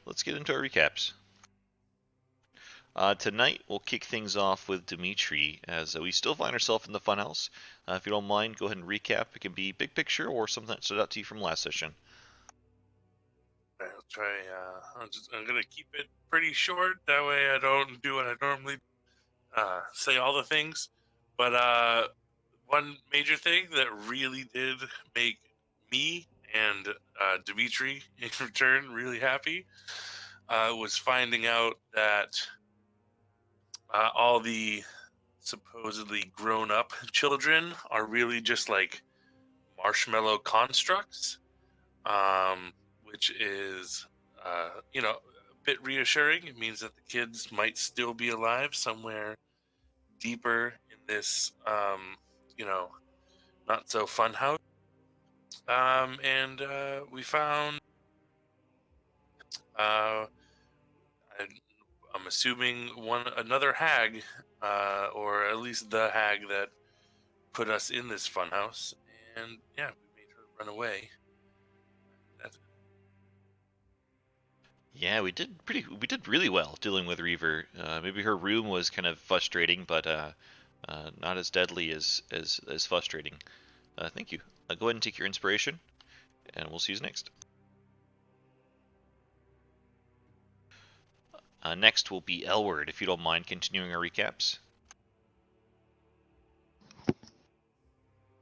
let's get into our recaps. Tonight, we'll kick things off with Dimitri, as we still find ourselves in the funhouse. If you don't mind, go ahead and recap. It can be big picture or something that stood out to you from last session. I'll try. I'm gonna keep it pretty short. That way, I don't do what I normally say all the things. But one major thing that really did make me and Dimitri in return really happy was finding out that all the supposedly grown-up children are really just like marshmallow constructs, which is, a bit reassuring. It means that the kids might still be alive somewhere deeper in this, not so fun house. And we found, uh, I'm assuming another hag, or at least the hag that put us in this funhouse. And yeah, we made her run away. That's Yeah, we did really well dealing with Reaver. Maybe her room was kind of frustrating, but not as deadly as frustrating. Thank you. Go ahead and take your inspiration, and we'll see you next. Next will be Elward, if you don't mind continuing our recaps.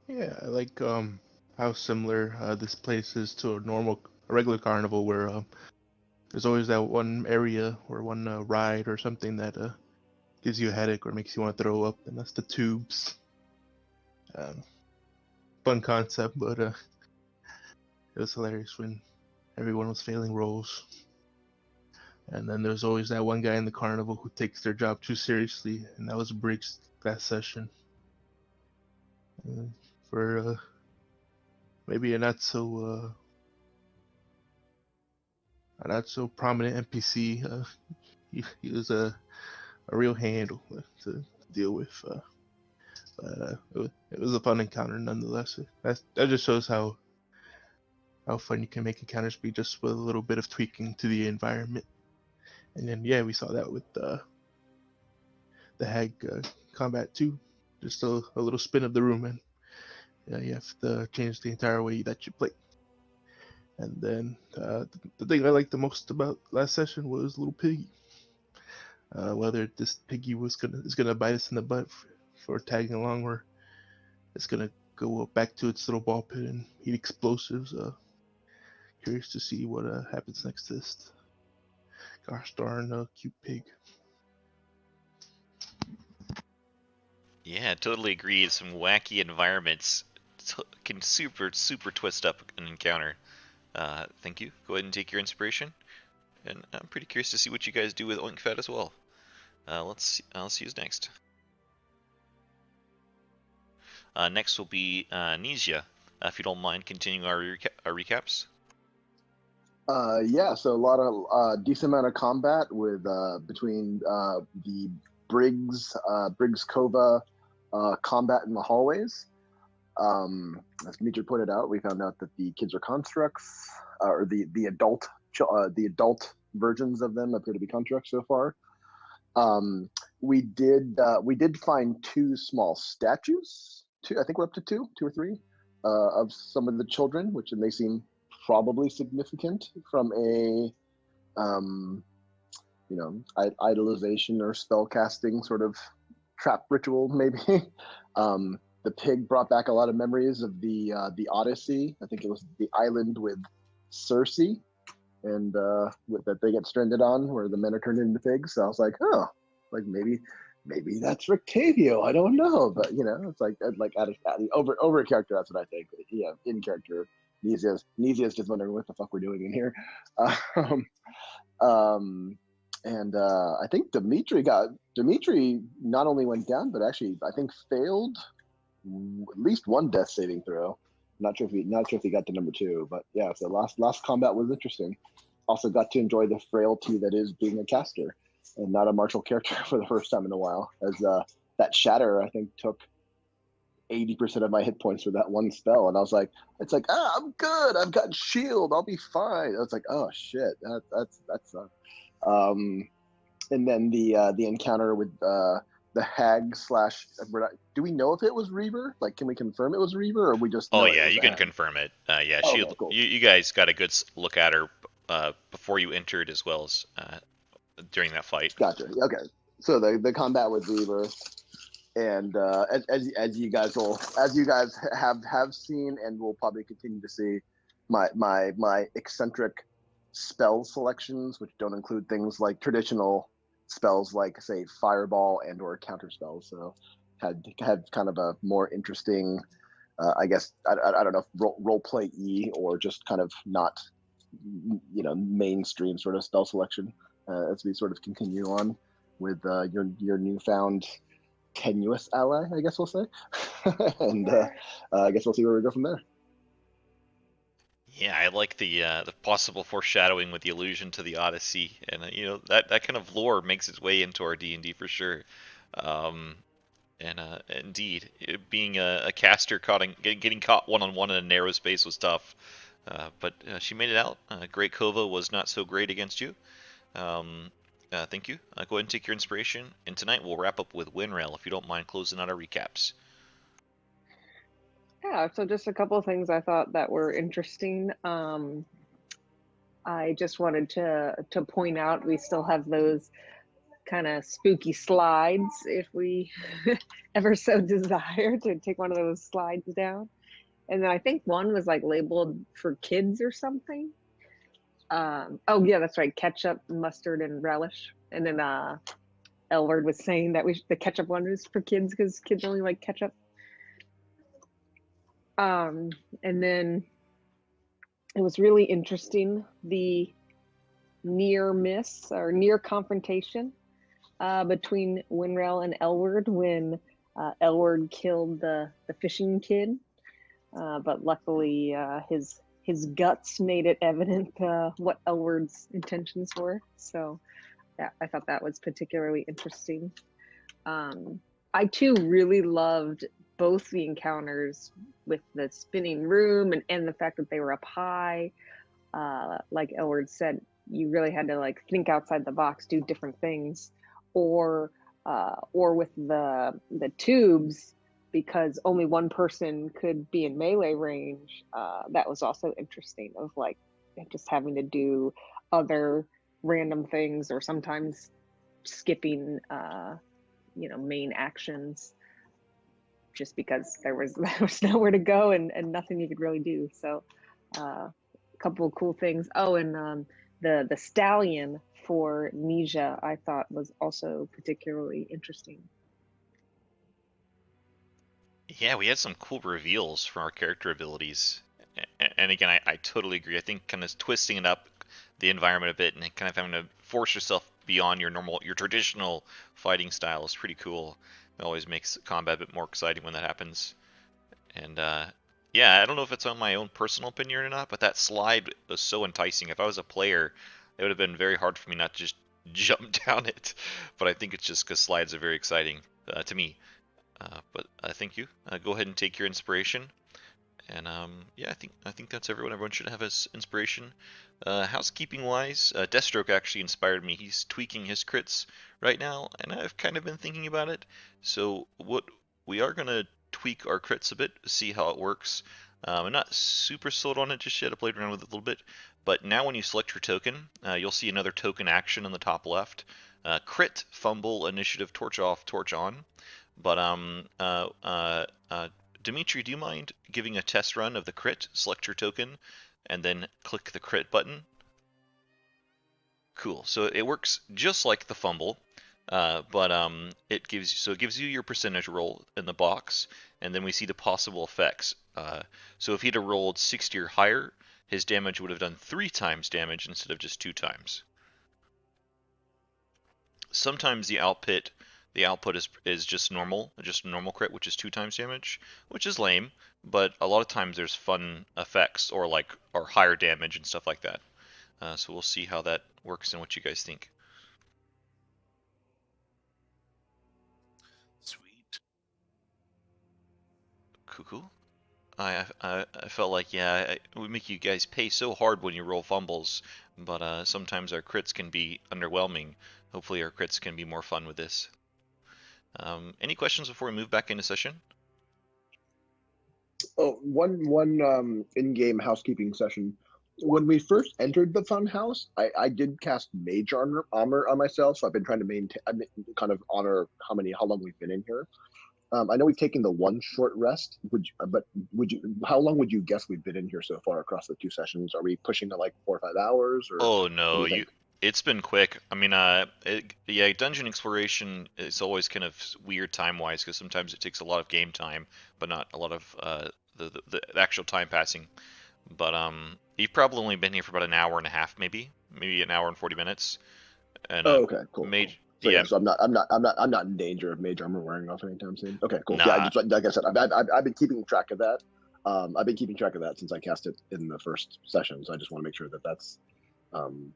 Yeah, I like how similar this place is to a regular carnival where there's always that one area or one ride or something that gives you a headache or makes you want to throw up, and that's the tubes. Um, Fun concept, but it was hilarious when everyone was failing roles. And then there's always that one guy in the carnival who takes their job too seriously, and that was Briggs that session. For maybe a not so prominent NPC, he was a real handle to deal with. But it was a fun encounter nonetheless. That just shows how fun you can make encounters be just with a little bit of tweaking to the environment. And then yeah, we saw that with the hag combat too. Just a little spin of the room, and you have to change the entire way that you play. And then the thing I liked the most about last session was little piggy. Whether this piggy is gonna bite us in the butt for tagging along, or it's gonna go back to its little ball pit and eat explosives. Curious to see what happens next to this. Gosh darn cute pig. Yeah, totally agree. Some wacky environments can super twist up an encounter. Thank you. Go ahead and take your inspiration, and I'm pretty curious to see what you guys do with Oinkfed as well. I'll see you next. Next will be Nisia. If you don't mind continuing our recaps. Yeah, so a lot of decent amount of combat with between the Briggs Kova combat in the hallways. As Dimitri pointed out, we found out that the kids are constructs, or the adult versions of them appear to be constructs so far. We did find two small statues. Two, I think we're up to two or three, of some of the children, which may seem probably significant from a um, idolization or spell casting sort of trap ritual, maybe. The pig brought back a lot of memories of the Odyssey. I think it was the island with Circe, and that they get stranded on, where the men are turned into pigs. So I was like, oh, like maybe that's Rictavio. I don't know, but it's like over a character. That's what I think. But, in character, Nesia's just wondering what the fuck we're doing in here. Um, um, and I think Dimitri not only went down, but actually I think failed at least one death saving throw. Not sure if he got to number two, but yeah. So last combat was interesting. Also got to enjoy the frailty that is being a caster and not a martial character for the first time in a while. As that shatter, I think, took 80% of my hit points for that one spell, and I was like, it's like, I'm good. I've got shield. I'll be fine. I was like, oh shit, that's and then the encounter with the hag slash. Do we know if it was Reaver? Like, can we confirm it was Reaver, or we just Oh know it yeah, was you a can hag? confirm it. Yeah, she. Okay, cool. You guys got a good look at her before you entered, as well as during that fight. Gotcha. Okay, so the combat with Reaver, and as you guys have seen and will probably continue to see, my eccentric spell selections, which don't include things like traditional spells like say fireball and or counter spells. So had kind of a more interesting, I guess I don't know if role play or just kind of not mainstream sort of spell selection as we sort of continue on with your newfound tenuous ally, I guess we'll say. And I guess we'll see where we go from there. Yeah, I like the possible foreshadowing with the allusion to the Odyssey, and that kind of lore makes its way into our D&D for sure. Um, and indeed, being a caster getting caught one-on-one in a narrow space was tough, but she made it out. Great Kova was not so great against you. Thank you. Go ahead and take your inspiration, and tonight we'll wrap up with Winrail, if you don't mind closing out our recaps. Yeah, so just a couple of things I thought that were interesting. I just wanted to point out we still have those kind of spooky slides if we ever so desire to take one of those slides down. And then I think one was like labeled for kids or something. Oh yeah, that's right, ketchup, mustard, and relish. And then Elward was saying that the ketchup one was for kids because kids only like ketchup. And then it was really interesting, the near miss or near confrontation between Winrel and Elward when Elward killed the fishing kid, but luckily his guts made it evident what Elward's intentions were. So I thought that was particularly interesting. I too really loved both the encounters with the spinning room and the fact that they were up high. Like Elward said, you really had to like think outside the box, do different things, or with the tubes, because only one person could be in melee range. That was also interesting, of like just having to do other random things, or sometimes skipping main actions just because there was nowhere to go and nothing you could really do. So a couple of cool things. Oh, and the stallion for Nisha I thought was also particularly interesting. Yeah, we had some cool reveals from our character abilities. And again, I totally agree. I think kind of twisting it up, the environment a bit, and kind of having to force yourself beyond your traditional fighting style is pretty cool. It always makes combat a bit more exciting when that happens. And yeah, I don't know if it's on my own personal opinion or not, but that slide was so enticing. If I was a player, it would have been very hard for me not to just jump down it. But I think it's just because slides are very exciting to me. But thank you. Go ahead and take your inspiration. And yeah, I think that's everyone. Everyone should have his inspiration. Housekeeping wise, Deathstroke actually inspired me. He's tweaking his crits right now, and I've kind of been thinking about it. So what we are gonna tweak our crits a bit, see how it works. I'm not super sold on it just yet. I played around with it a little bit, but now when you select your token, you'll see another token action on the top left. Crit, fumble, initiative, torch off, torch on. But Dimitri, do you mind giving a test run of the crit? Select your token, and then click the crit button. Cool. So it works just like the fumble, but it gives you your percentage roll in the box, and then we see the possible effects. So if he'd have rolled 60 or higher, his damage would have done 3 times damage instead of just 2 times. Sometimes the output is just normal crit, which is 2 times damage, which is lame, but a lot of times there's fun effects or higher damage and stuff like that. So we'll see how that works and what you guys think. Sweet. Cool. I felt like, yeah, we make you guys pay so hard when you roll fumbles, but sometimes our crits can be underwhelming. Hopefully our crits can be more fun with this. Any questions before we move back into session? Oh, one in-game housekeeping session. When we first entered the fun house, I did cast mage armor on myself, so I've been trying to maintain, kind of honor how long we've been in here. I know we've taken the one short rest. How long would you guess we've been in here so far across the 2 sessions? Are we pushing to like 4 or 5 hours, or Oh what do no, you think? it's been quick. I mean, yeah, dungeon exploration is always kind of weird time-wise because sometimes it takes a lot of game time, but not a lot of the actual time passing. But you've probably only been here for about an hour and a half, maybe an hour and 40 minutes. And Oh, okay, cool, cool. mage, So yeah, yeah, so I'm not in danger of mage armor wearing off anytime soon. Okay, cool. Yeah, I nah, just like I said, I've been keeping track of that. I've been keeping track of that since I cast it in the first session. So I just want to make sure that that's, um,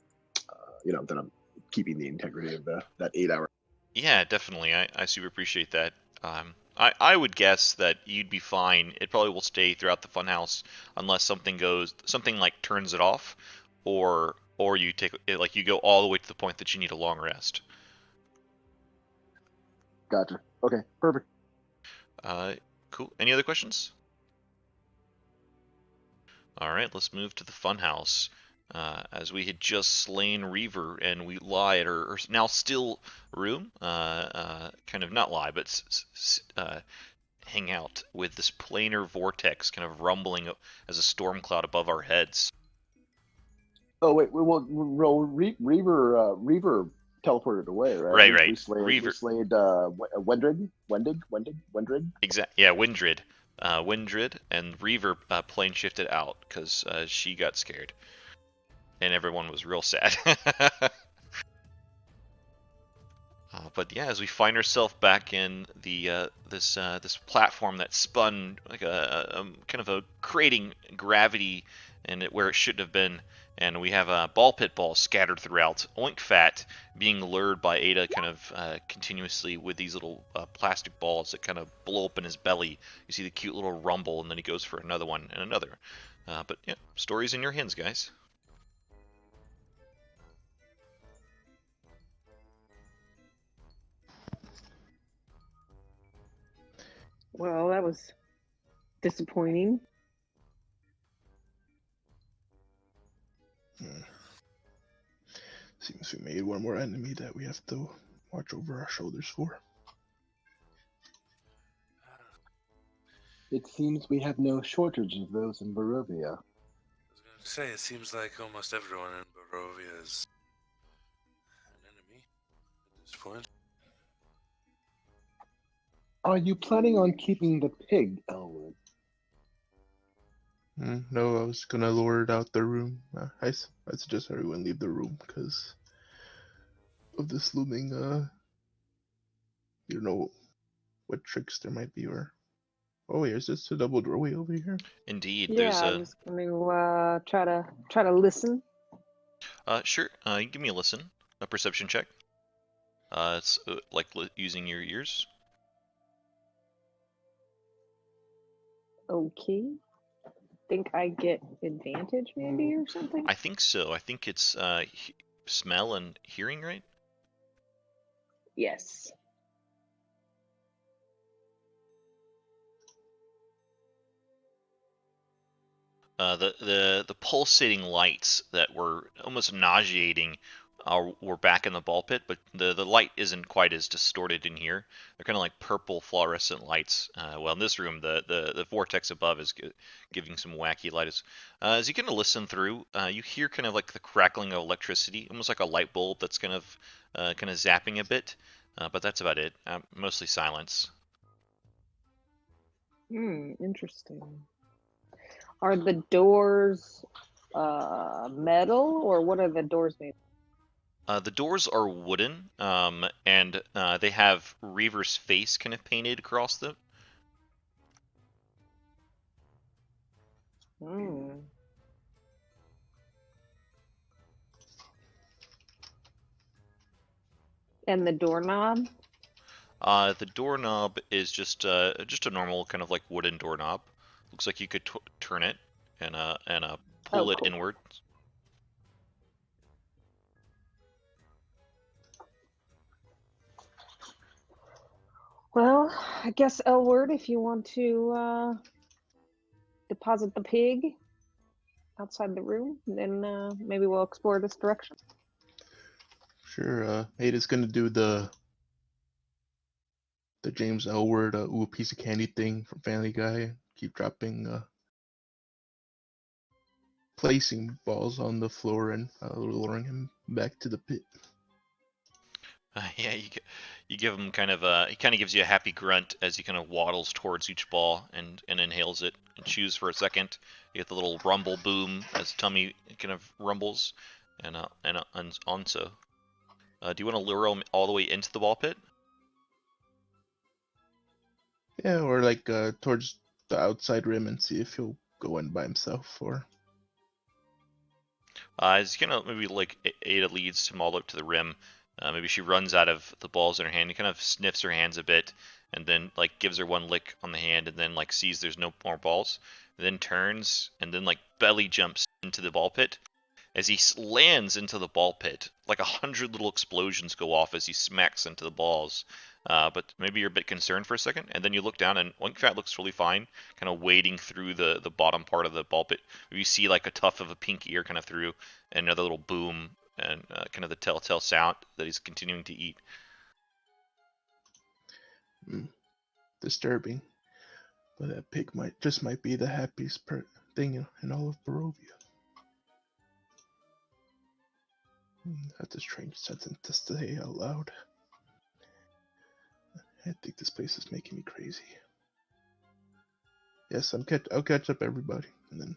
that I'm keeping the integrity of that 8 hour. yeah, definitely. I super appreciate that. I would guess that you'd be fine. It probably will stay throughout the funhouse unless something like turns it off, or you take it like you go all the way to the point that you need a long rest. Gotcha. Okay, perfect. Uh, cool. Any other questions? All right, let's move to the funhouse. As we had just slain Reaver, and we lie at her now still room, kind of not lie, but hang out with this planar vortex kind of rumbling as a storm cloud above our heads. Oh wait, Reaver teleported away, right? Right, We right. Reaver, slayed Wendrid. yeah, Windrid. Windrid and Reaver plane shifted out because she got scared, and everyone was real sad. But yeah, as we find ourselves back in the this platform that spun like a kind of a creating gravity and where it shouldn't have been, and we have ball pit balls scattered throughout. Oink Fat being lured by Ada kind of continuously with these little plastic balls that kind of blow up in his belly. You see the cute little rumble, and then he goes for another one and another. But yeah, stories in your hands, guys. Well, that was disappointing. Seems we made one more enemy that we have to watch over our shoulders for. It seems we have no shortage of those in Barovia. I was going to say, it seems like almost everyone in Barovia is an enemy at this point. Are you planning on keeping the pig, Elwood? No, I was gonna lure it out the room. I suggest everyone leave the room because of this looming, you don't know what tricks there might be, or... Oh wait, is this a double doorway over here? Indeed, Yeah, there's I a was going to try to listen. sure. You can give me a listen, a perception check. It's like using your ears. Okay. Think I get advantage maybe or something? I think so. I think it's smell and hearing, right? Yes. The pulsating lights that were almost nauseating were back in the ball pit, but the light isn't quite as distorted in here. They're kind of like purple fluorescent lights. Well, in this room, the vortex above is giving some wacky light. As you kind of listen through, you hear kind of like the crackling of electricity, almost like a light bulb that's kind of zapping a bit. But that's about it. Mostly silence. Interesting. Are the doors metal or what are the doors made? The doors are wooden, and they have Reaver's face kind of painted across them. Hmm. And the doorknob? The doorknob is just a normal kind of like wooden doorknob. Looks like you could turn it and pull Oh, it cool. inward. Well, I guess Elward, if you want to deposit the pig outside the room, then maybe we'll explore this direction. Sure. Ada's gonna do the James Elward ooh a piece of candy thing from Family Guy. Keep dropping placing balls on the floor and lowering him back to the pit. Yeah, you give him kind of he kind of gives you a happy grunt as he kind of waddles towards each ball and inhales it and chews for a second. You get the little rumble boom as tummy kind of rumbles, and on so. Do you want to lure him all the way into the ball pit? Yeah, or like towards the outside rim and see if he'll go in by himself or. As you kind of maybe like Ada leads him all up to the rim. Maybe she runs out of the balls in her hand. He kind of sniffs her hands a bit, and then like gives her one lick on the hand, and then like sees there's no more balls, and then turns and then like belly jumps into the ball pit. As he lands into the ball pit, like 100 little explosions go off as he smacks into the balls. But maybe you're a bit concerned for a second, and then you look down, and Winkfat looks really fine, kind of wading through the bottom part of the ball pit. You see like a tuft of a pink ear kind of through, and another little boom, and kind of the telltale sound that he's continuing to eat. Disturbing, but that pig might be the happiest thing in all of Barovia. That's a strange sentence to say out loud. I think this place is making me crazy. Yes, I'll catch up everybody, and then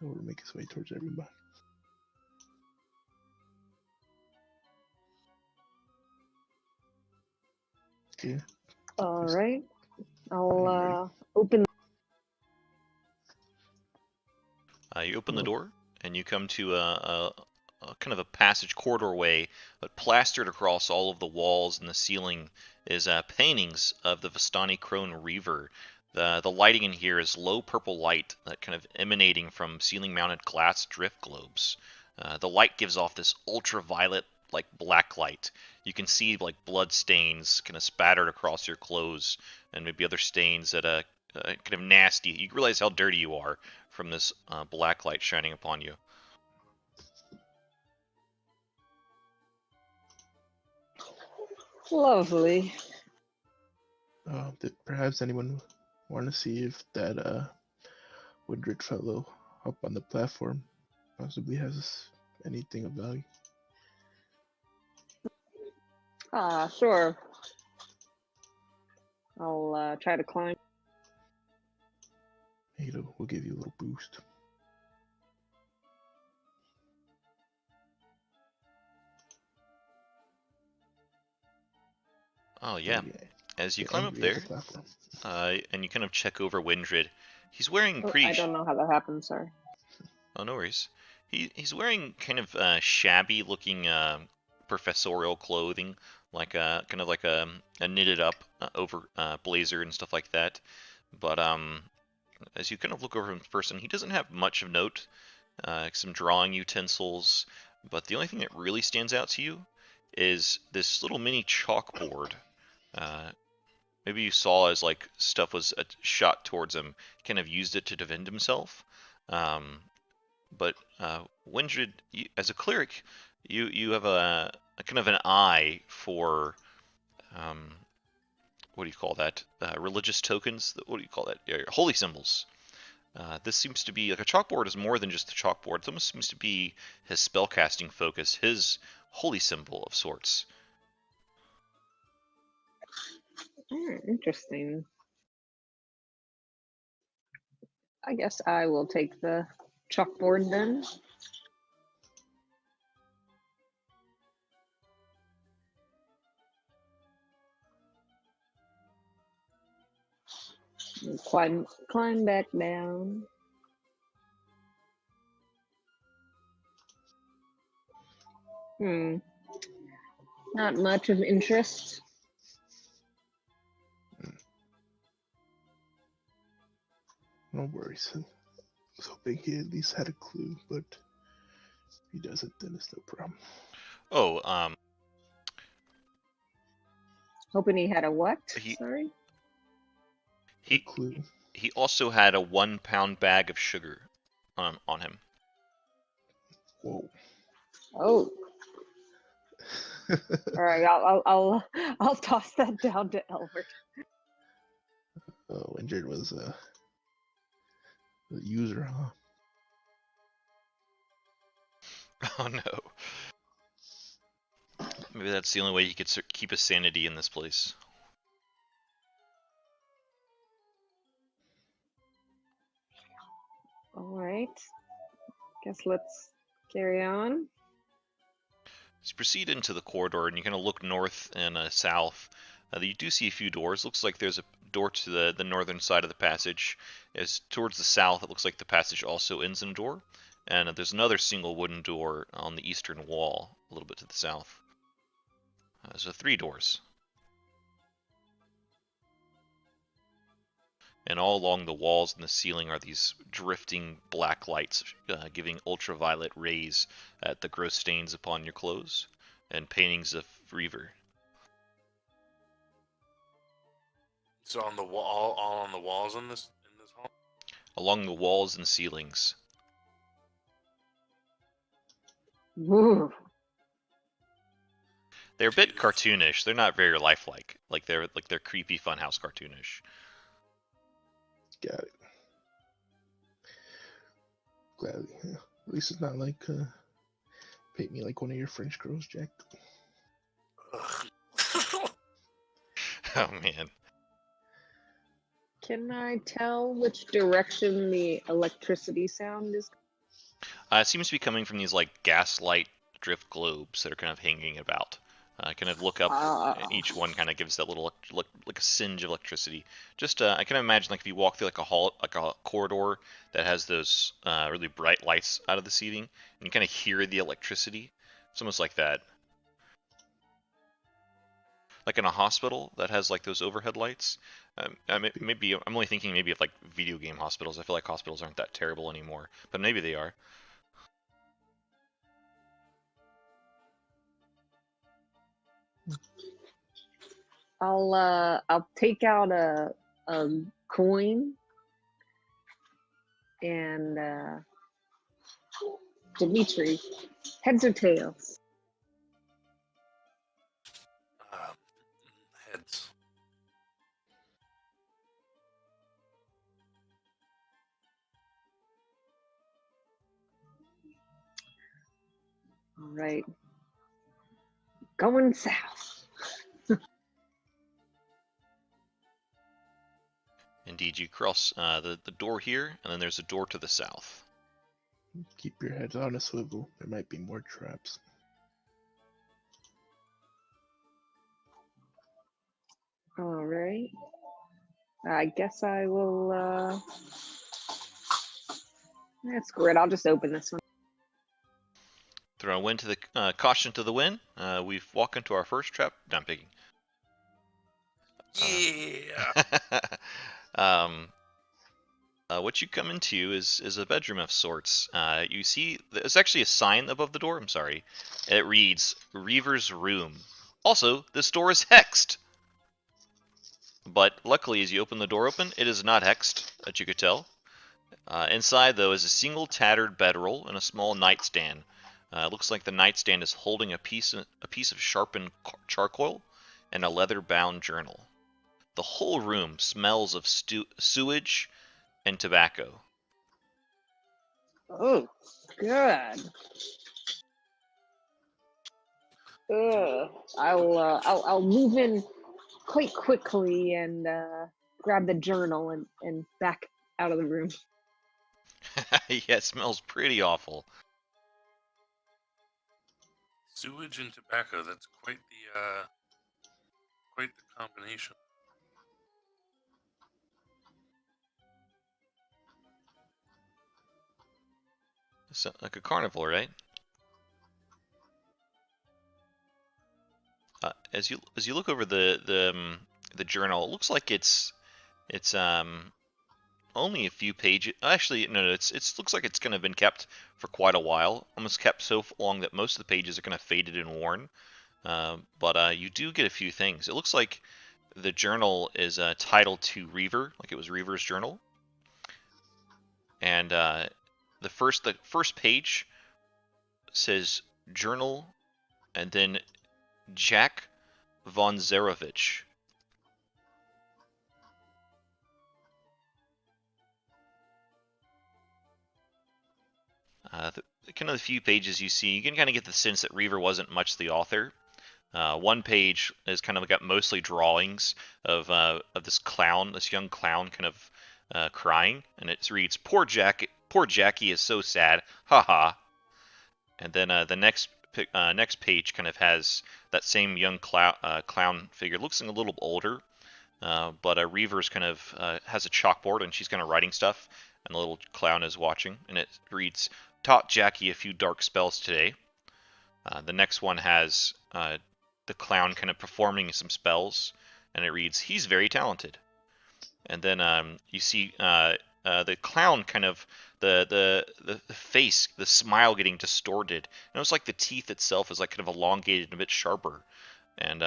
we'll make his way towards everybody. Okay. All Just right. getting ready. I'll open. You open the Well, door, and you come to a kind of a passage corridor way, but plastered across all of the walls and the ceiling is paintings of the Vistani Crone Reaver. The lighting in here is low purple light that kind of emanating from ceiling-mounted glass drift globes. The light gives off this ultraviolet like black light. You can see like blood stains kind of spattered across your clothes, and maybe other stains that kind of nasty. You realize how dirty you are from this black light shining upon you. Lovely. Did perhaps anyone want to see if that Woodred fellow up on the platform possibly has anything of value? Sure. I'll try to climb. We'll give you a little boost. Oh yeah. As you Get climb up angry at the there, platform. and you kind of check over Windred, he's wearing Oh, pretty. I don't know how that happened. Sorry. Oh, no worries. He's wearing kind of shabby looking professorial clothing, like kind of like a knitted up over blazer and stuff like that. But as you kind of look over him in person, he doesn't have much of note. Some drawing utensils, but the only thing that really stands out to you is this little mini chalkboard. Uh, Maybe you saw as like stuff was shot towards him, he kind of used it to defend himself. Um, but Windred, as a cleric, you have a kind of an eye for um, what do you call that? Religious tokens. What do you call that? Yeah, holy symbols. This seems to be like a chalkboard is more than just a chalkboard. It almost seems to be his spellcasting focus, his holy symbol of sorts. Interesting. I guess I will take the chalkboard then. And climb back down. Not much of interest. No worries. I was hoping he at least had a clue, but if he doesn't, then it's no problem. Oh, Hoping he had a what? He- Sorry. A he clue. he also had a 1 pound bag of sugar on him. Whoa. Oh. All right. I'll toss that down to Elbert. Oh, injured was a user, huh? Oh no. Maybe that's the only way he could keep his sanity in this place. All right. Guess let's carry on. As you proceed into the corridor and you kind of look north and south, you do see a few doors. Looks like there's a door to the northern side of the passage. As towards the south, it looks like the passage also ends in a door. And there's another single wooden door on the eastern wall, a little bit to the south. So 3 doors. And all along the walls and the ceiling are these drifting black lights, giving ultraviolet rays at the gross stains upon your clothes, and paintings of Reaver. So on the wall, all on the walls in this hall. Along the walls and ceilings. Woo. They're a bit Jesus. cartoonish. They're not very lifelike. They're creepy funhouse cartoonish. Got it. Gladly. Yeah. At least it's not like paint me like one of your French girls, Jack. Ugh. Oh man. Can I tell which direction the electricity sound is? It seems to be coming from these like gaslight drift globes that are kind of hanging about. Kind of look up, and each one kind of gives that little like a singe of electricity. Just I can imagine like if you walk through like a hall, like a corridor that has those really bright lights out of the ceiling, and you kind of hear the electricity. It's almost like that. Like in a hospital that has like those overhead lights. Maybe I'm only thinking maybe of like video game hospitals. I feel like hospitals aren't that terrible anymore, but maybe they are. I'll take out a coin and Dimitri, heads or tails? Heads. All right. Going south. Indeed, you cross the door here, and then there's a door to the south. Keep your heads on a swivel. There might be more traps. All right. I guess I will. That's great. I'll just open this one. Throw a wind to the caution to the wind. We've walked into our first trap. No, I'm picking. Yeah. What you come into is a bedroom of sorts. You see, there's actually a sign above the door. I'm sorry. It reads Reaver's Room. Also, this door is hexed. But luckily, as you open the door open, it is not hexed, that you could tell. Inside, though, is a single tattered bedroll and a small nightstand. It looks like the nightstand is holding a piece of sharpened charcoal and a leather-bound journal. The whole room smells of sewage and tobacco. Oh, good. I'll move in quite quickly and grab the journal and back out of the room. Yeah, it smells pretty awful. Sewage and tobacco. That's quite the combination. So, like a carnival, right? As you look over the journal, it looks like it's only a few pages. Actually, no, it looks like it's kind of been kept for quite a while. Almost kept so long that most of the pages are kind of faded and worn. But you do get a few things. It looks like the journal is titled to Reaver, like it was Reaver's journal. And the first page says journal, and then Jack von Zarovich. Kind of the few pages you see, you can kind of get the sense that Reaver wasn't much the author. One page is kind of got mostly drawings of this clown, this young clown, kind of crying, and it reads, poor Jackie is so sad, haha." And then the next page kind of has that same young clown figure, looks a little older, but Reaver's kind of has a chalkboard and she's kind of writing stuff, and the little clown is watching, and it reads, "Taught Jackie a few dark spells today." The next one has the clown kind of performing some spells, and it reads, "He's very talented." And then you see the clown kind of the face, the smile getting distorted, and it's like the teeth itself is like kind of elongated and a bit sharper. And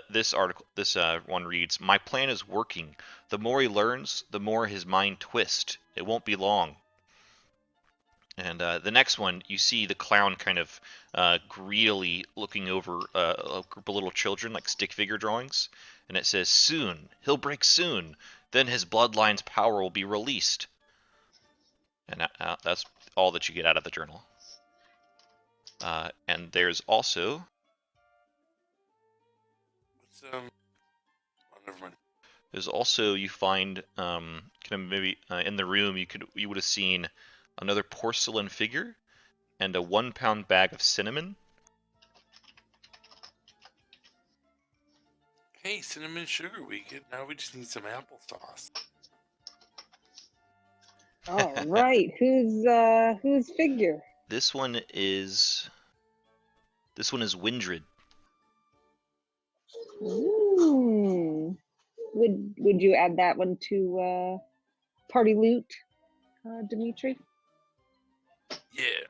this one reads, "My plan is working. The more he learns, the more his mind twists. It won't be long." And the next one, you see the clown kind of greedily looking over a group of little children, like stick figure drawings, and it says, "Soon, he'll break soon. Then his bloodline's power will be released." And that's all that you get out of the journal. And there's also Oh, never mind. There's also, you find kind of maybe in the room you would have seen another porcelain figure and a 1 pound bag of cinnamon. Hey, cinnamon sugar weekend. Now we just need some applesauce. All right, whose figure? This one is Windred. Ooh. Would you add that one to party loot, Dimitri? Yeah.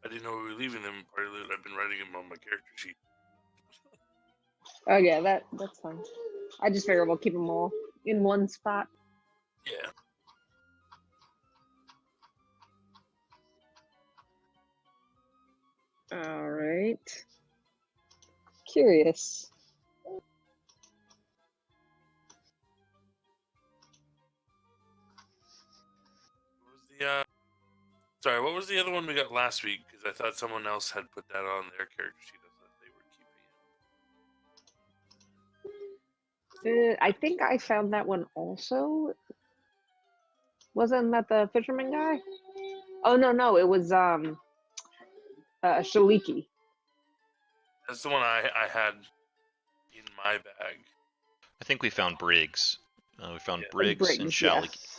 I didn't know we were leaving them in party loot. I've been writing them on my character sheet. Oh yeah, that's fine. I just figure we'll keep them all in one spot. Yeah. All right. Curious. What was the other one we got last week? Because I thought someone else had put that on their character sheet. I thought they were keeping it. I think I found that one also. Wasn't that the fisherman guy? Oh no, it was Shaliki. That's the one I had in my bag. I think we found Briggs. We found Yeah. Briggs and Shalik. Yes.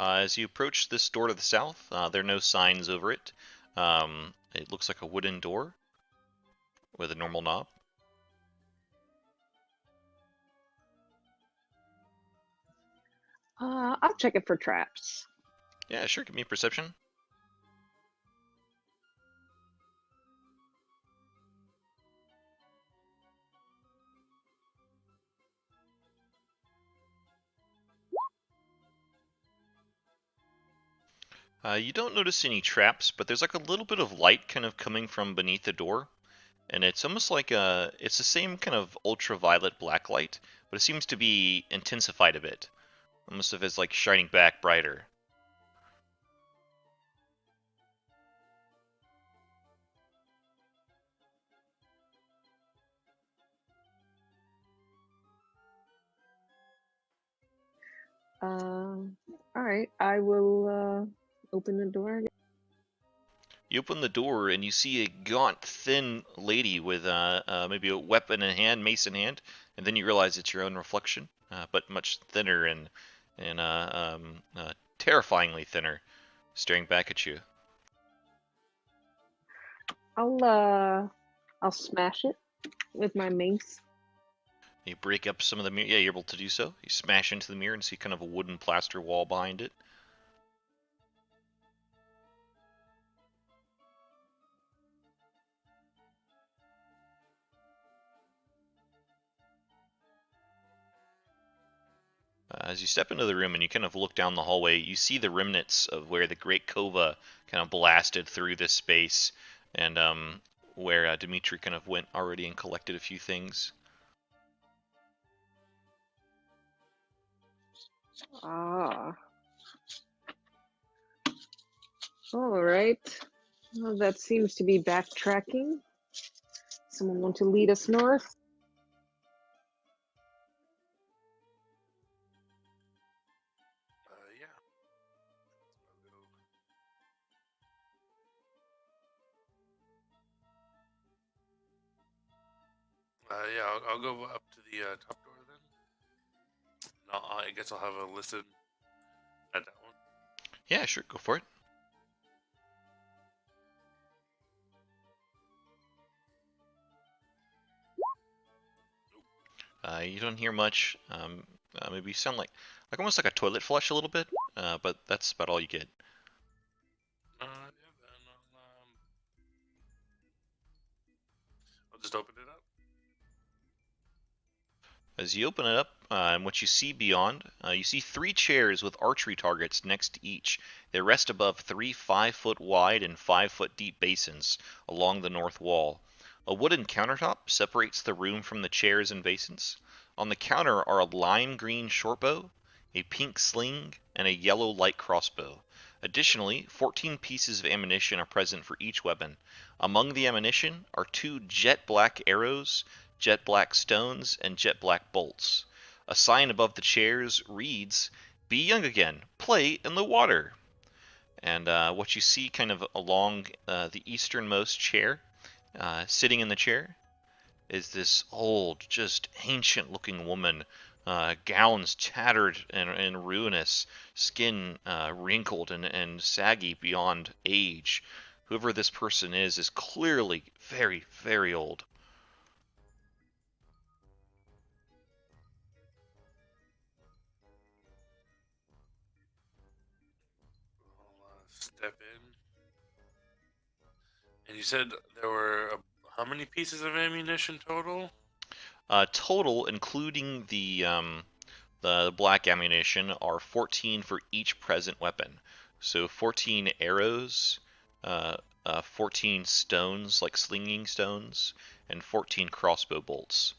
As you approach this door to the south, there are no signs over it. It looks like a wooden door with a normal knob. I'll check it for traps. Yeah, sure. Give me a perception. You don't notice any traps, but there's like a little bit of light kind of coming from beneath the door, and it's almost like it's the same kind of ultraviolet black light, but it seems to be intensified a bit, almost if it's like shining back brighter. All right, I will open the door. You open the door and you see a gaunt, thin lady with maybe a weapon in hand, mace in hand, and then you realize it's your own reflection, but much thinner and terrifyingly thinner, staring back at you. I'll smash it with my mace. You break up some of the mirror. Yeah, you're able to do so. You smash into the mirror and see kind of a wooden plaster wall behind it. As you step into the room and you kind of look down the hallway, you see the remnants of where the Great Kova kind of blasted through this space, and where Dimitri kind of went already and collected a few things. Ah. All right. Well, that seems to be backtracking. Someone want to lead us north? Yeah. Yeah, I'll go up to the top door then. I guess I'll have a listen at that one. Yeah, sure, go for it. You don't hear much. Maybe you sound like almost like a toilet flush a little bit, but that's about all you get. Yeah, then I'll just open it up. As you open it up, and what you see beyond, you see 3 chairs with archery targets next to each. They rest above 3 5-foot wide and 5-foot deep basins along the north wall. A wooden countertop separates the room from the chairs and basins. On the counter are a lime green shortbow, a pink sling, and a yellow light crossbow. Additionally, 14 pieces of ammunition are present for each weapon. Among the ammunition are 2 jet black arrows, jet black stones, and jet black bolts. A sign above the chairs reads, "Be young again, play in the water." And what you see kind of along the easternmost chair, sitting in the chair, is this old, just ancient looking woman. Gowns tattered and ruinous, skin wrinkled and saggy beyond age. Whoever this person is clearly very, very old. I'll step in. And you said there were how many pieces of ammunition total? Total, including the black ammunition, are 14 for each present weapon. So 14 arrows, 14 stones, like slinging stones, and 14 crossbow bolts.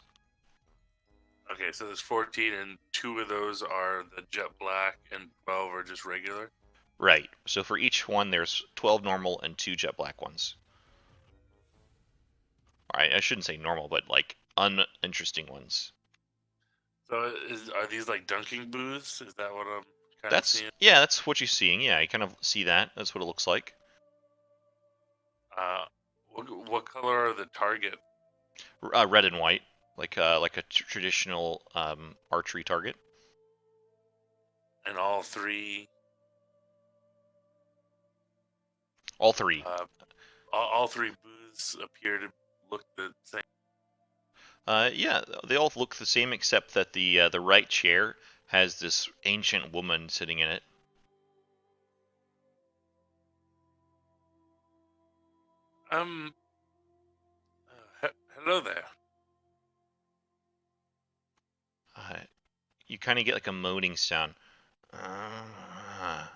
Okay, so there's 14, and 2 of those are the jet black, and 12 are just regular. Right. So for each one, there's 12 normal and 2 jet black ones. Alright, I shouldn't say normal, but like uninteresting ones. So are these like dunking booths? Is that what I'm kind of seeing? That's what you're seeing. Yeah, you kind of see that. That's what it looks like. What color are the target? Red and white, like a traditional archery target. And all 3. All 3. All 3 booths appear to look the same. Yeah, they all look the same except that the right chair has this ancient woman sitting in it. Hello there. You kind of get like a moaning sound. Uh,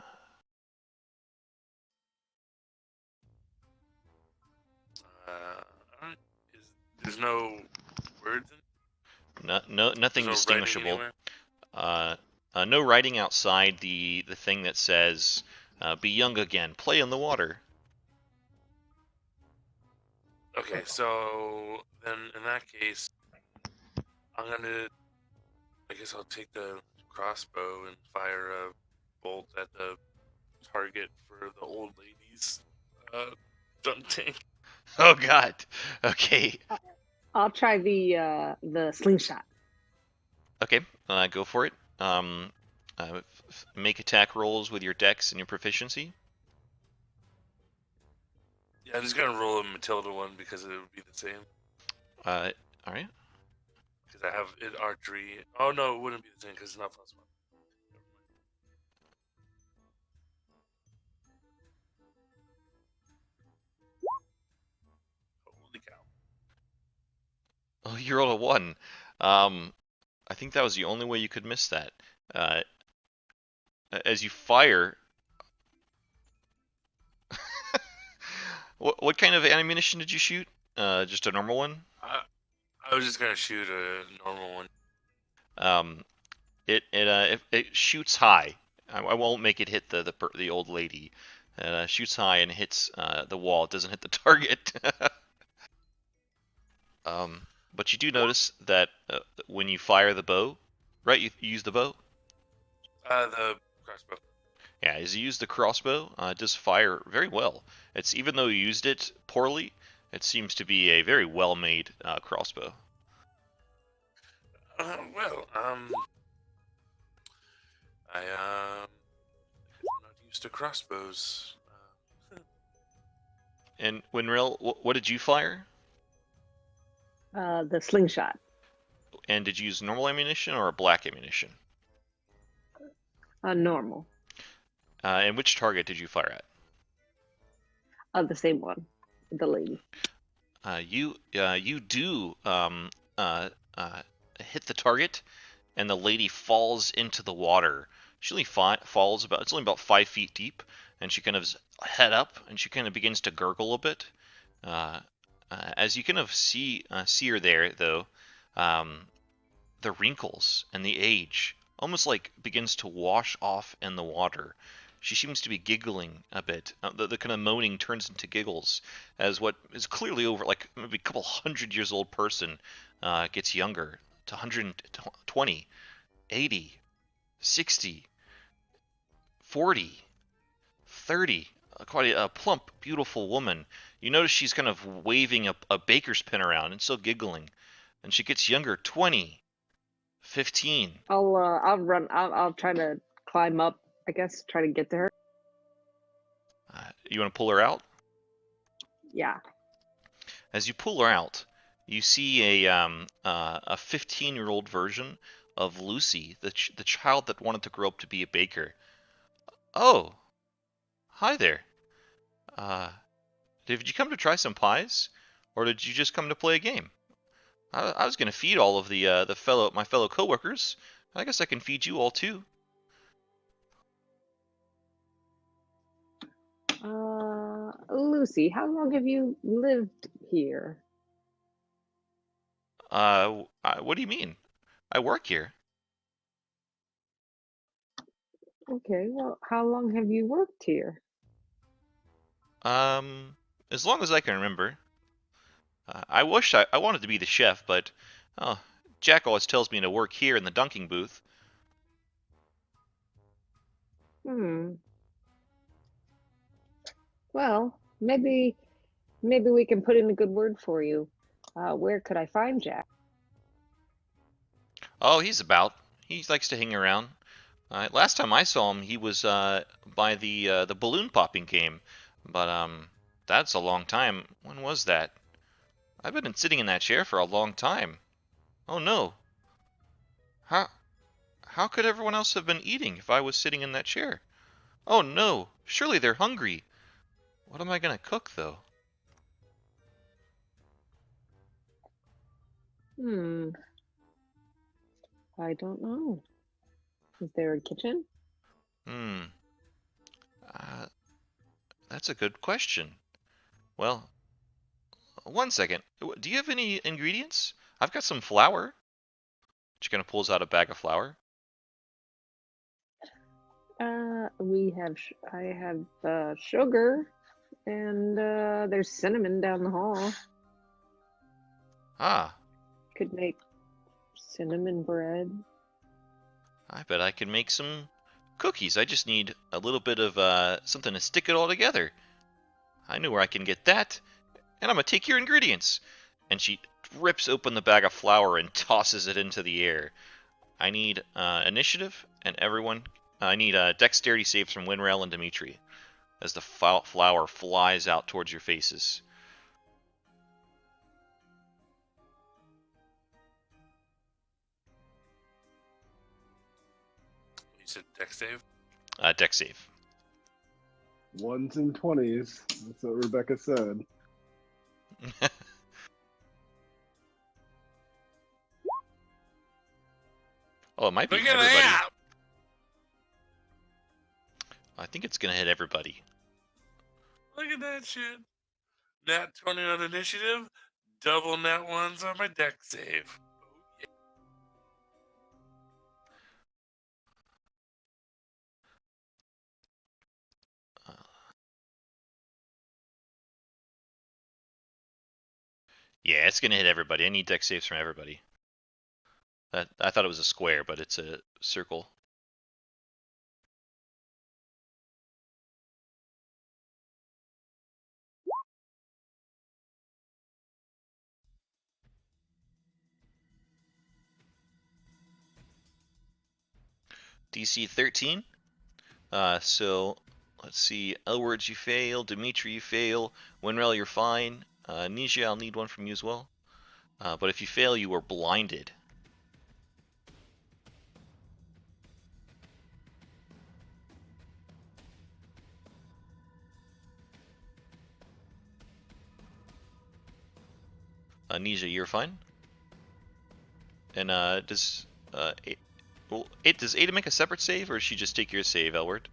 There's no words in Nothing There's no writing distinguishable. anywhere? No writing outside the thing that says, "Be young again, play in the water." Okay, so then in that case, I guess I'll take the crossbow and fire a bolt at the target for the old lady's dunk tank. Oh God. Okay. I'll try the slingshot. Okay. Go for it. Make attack rolls with your dex and your proficiency. Yeah, I'm just gonna roll a Matilda one because it would be the same. All right. Because I have it archery. Oh no, it wouldn't be the same because it's not +1. Never mind. Holy cow! Oh, you rolled a 1. I think that was the only way you could miss that. Uh, as you fire, what kind of ammunition did you shoot? Just a normal one? I was just gonna shoot a normal one. Um, it shoots high. I won't make it hit the old lady. It shoots high and hits the wall. It doesn't hit the target. But you do notice that when you fire the bow, right? You use the bow. The crossbow. Yeah, as you use the crossbow, it does fire very well. It's even though you used it poorly, it seems to be a very well-made crossbow. Well, I'm not used to crossbows. And Winril, what did you fire? The slingshot. And did you use normal ammunition or black ammunition? Normal. And which target did you fire at? The same one. The lady. You do hit the target, and the lady falls into the water. She only falls about, it's only about 5 feet deep, and she kind of head up, and she kind of begins to gurgle a bit. As you kind of see her there, though, the wrinkles and the age almost like begins to wash off in the water. She seems to be giggling a bit. The kind of moaning turns into giggles as what is clearly over like maybe a couple 100 years old person gets younger to 120, 80, 60, 40, 30. Quite a plump, beautiful woman. You notice she's kind of waving a baker's pin around and still giggling. And she gets younger, 20, 15. I'll run. I'll try to climb up. I guess try to get to her. You want to pull her out? Yeah. As you pull her out, you see a 15-year-old version of Lucy, the child that wanted to grow up to be a baker. Oh, hi there. Uh, did you come to try some pies, or did you just come to play a game? I was gonna feed all of my fellow coworkers. I guess I can feed you all too. Lucy, how long have you lived here? What do you mean? I work here. Okay, well, how long have you worked here? Um, as long as I can remember. I wish I wanted to be the chef, but oh, Jack always tells me to work here in the dunking booth. Hmm. Well, maybe we can put in a good word for you. Where could I find Jack? Oh, he's about. He likes to hang around. Last time I saw him, he was by the balloon popping game, but that's a long time. When was that? I've been sitting in that chair for a long time. Oh no. How how could everyone else have been eating if I was sitting in that chair? Oh no. Surely they're hungry. What am I gonna cook though? Hmm. I don't know. Is there a kitchen? Hmm. Uh, that's a good question. Well, one second. Do you have any ingredients? I've got some flour. She kind of pulls out a bag of flour. I have sugar, and there's cinnamon down the hall. Ah, Could make cinnamon bread. I bet I can make some cookies. I just need a little bit of something to stick it all together. I know where I can get that, and I'm gonna take your ingredients. And she rips open the bag of flour and tosses it into the air. I need initiative, and everyone. I need dexterity saves from Winrail and Dimitri. as the flower flies out towards your faces. You said dex save? Dex save. 1s and 20s. That's what Rebecca said. Oh, it might be Look at everybody. that! I think it's gonna hit everybody. Look at that shit. Nat 20 on initiative, double nat 1s on my dex save. Yeah, it's gonna hit everybody. I need dex saves from everybody. I thought it was a square, but it's a circle. DC 13. So let's see. Elwards, you fail. Dimitri, you fail. Winrel, you're fine. Nisha, I'll need one from you as well. But if you fail, you are blinded. Nisha, you're fine. And does does Ada make a separate save, or does she just take your save, Elward?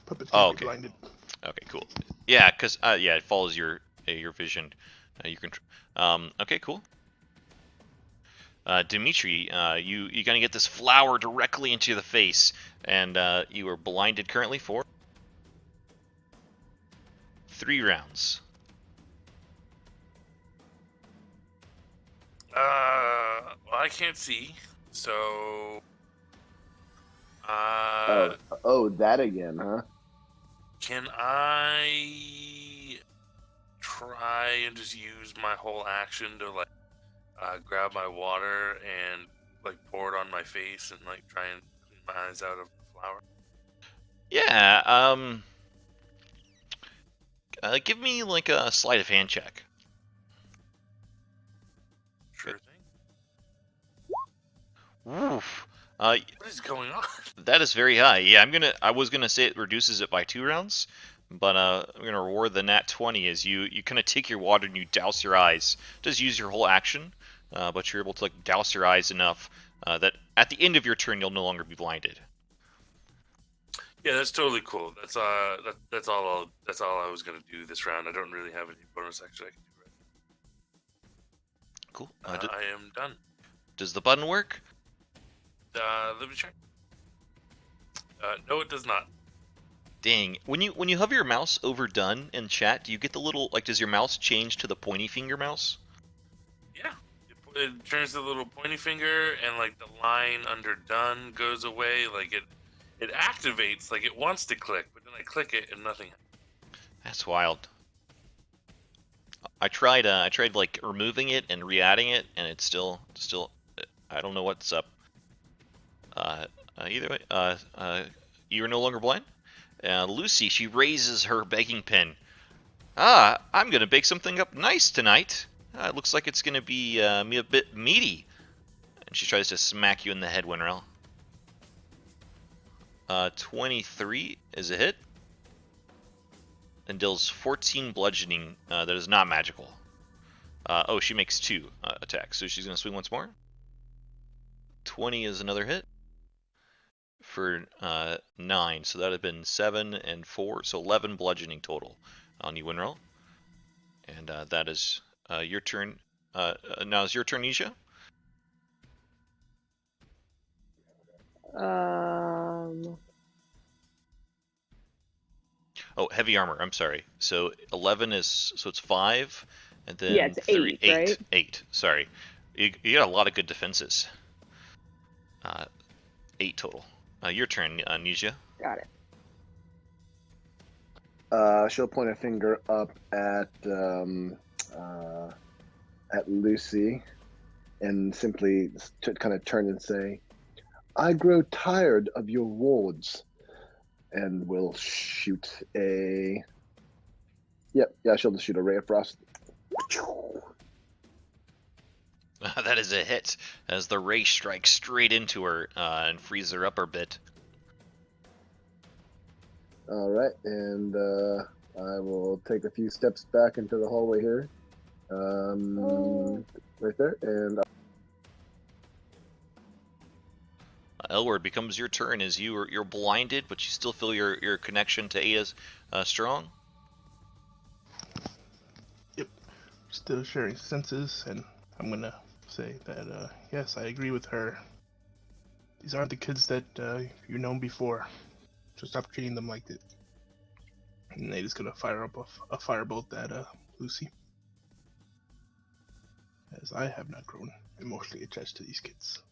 Puppets Oh, can't be okay. blinded. Okay, cool. Yeah, cause yeah, it follows your vision. You can. Okay, cool. Dimitri, you're gonna get this flower directly into the face, and you are blinded currently for 3 rounds. Well, I can't see, so. Oh, that again, huh? Can I try and just use my whole action to like grab my water and like pour it on my face and like try and clean my eyes out of the flour? Yeah. Give me like a sleight of hand check. Sure thing. Oof. What is going on? That is very high. Yeah, I was gonna say it reduces it by 2 rounds, but I'm gonna reward the nat 20 as you kind of take your water and you douse your eyes. Just use your whole action, but you're able to like douse your eyes enough that at the end of your turn you'll no longer be blinded. Yeah, that's totally cool. That's all. That's all I was gonna do this round. I don't really have any bonus action I can do right Cool. now. I am done. Does the button work? Let me check. No, it does not. Dang. When you hover your mouse over done in chat, do you get the little like? Does your mouse change to the pointy finger mouse? Yeah, it turns the little pointy finger, and like the line under done goes away. Like it activates, like it wants to click, but then I click it and nothing. That's wild. I tried like removing it and re-adding it, and it's still I don't know what's up. Either way, you're no longer blind. Lucy, she raises her baking pen. I'm gonna bake something up nice tonight. It looks like it's gonna be a bit meaty. And she tries to smack you in the head, Winrel. 23 is a hit. And deals 14 bludgeoning. That is not magical. Oh, she makes 2 attacks, so she's gonna swing once more. 20 is another hit for 9, so that would have been 7 and 4, so 11 bludgeoning total on you, Winrel. And that is your turn. Now is your turn, Nisha? Oh, heavy armor. I'm sorry. So 11 is it's 5, and then Yeah, it's 3, 8, right? 8. Sorry, you got a lot of good defenses. 8 total. Your turn, Nisha. Got it. She'll point a finger up at Lucy and simply kind of turn and say, "I grow tired of your wards," and will shoot a. Yep, yeah, she'll just shoot a ray of frost. That is a hit, as the ray strikes straight into her and frees her up a bit. All right, and I will take a few steps back into the hallway here, right there, and Elward, becomes your turn as you're blinded, but you still feel your connection to Ada's strong. Yep. Still sharing senses, and I'm gonna say that yes, I agree with her. These aren't the kids that you've known before. So stop treating them like it. And Ada's gonna fire up a firebolt at Lucy, as I have not grown emotionally attached to these kids.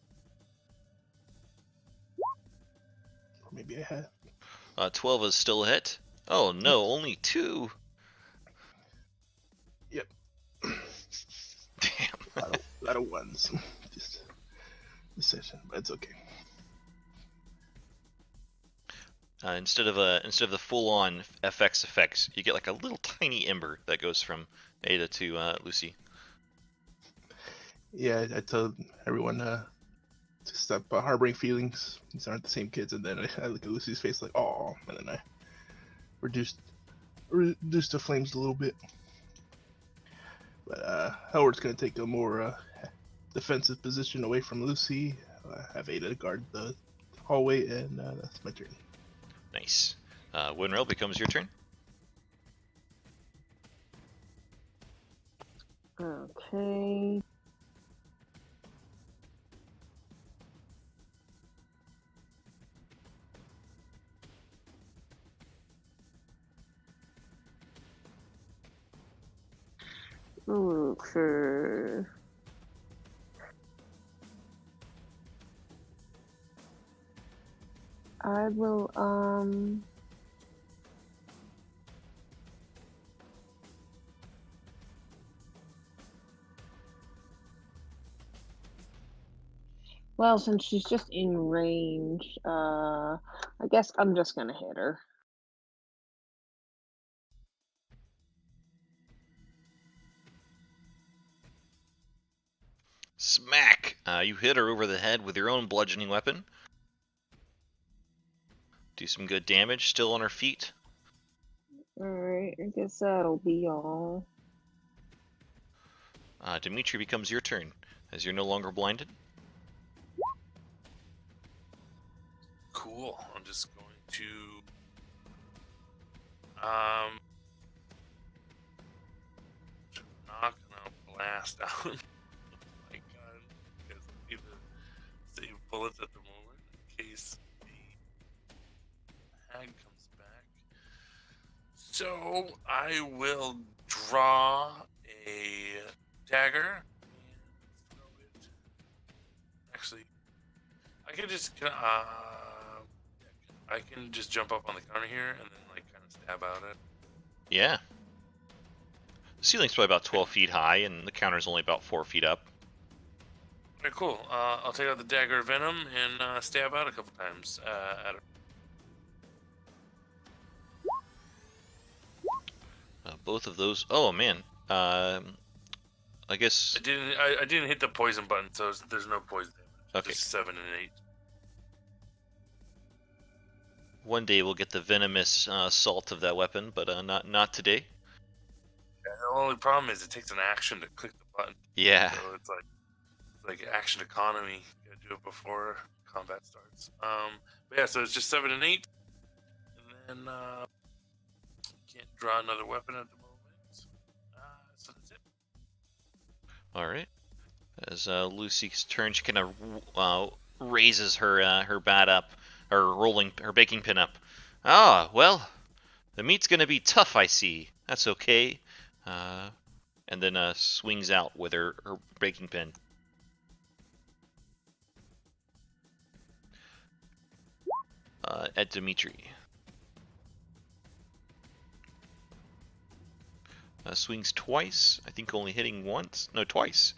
Or maybe I have. 12 is still a hit. Oh no, only 2. Yep. Damn. A lot of ones. Just the session, but it's okay. Instead of the full-on FX effects, you get like a little tiny ember that goes from Ada to Lucy. Yeah, I told everyone to stop harboring feelings. These aren't the same kids. And then I look at Lucy's face like, oh, and then I reduced the flames a little bit. But Howard's gonna take a more defensive position away from Lucy. Have Ada guard the hallway, and that's my turn. Nice. Winrail, becomes your turn. Okay. Okay. I will, well, since she's just in range, I guess I'm just gonna hit her. Smack! You hit her over the head with your own bludgeoning weapon. Do some good damage. Still on her feet. Alright, I guess that'll be all. Dimitri, becomes your turn, as you're no longer blinded. Cool. I'm just going to not gonna blast out. Oh my god. Because I need to save bullets at the moment in case the hag comes back. So I will draw a dagger and throw it. Actually, I can just jump up on the counter here and then like kind of stab out it. Yeah. The ceiling's probably about 12 feet high, and the counter's only about 4 feet up. Alright, cool. I'll take out the dagger of venom and stab out a couple times at her. Both of those. Oh man. I guess. I didn't hit the poison button, so there's no poison damage. Okay. Just 7 and 8. One day we'll get the venomous salt of that weapon, but not today. Yeah, the only problem is it takes an action to click the button. Yeah. So it's like action economy. You gotta do it before combat starts. But yeah, so it's just 7 and 8, and then can't draw another weapon at the moment. So that's it. All right. As Lucy's turn, she kind of raises her bat up, or her baking pin up. Ah, well, the meat's gonna be tough, I see. That's okay. And then swings out with her baking pin. At Dimitri. Swings twice. I think only hitting once. No, twice.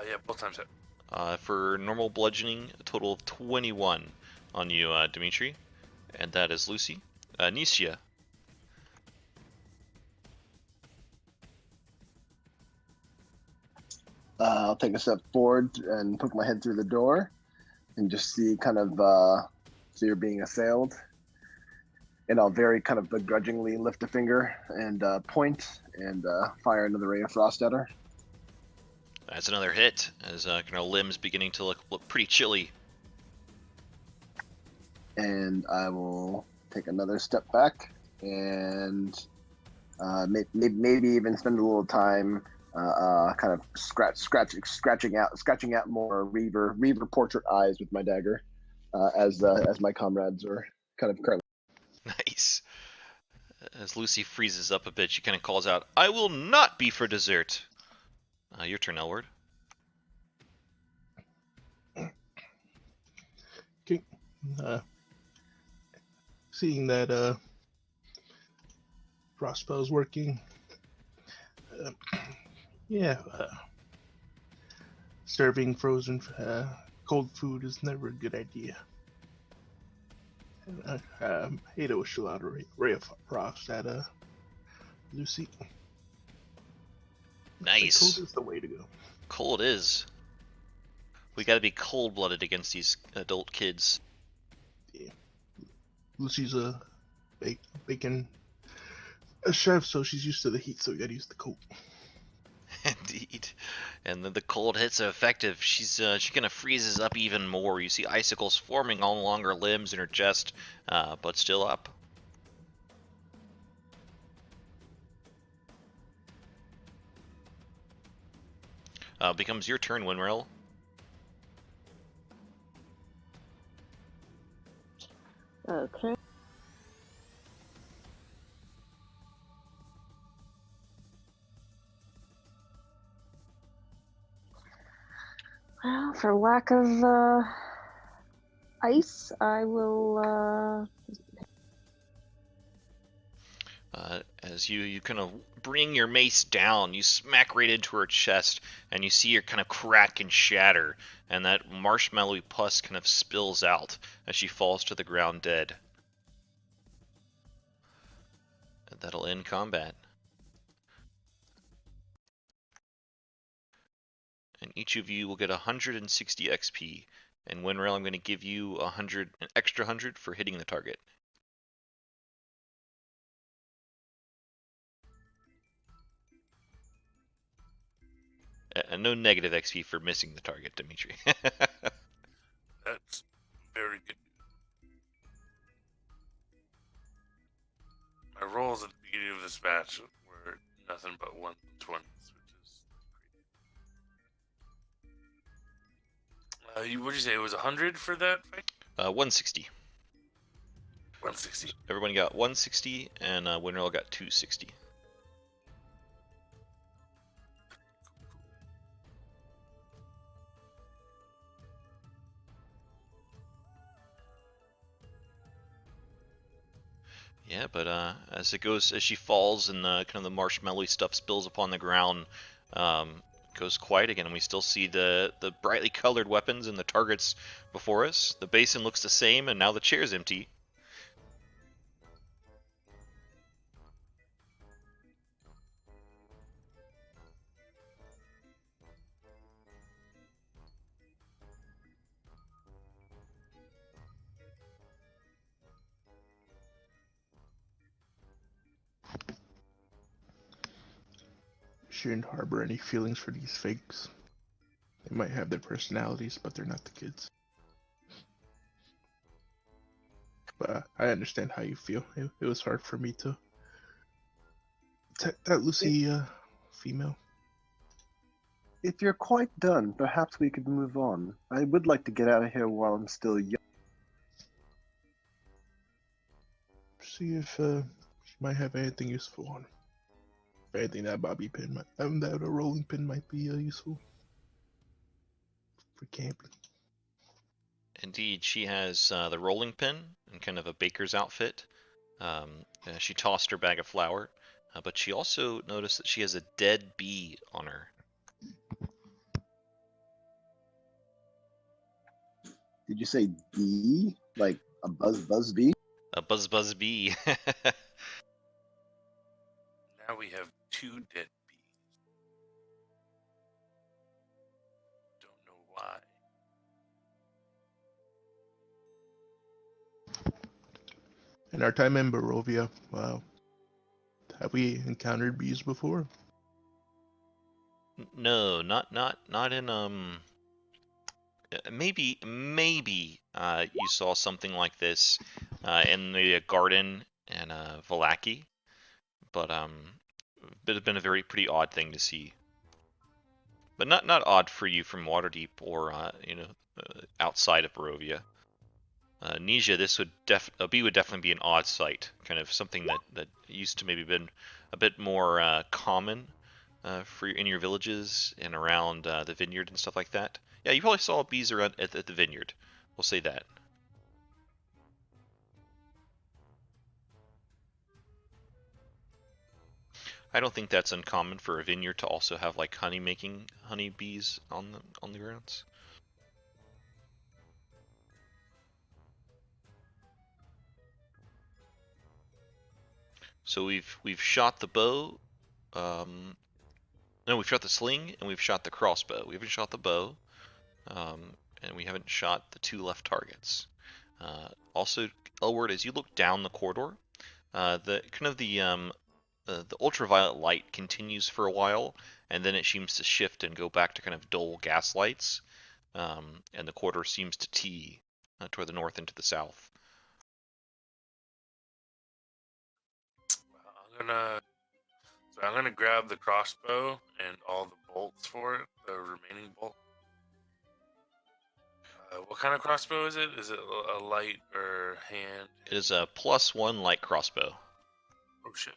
Yeah, both times hit. For normal bludgeoning, a total of 21 on you, Dimitri. And that is Lucy. Nisha. I'll take a step forward and poke my head through the door and just see kind of see you're being assailed. And I'll very kind of begrudgingly lift a finger and point and fire another ray of frost at her. That's another hit, as kind of limbs beginning to look pretty chilly. And I will take another step back and maybe even spend a little time kind of scratching out more Reaver portrait eyes with my dagger, as my comrades are kind of currently. Nice. As Lucy freezes up a bit, she kind of calls out, "I will not be for dessert." Your turn, Elward. Okay. Seeing that frost spell's working, yeah, serving frozen cold food is never a good idea. And Ada will shoot out a ray of frost at Lucy. Nice. Cold is the way to go. Cold is. We gotta be cold-blooded against these adult kids. Yeah. Lucy's a bacon a chef, so she's used to the heat, so we gotta use the cold. Indeed. And then the cold hits are effective. She kind of freezes up even more. You see icicles forming all along her limbs and her chest, but still up. Becomes your turn, Winrell. Okay. Well, for lack of ice, I will. As you kind of bring your mace down, you smack right into her chest, and you see her kind of crack and shatter, and that marshmallowy pus kind of spills out as she falls to the ground dead. And that'll end combat. And each of you will get 160 XP. And Winrail, I'm going to give you an extra 100 for hitting the target. And no negative XP for missing the target, Dimitri. That's very good. My rolls at the beginning of this match were nothing but 120s, which is great. What'd you say? It was 100 for that fight? 160. 160. Everyone got 160, and Winrail got 260. Yeah, but as she falls and kind of the marshmallowy stuff spills upon the ground, goes quiet again, and we still see the brightly colored weapons and the targets before us. The basin looks the same, and now the chair's empty. Shouldn't harbor any feelings for these fakes. They might have their personalities, but they're not the kids. But I understand how you feel. It was hard for me to detect that Lucy female. If you're quite done, perhaps we could move on. I would like to get out of here while I'm still young. See if she might have anything useful on her. If anything, that bobby pin that a rolling pin might be useful for camping. Indeed, she has the rolling pin and kind of a baker's outfit. She tossed her bag of flour, but she also noticed that she has a dead bee on her. Did you say bee? Like a buzz bee? A buzz bee. Now we have 2 dead bees. Don't know why. In our time in Barovia, have we encountered bees before? No, not in maybe you saw something like this in the garden in Valaki, but it has been a pretty odd thing to see. But not odd for you from Waterdeep or outside of Barovia. Nisia, this would a bee would definitely be an odd sight, kind of something that used to maybe been a bit more common for in your villages and around the vineyard and stuff like that. Yeah, you probably saw bees around at the vineyard. We'll say that. I don't think that's uncommon for a vineyard to also have like honey bees on the grounds. So we've shot the bow. No, we've shot the sling and we've shot the crossbow. We haven't shot the bow, and we haven't shot the 2 left targets. Also, Elward, as you look down the corridor, the kind of the ultraviolet light continues for a while, and then it seems to shift and go back to kind of dull gas lights, and the corridor seems to tee toward the north and to the south. I'm gonna grab the crossbow and all the bolts for it, the remaining bolt. What kind of crossbow is it? Is it a light or hand? It is a +1 light crossbow. Oh shit.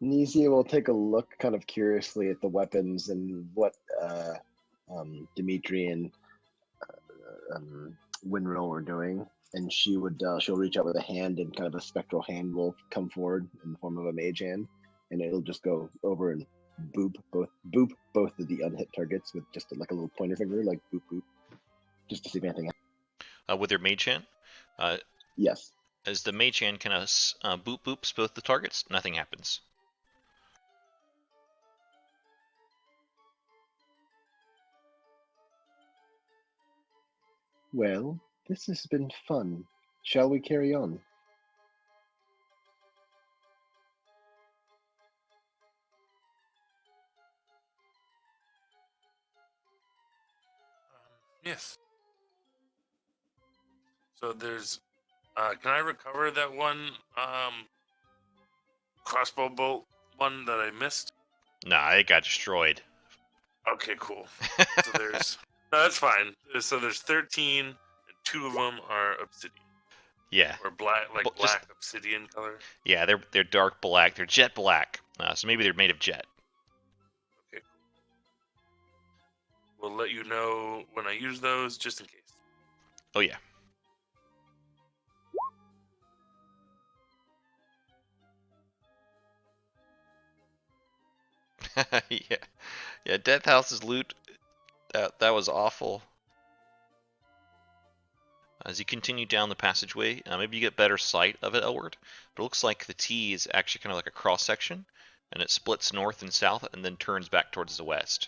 Nisia will take a look kind of curiously at the weapons and what Dimitri and Winrow were doing, and she'll reach out with a hand, and kind of a spectral hand will come forward in the form of a mage hand, and it'll just go over and boop both of the unhit targets with just like a little pointer finger, like boop boop, just to see if anything happens. With their mage hand, Yes. as the mage hand kind of boop boops both the targets, nothing happens. Well, this has been fun. Shall we carry on? Yes. So there's. Can I recover that one crossbow bolt one that I missed? Nah, it got destroyed. Okay, cool. So there's. No, that's fine. So there's 13, and 2 of them are obsidian. Yeah. Or black, like Just, black obsidian color. Yeah, they're dark black. They're jet black. So maybe they're made of jet. Okay. We'll let you know when I use those, just in case. Oh yeah. Yeah. Yeah, Death House's loot, that was awful. As you continue down the passageway, maybe you get better sight of it, Elward, but it looks like the T is actually kind of like a cross section, and it splits north and south, and then turns back towards the west.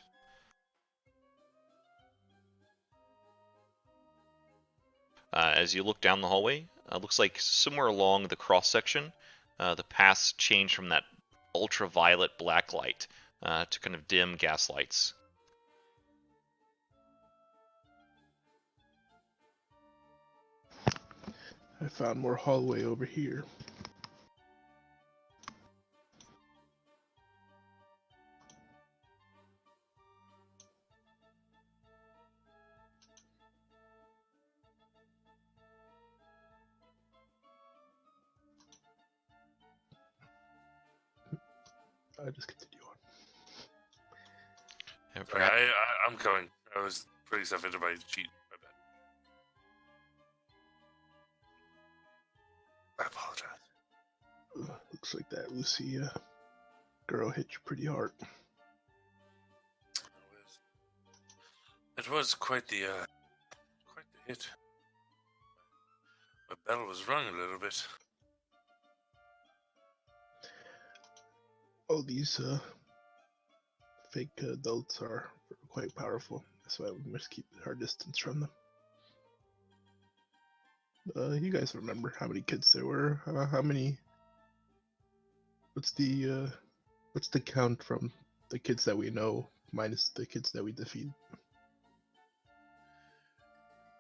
As you look down the hallway, it looks like somewhere along the cross section, the paths change from that ultraviolet black light to kind of dim gas lights. I found more hallway over here. I just continue on. Sorry, I'm coming. I was putting stuff into my sheet. My bad. I apologize. Looks like that Lucia girl hit you pretty hard. was quite the hit. My bell was rung a little bit. All these fake adults are quite powerful. That's why we must keep our distance from them. You guys remember how many kids there were? How many? What's the count from the kids that we know minus the kids that we defeated?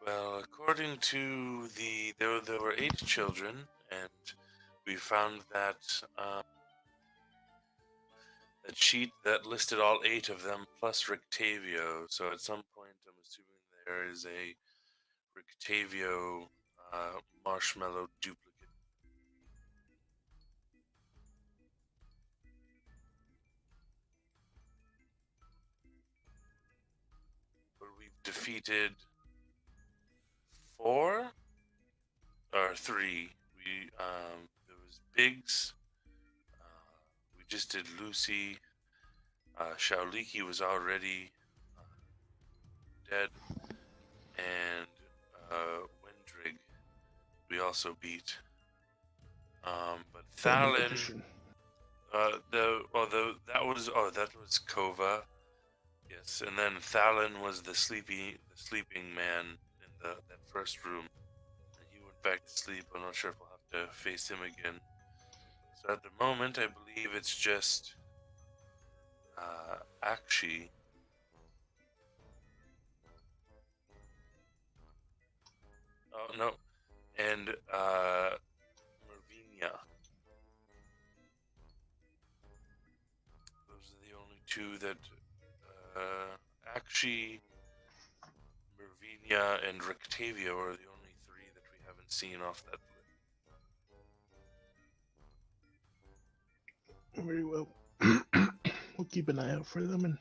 Well, according to there were 8 children, and we found that that sheet that listed all 8 of them plus Rictavio. So at some point, I'm assuming there is a Rictavio marshmallow duplicate. But we've defeated 4 or 3. We there was Biggs. We just did Lucy. Shaoliki was already dead, and Wendrig we also beat. But Thalin, that was Kova, yes, and then Thalin was the sleeping man in that first room, and he went back to sleep. I'm not sure if we'll have to face him again. So at the moment, I believe it's just Akshi. Oh no, and Mervinia. Those are the only 2 that Akshi, Mervinia, and Rictavio are the only 3 that we haven't seen off that list. Very well. We'll keep an eye out for them and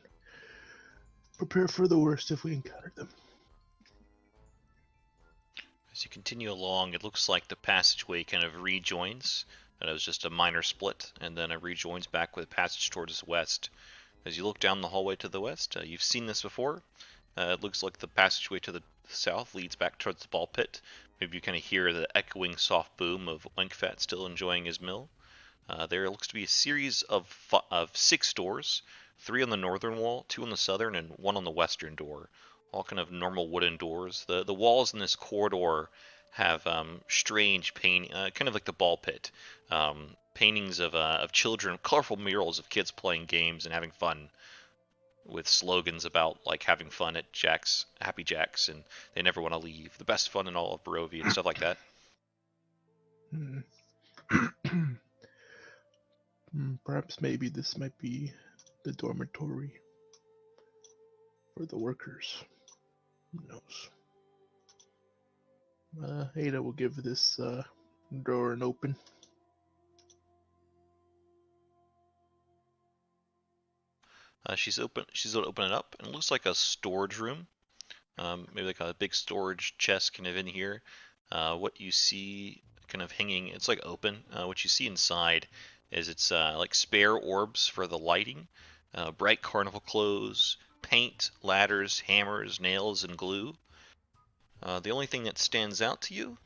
prepare for the worst if we encounter them. As you continue along, it looks like the passageway kind of rejoins, and it was just a minor split, and then it rejoins back with a passage towards the west. As you look down the hallway to the west, you've seen this before. It looks like the passageway to the south leads back towards the ball pit. Maybe you kind of hear the echoing soft boom of Winkfat still enjoying his meal. There looks to be a series of 6 doors, 3 on the northern wall, 2 on the southern, and 1 on the western door. All kind of normal wooden doors. The walls in this corridor have strange paint, kind of like the ball pit. Paintings of children, colorful murals of kids playing games and having fun, with slogans about like having fun at Jack's, Happy Jack's, and they never want to leave. The best fun in all of Barovia and stuff like that. Perhaps maybe this might be the dormitory for the workers. Who knows? Ada will give this drawer an open. She's gonna open it up, and it looks like a storage room. Maybe like a big storage chest kind of in here. What you see kind of hanging, it's like open. What you see inside is it's like spare orbs for the lighting, bright carnival clothes, paint, ladders, hammers, nails, and glue. The only thing that stands out to you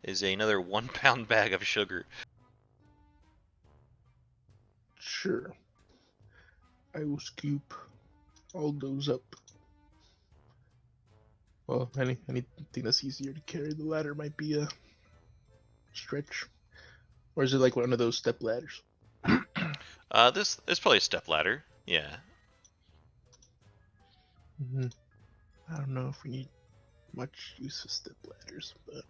is another 1 pound bag of sugar. Sure. I will scoop all those up. Well, anything that's easier to carry. The ladder might be a stretch. Or is it like one of those step ladders? This is probably a step ladder. Yeah. I don't know if we need much use of step ladders, but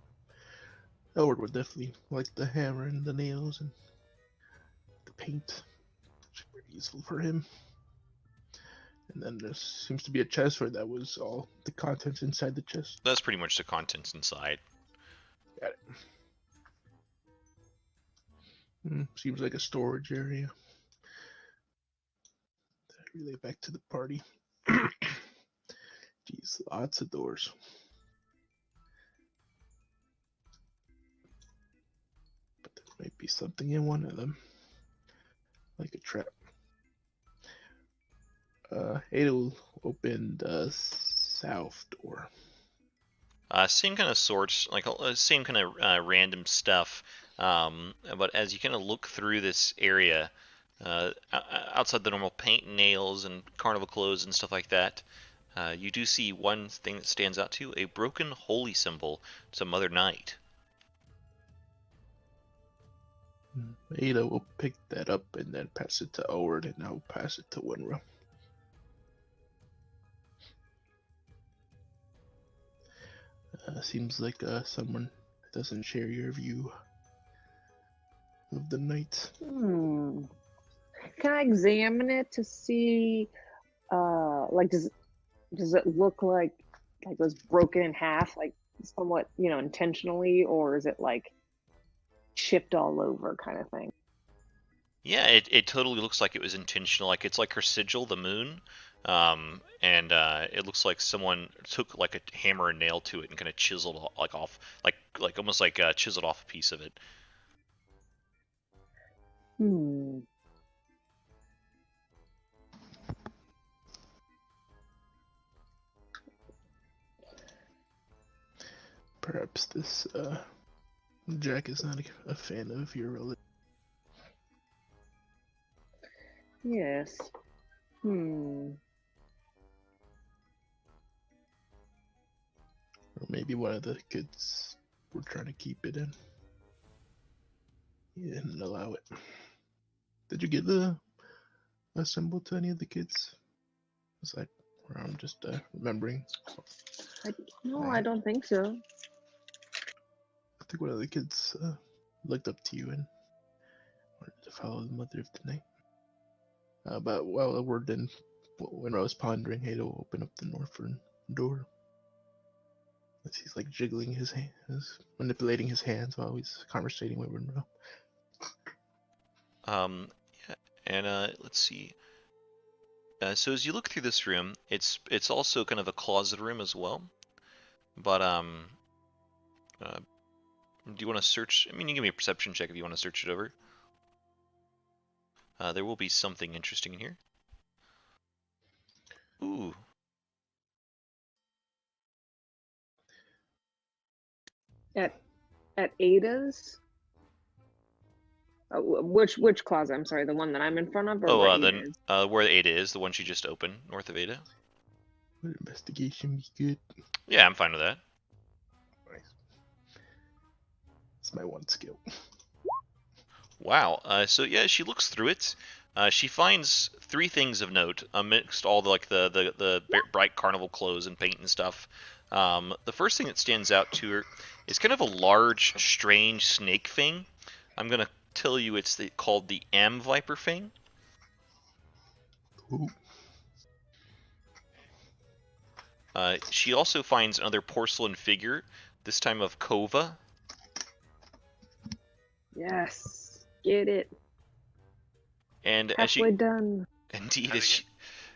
Elward would definitely like the hammer and the nails and the paint. It's pretty useful for him. And then there seems to be a chest where that was all the contents inside the chest. That's pretty much the contents inside. Got it. Seems like a storage area. Relay back to the party. Jeez, lots of doors. But there might be something in one of them. Like a trap. Ada will open the south door. Same kind of sorts, like same kind of random stuff. But as you kind of look through this area, outside the normal paint and nails and carnival clothes and stuff like that, you do see one thing that stands out to you: a broken holy symbol to Mother Night. Ada will pick that up and then pass it to Oward, and I'll pass it to Winrow. Seems like someone doesn't share your view of the night. Can I examine it to see, like, does it look like it was broken in half, like somewhat, intentionally, or is it like chipped all over kind of thing? Yeah, it totally looks like it was intentional. Like it's like her sigil, the moon, and it looks like someone took like a hammer and nail to it and kind of chiseled like off, like almost like chiseled off a piece of it. Hmm. Perhaps this Jack is not a fan of your religion. Yes. Hmm. Or maybe one of the kids were trying to keep it in. He didn't allow it. Did you give a symbol to any of the kids? It's like, or I'm just remembering. No, I don't think so. I think one of the kids looked up to you and wanted to follow the mother of the night. But while the word didn't, when I was pondering, Hado will open up the northern door. As he's like jiggling his hands, manipulating his hands while he's conversating with Winrow. Yeah, and let's see. So as you look through this room, it's also kind of a closet room as well. But do you want to search? I mean, you can give me a perception check if you want to search it over. There will be something interesting in here. Ooh. At Ada's? Which closet? I'm sorry, the one that I'm in front of, or Oh, where Ada is? where Ada is, the one she just opened, north of Ada. Would investigation be good? Yeah, I'm fine with that. Nice. It's my one skill. Wow. So yeah, she looks through it. She finds three things of note amidst all the bright carnival clothes and paint and stuff. The first thing that stands out to her is kind of a large, strange snake thing. I'm gonna tell you it's called the M Viper thing. Ooh. She also finds another porcelain figure, this time of Kova. Yes. Get it. And as Halfway done. indeed, as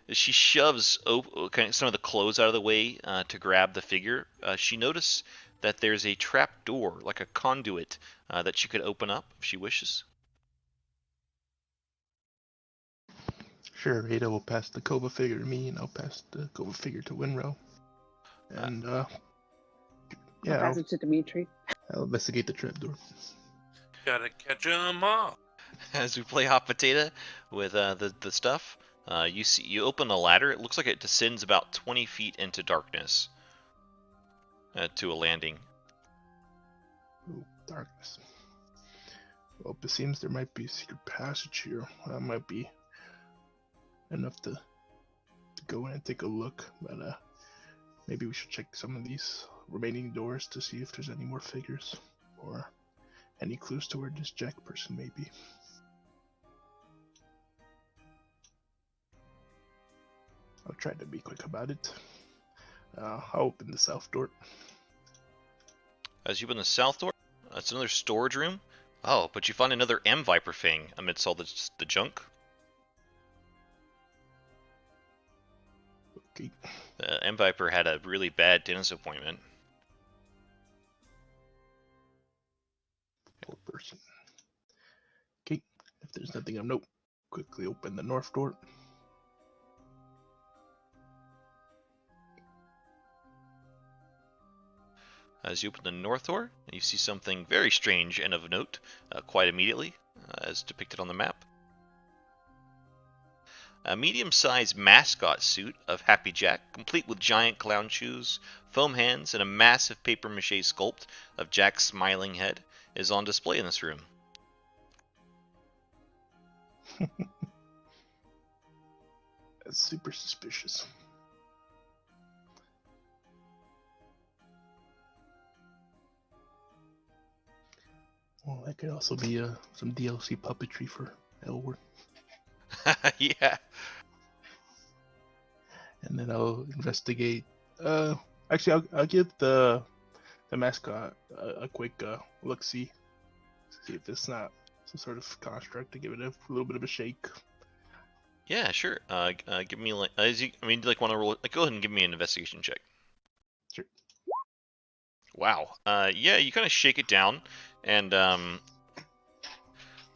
she shoves kind of some of the clothes out of the way to grab the figure, she notices that there's a trap door, like a conduit, that she could open up if she wishes. Sure, Ada will pass the Kova figure to me, and I'll pass the Kova figure to Winrow. And I'll yeah, pass it to Dimitri. I'll investigate the trapdoor. Gotta catch 'em all. As we play hot potato with the stuff, you open a ladder. It looks like it descends about 20 feet into darkness to a landing. Ooh, darkness. Well, it seems there might be a secret passage here. That might be enough to go in and take a look. But maybe we should check some of these remaining doors to see if there's any more figures or any clues to where this Jack person may be. I'll try to be quick about it. I'll open the south door. As you open the south door, that's another storage room. Oh, but you find another M Viper thing amidst all the junk. Okay. M Viper had a really bad dentist appointment. Poor person. Okay, if there's nothing of note, quickly open the north door. As you open the north door, you see something very strange and of note quite immediately, as depicted on the map. A medium-sized mascot suit of Happy Jack, complete with giant clown shoes, foam hands, and a massive papier-mâché sculpt of Jack's smiling head, is on display in this room. That's super suspicious. Well, that could also be some DLC puppetry for Elward. Yeah. And then I'll investigate. Actually, I'll give the mascot a quick look-see. See if it's not some sort of construct, to give it a little bit of a shake. Yeah, sure. Give me like, want to roll? Like, go ahead and give me an investigation check. Sure. Wow. Yeah, you kind of shake it down, and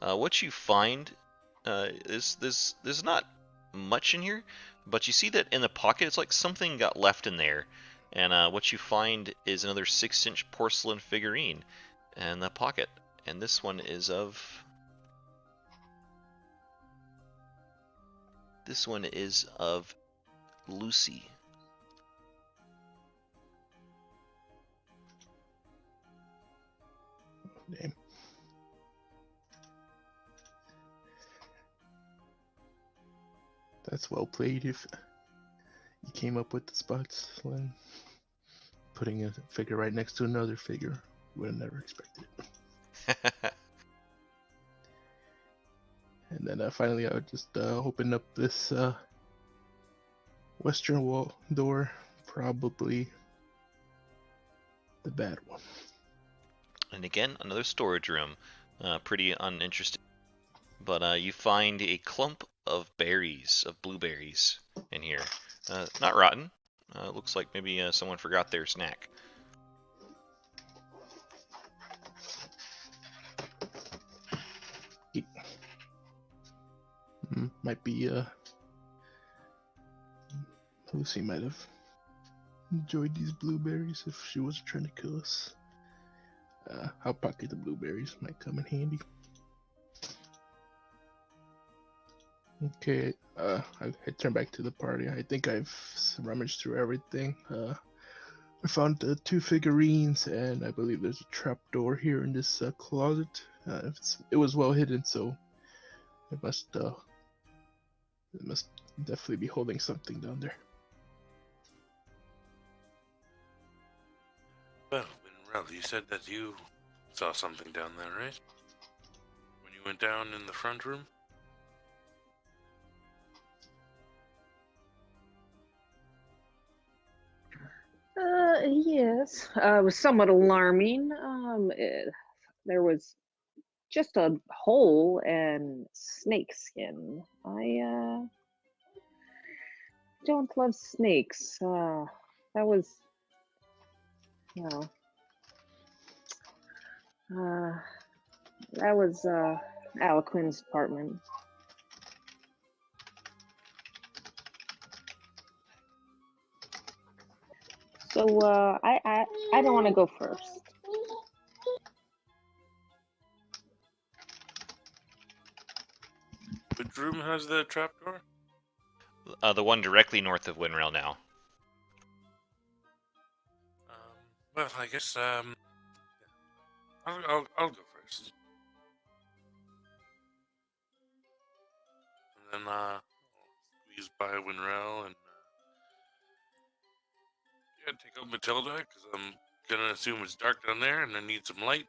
what you find is there's not much in here, but you see that in the pocket, it's like something got left in there, and what you find is another 6-inch porcelain figurine in the pocket, and this one is of. This one is of Lucy. Damn. That's well played. If you came up with the spots, Lynn. Putting a figure right next to another figure, would have never expected it. And then finally, I would just open up this western wall door, probably the bad one. And again, another storage room. Pretty uninteresting. But you find a clump of berries, of blueberries, in here. Not rotten. Looks like maybe someone forgot their snack. Might be Lucy might have enjoyed these blueberries if she wasn't trying to kill us. I'll pocket the blueberries, might come in handy. Okay, I turn back to the party. I think I've rummaged through everything. I found 2 figurines, and I believe there's a trap door here in this closet. It was well hidden, so it must definitely be holding something down there. Well, Winrell, you said that you saw something down there, right? When you went down in the front room? Yes. It was somewhat alarming. There was just a hole and snake skin. I don't love snakes. That was, no. That was Alaquin's apartment. So I don't want to go first. Which room has the trapdoor? The one directly north of Winrail now. Well, I guess I'll go first, and then I'll squeeze by Winrell and yeah, take out Matilda because I'm gonna assume it's dark down there and I need some light.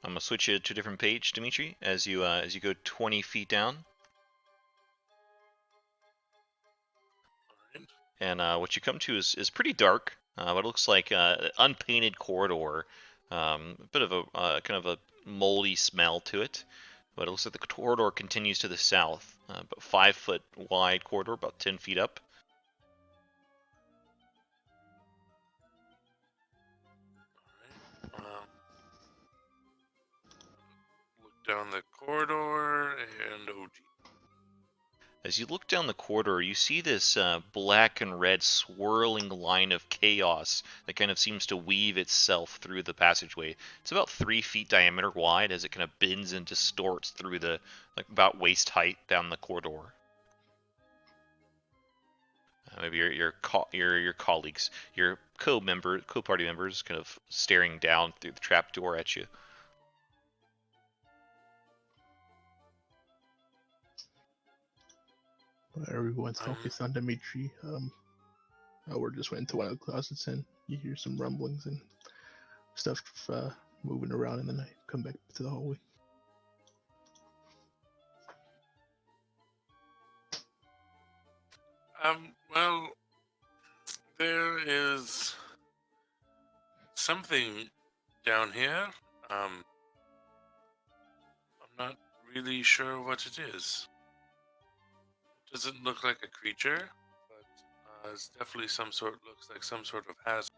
I'm gonna switch you to a different page, Dimitri, as you go 20 feet down. Alright. And what you come to is pretty dark, but it looks like an unpainted corridor. A bit of a kind of a moldy smell to it, but it looks like the corridor continues to the south. About 5-foot wide corridor, about 10 feet up. Look down the corridor and oh gee. As you look down the corridor, you see this black and red swirling line of chaos that kind of seems to weave itself through the passageway. It's about 3 feet diameter wide as it kind of bends and distorts through the about waist height down the corridor. Maybe your colleagues, your co-party members, kind of staring down through the trap door at you. Everyone's focused on Dimitri. We're just went into one of the closets and you hear some rumblings and stuff moving around, and then I come back to the hallway. Well, there is something down here. I'm not really sure what it is. It doesn't look like a creature, but it's definitely looks like some sort of hazard.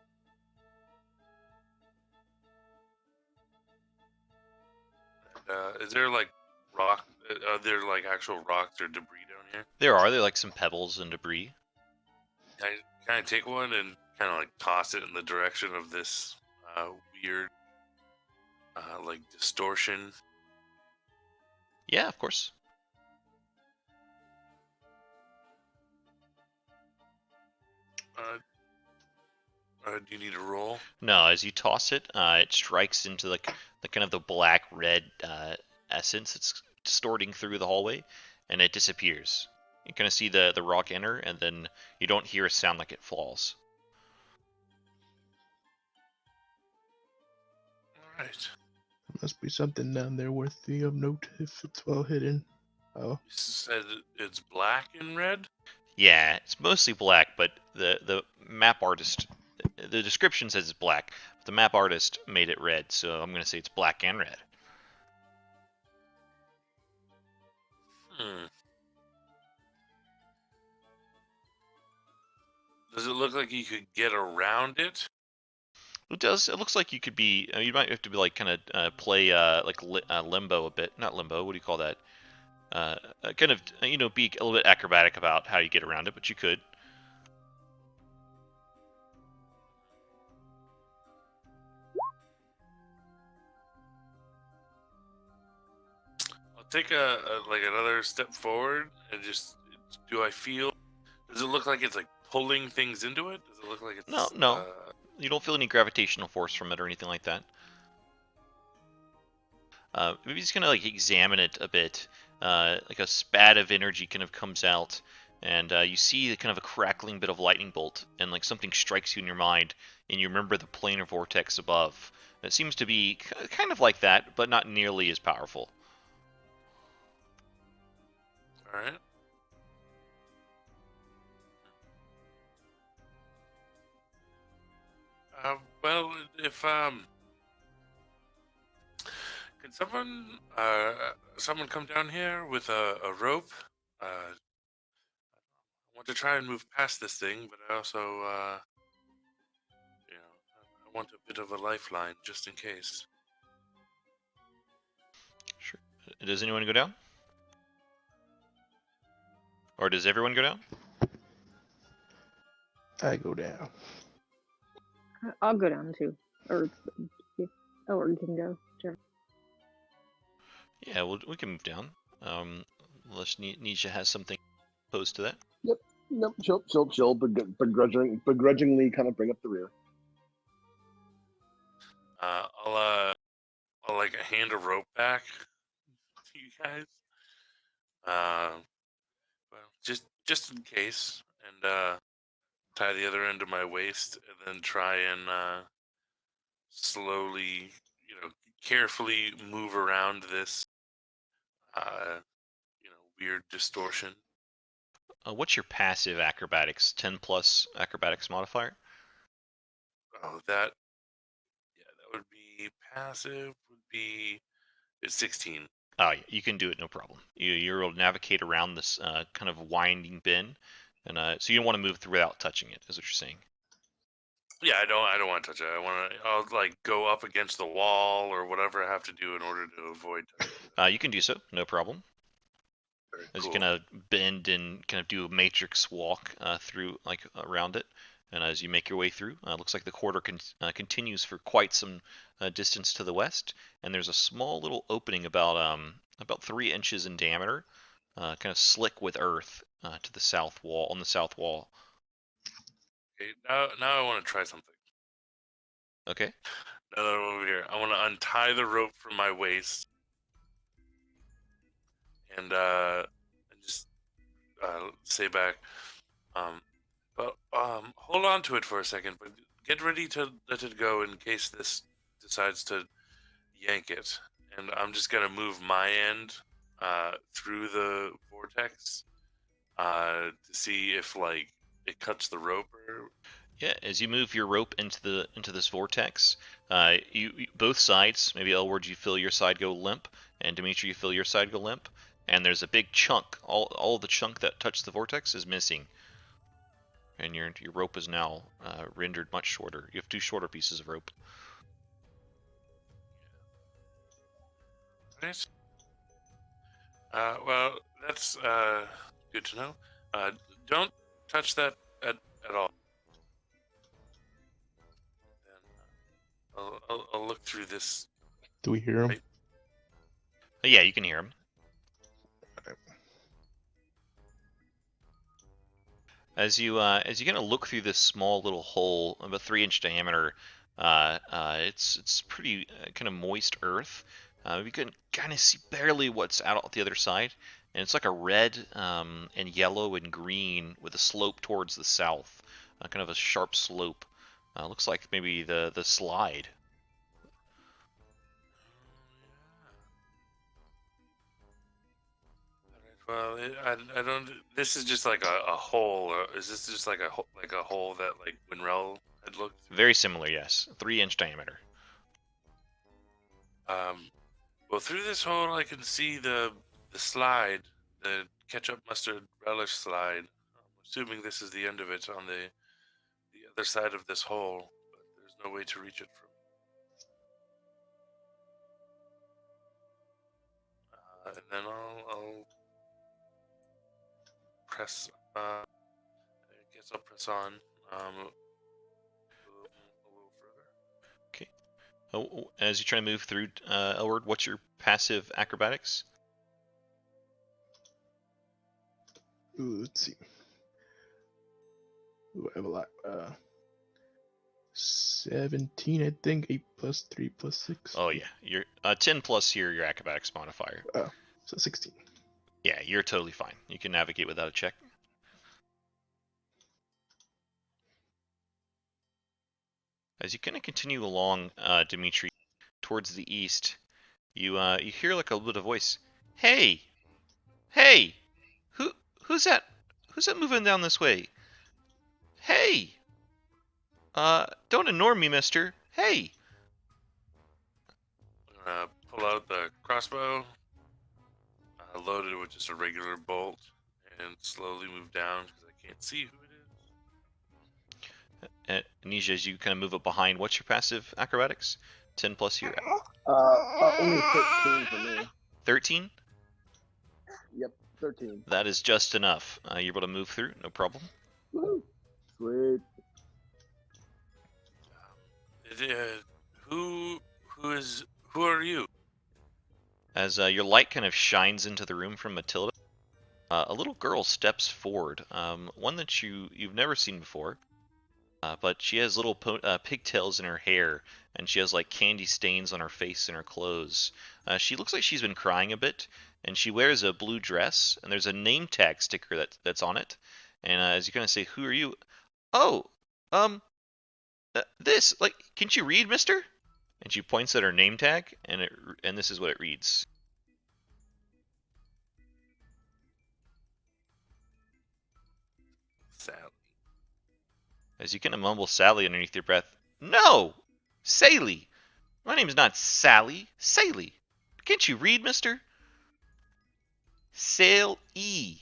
And, is there like are there like actual rocks or debris down here? There are like some pebbles and debris. Can I take one and kind of like toss it in the direction of this weird like distortion? Yeah, of course. Do you need a roll? No, as you toss it, it strikes into the kind of the black red essence. It's distorting through the hallway, and it disappears. You kind of see the rock enter, and then you don't hear a sound like it falls. All right. There must be something down there worthy of note if it's well hidden. Oh, You said it's black and red? Yeah, it's mostly black, but the map artist, the description says it's black, but the map artist made it red, so I'm gonna say it's black and red. Does it look like you could get around it? It does. It looks like you could be. You might have to be like kind of play limbo a bit. Not limbo. What do you call that? Kind of be a little bit acrobatic about how you get around it, but you could. I'll take another step forward and just do I feel? Does it look like it's like pulling things into it? Does it look like it's No. You don't feel any gravitational force from it or anything like that. Maybe just gonna like examine it a bit. Like a spat of energy kind of comes out, and you see kind of a crackling bit of lightning bolt, and like something strikes you in your mind, and you remember the planar vortex above. It seems to be kind of like that, but not nearly as powerful. All right. Well, if can someone come down here with a rope? I want to try and move past this thing, but I also I want a bit of a lifeline just in case. Sure. Does anyone go down? Or does everyone go down? I go down. I'll go down too. Or you can go. Sure. Yeah, we can move down. Unless Nisha has something opposed to that. Nope, she'll begrudgingly kind of bring up the rear. I'll like hand a rope back to you guys. Well, just in case, and tie the other end of my waist, and then try and slowly, carefully move around this, weird distortion. What's your passive acrobatics? 10 plus acrobatics modifier? Oh, that would be passive. It's 16. Oh, yeah, you can do it, no problem. You're able to navigate around this kind of winding bend, and so you don't want to move through without touching it, is what you're saying. Yeah, I don't want to touch it. I'll like go up against the wall or whatever I have to do in order to avoid touching it. You can do so, no problem. Very As you cool. kind of bend and kind of do a matrix walk through, like around it, and as you make your way through, looks like the corridor continues for quite some distance to the west, and there's a small little opening about 3 inches in diameter, kind of slick with earth to the south wall on the south wall. Okay, now I want to try something. Okay. Now that I'm over here, I want to untie the rope from my waist and just say back, but hold on to it for a second, but get ready to let it go in case this decides to yank it. And I'm just gonna move my end through the vortex to see if like it cuts the rope or. Yeah, as you move your rope into this vortex, both sides, maybe Elward, you feel your side go limp, and Dimitri, you feel your side go limp, and there's a big chunk. All the chunk that touched the vortex is missing, and your rope is now rendered much shorter. You have 2 shorter pieces of rope. Right. Well, that's good to know. Don't touch that at all. Then I'll look through this. Do we hear him? Right. Yeah, you can hear him. As you kind of look through this small little hole, about 3 inch diameter, it's pretty kind of moist earth. You can kind of see barely what's out the other side, and it's like a red and yellow and green with a slope towards the south, kind of a sharp slope. Looks like maybe the slide. Well, I don't. This is just like a hole. Is this just like a hole that like Winrel had looked through? Very similar, yes. 3 inch diameter. Well, through this hole I can see the slide, the ketchup mustard relish slide. I'm assuming this is the end of it on the other side of this hole, but there's no way to reach it from. And then I'll press. I guess I'll press on a little further. Okay. As you try to move through, Elward, what's your passive acrobatics? Ooh, let's see. Ooh, I have a lot. 17, I think. 8 plus 3 plus 6. Oh yeah, you're 10 plus your acrobatics modifier. So 16. Yeah, you're totally fine. You can navigate without a check. As you kind of continue along, Dimitri, towards the east, you hear like a little bit of voice. Hey, hey, who's that? Who's that moving down this way? Hey, don't ignore me, Mister. Hey. I'm gonna pull out the crossbow, load it with just a regular bolt, and slowly move down because I can't see who it is. Anisha, as you kind of move up behind, what's your passive acrobatics? 10 plus your Only 13 for me. 13. Yep, 13. That is just enough. You're able to move through, no problem. Woo! Sweet. Who are you? As your light kind of shines into the room from Matilda, a little girl steps forward, one that you've never seen before, but she has little pigtails in her hair, and she has like candy stains on her face and her clothes. She looks like she's been crying a bit, and she wears a blue dress, and there's a name tag sticker that's on it. And as you kind of say, "Who are you?" "Oh, this, like, can't you read, Mister?" And she points at her name tag, and this is what it reads. Sally. As you kind of mumble Sally underneath your breath. "No! Sally! My name's not Sally. Sally! Can't you read, mister?" Sail E.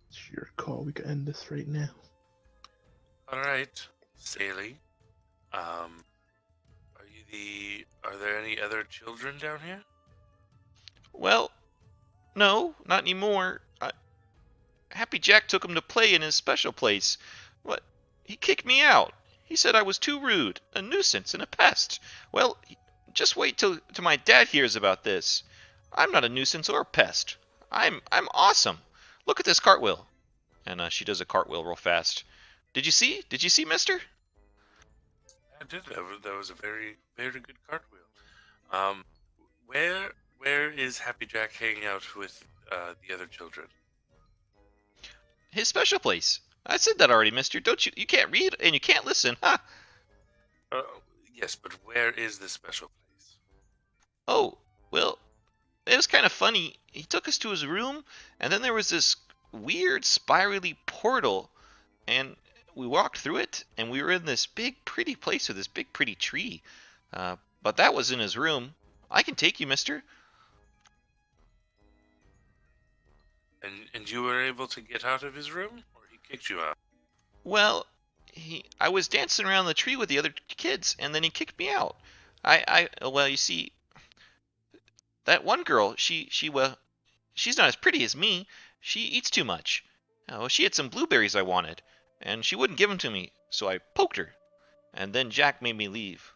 It's your call. We can end this right now. All right, Sally. Are there any other children down here? Well, no, not anymore. Happy Jack took him to play in his special place. What? He kicked me out. He said I was too rude, a nuisance, and a pest. Well, just wait till my dad hears about this. I'm not a nuisance or a pest. I'm awesome. Look at this cartwheel. And she does a cartwheel real fast. Did you see? Did you see, Mister? I did. That was a very, very good cartwheel. Um, where is Happy Jack hanging out with the other children? His special place. I said that already, Mister. Don't you? You can't read and you can't listen, huh? Yes, but where is this special place? Oh, well, it was kind of funny. He took us to his room, and then there was this weird spirally portal, and we walked through it, and we were in this big, pretty place with this big, pretty tree. But that was in his room. I can take you, Mister. And you were able to get out of his room, or he kicked you out? Well, I was dancing around the tree with the other kids, and then he kicked me out. Well, you see, that one girl, well, she's not as pretty as me. She eats too much. Oh, she had some blueberries I wanted, and she wouldn't give them to me, so I poked her. And then Jack made me leave.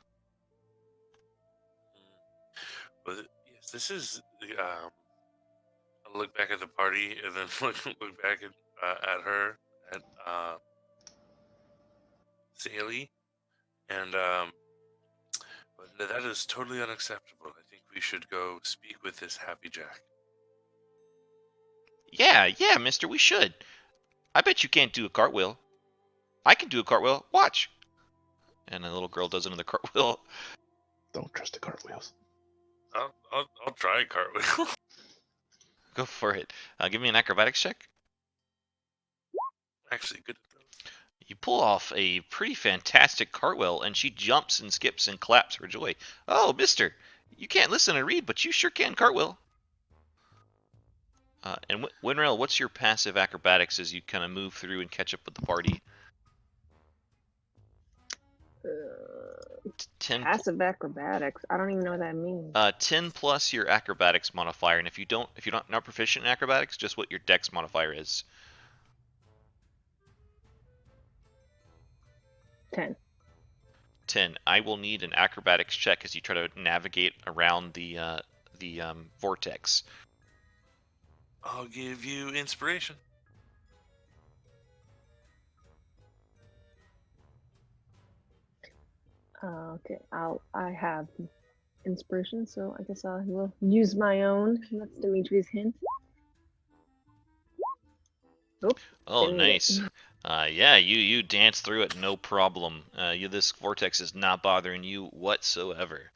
Well, yes, this is. I'll look back at the party and then look back at her, at Sally, and but that is totally unacceptable. I think we should go speak with this Happy Jack. Yeah, mister, we should. I bet you can't do a cartwheel. I can do a cartwheel. Watch. And the little girl does another cartwheel. Don't trust the cartwheels. I'll try a cartwheel. Go for it. Give me an acrobatics check. Actually, good at those. You pull off a pretty fantastic cartwheel, and she jumps and skips and claps for joy. Oh, mister, you can't listen and read, but you sure can cartwheel. And Winrail, what's your passive acrobatics as you kind of move through and catch up with the party? 10 Passive acrobatics. I don't even know what that means. 10 plus your acrobatics modifier, and if you're not proficient in acrobatics, just what your dex modifier is. 10. 10. I will need an acrobatics check as you try to navigate around the vortex. I'll give you inspiration. Okay, I have inspiration, so I guess I will use my own. That's Dimitri's hint. Oops. Oh, Didn't need it. nice. Yeah, you dance through it, no problem. This vortex is not bothering you whatsoever.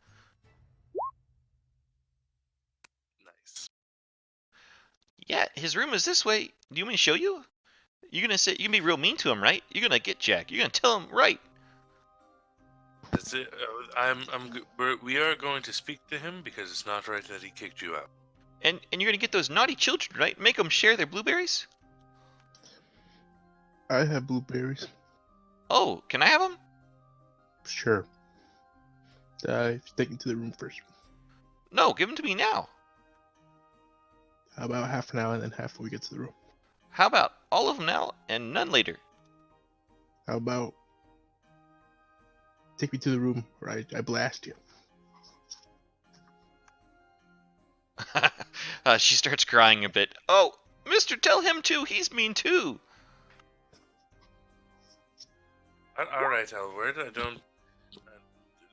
Nice. Yeah, his room is this way. Do you want me to show you? You're gonna be real mean to him, right? You're gonna get Jack. You're gonna tell him right. That's it. We are going to speak to him because it's not right that he kicked you out. And you're gonna get those naughty children, right? Make them share their blueberries. I have blueberries. Oh, can I have them? Sure. Take me to the room first. No, give them to me now. How about half an hour and then half when we get to the room? How about all of them now and none later? How about take me to the room or I blast you? She starts crying a bit. Oh, mister, tell him too. He's mean too. All right, Elward. I don't.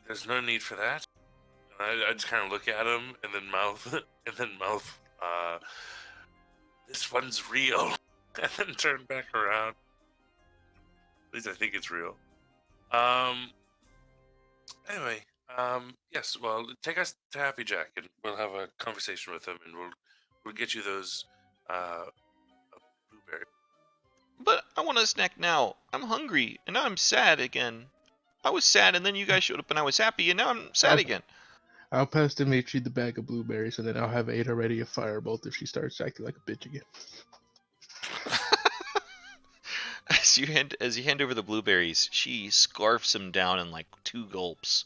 There's no need for that. And I just kind of look at him and then mouth, this one's real, and then turn back around. At least I think it's real. Anyway, yes. Well, take us to Happy Jack, and we'll have a conversation with him, and we'll get you those blueberries. But I want a snack now. I'm hungry, and now I'm sad again. I was sad, and then you guys showed up, and I was happy, and now I'm sad again. I'll pass Dimitri the bag of blueberries, and then I'll have Ada ready a firebolt if she starts acting like a bitch again. As you hand over the blueberries, she scarfs them down in like 2 gulps.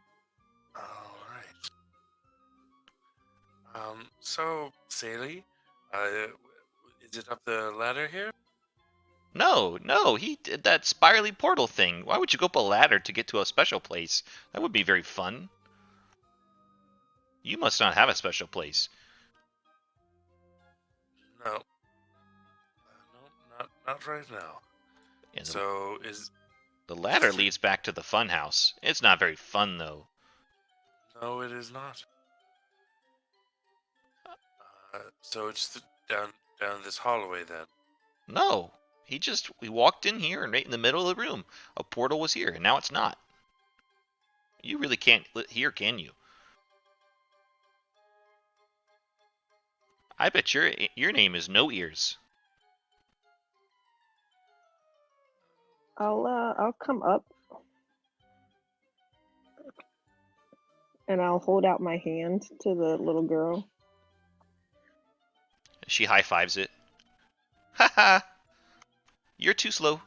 So, Sally, uh, is it up the ladder here? No, he did that spirally portal thing. Why would you go up a ladder to get to a special place? That would be very fun. You must not have a special place. No. No, not right now. Yeah, So, the ladder leads back to the fun house. It's not very fun, though. No, it is not. So it's down this hallway then. No, we walked in here and right in the middle of the room, a portal was here, and now it's not. You really can't hear, can you? I bet your name is No Ears. I'll come up and I'll hold out my hand to the little girl. She high fives it. Haha! You're too slow.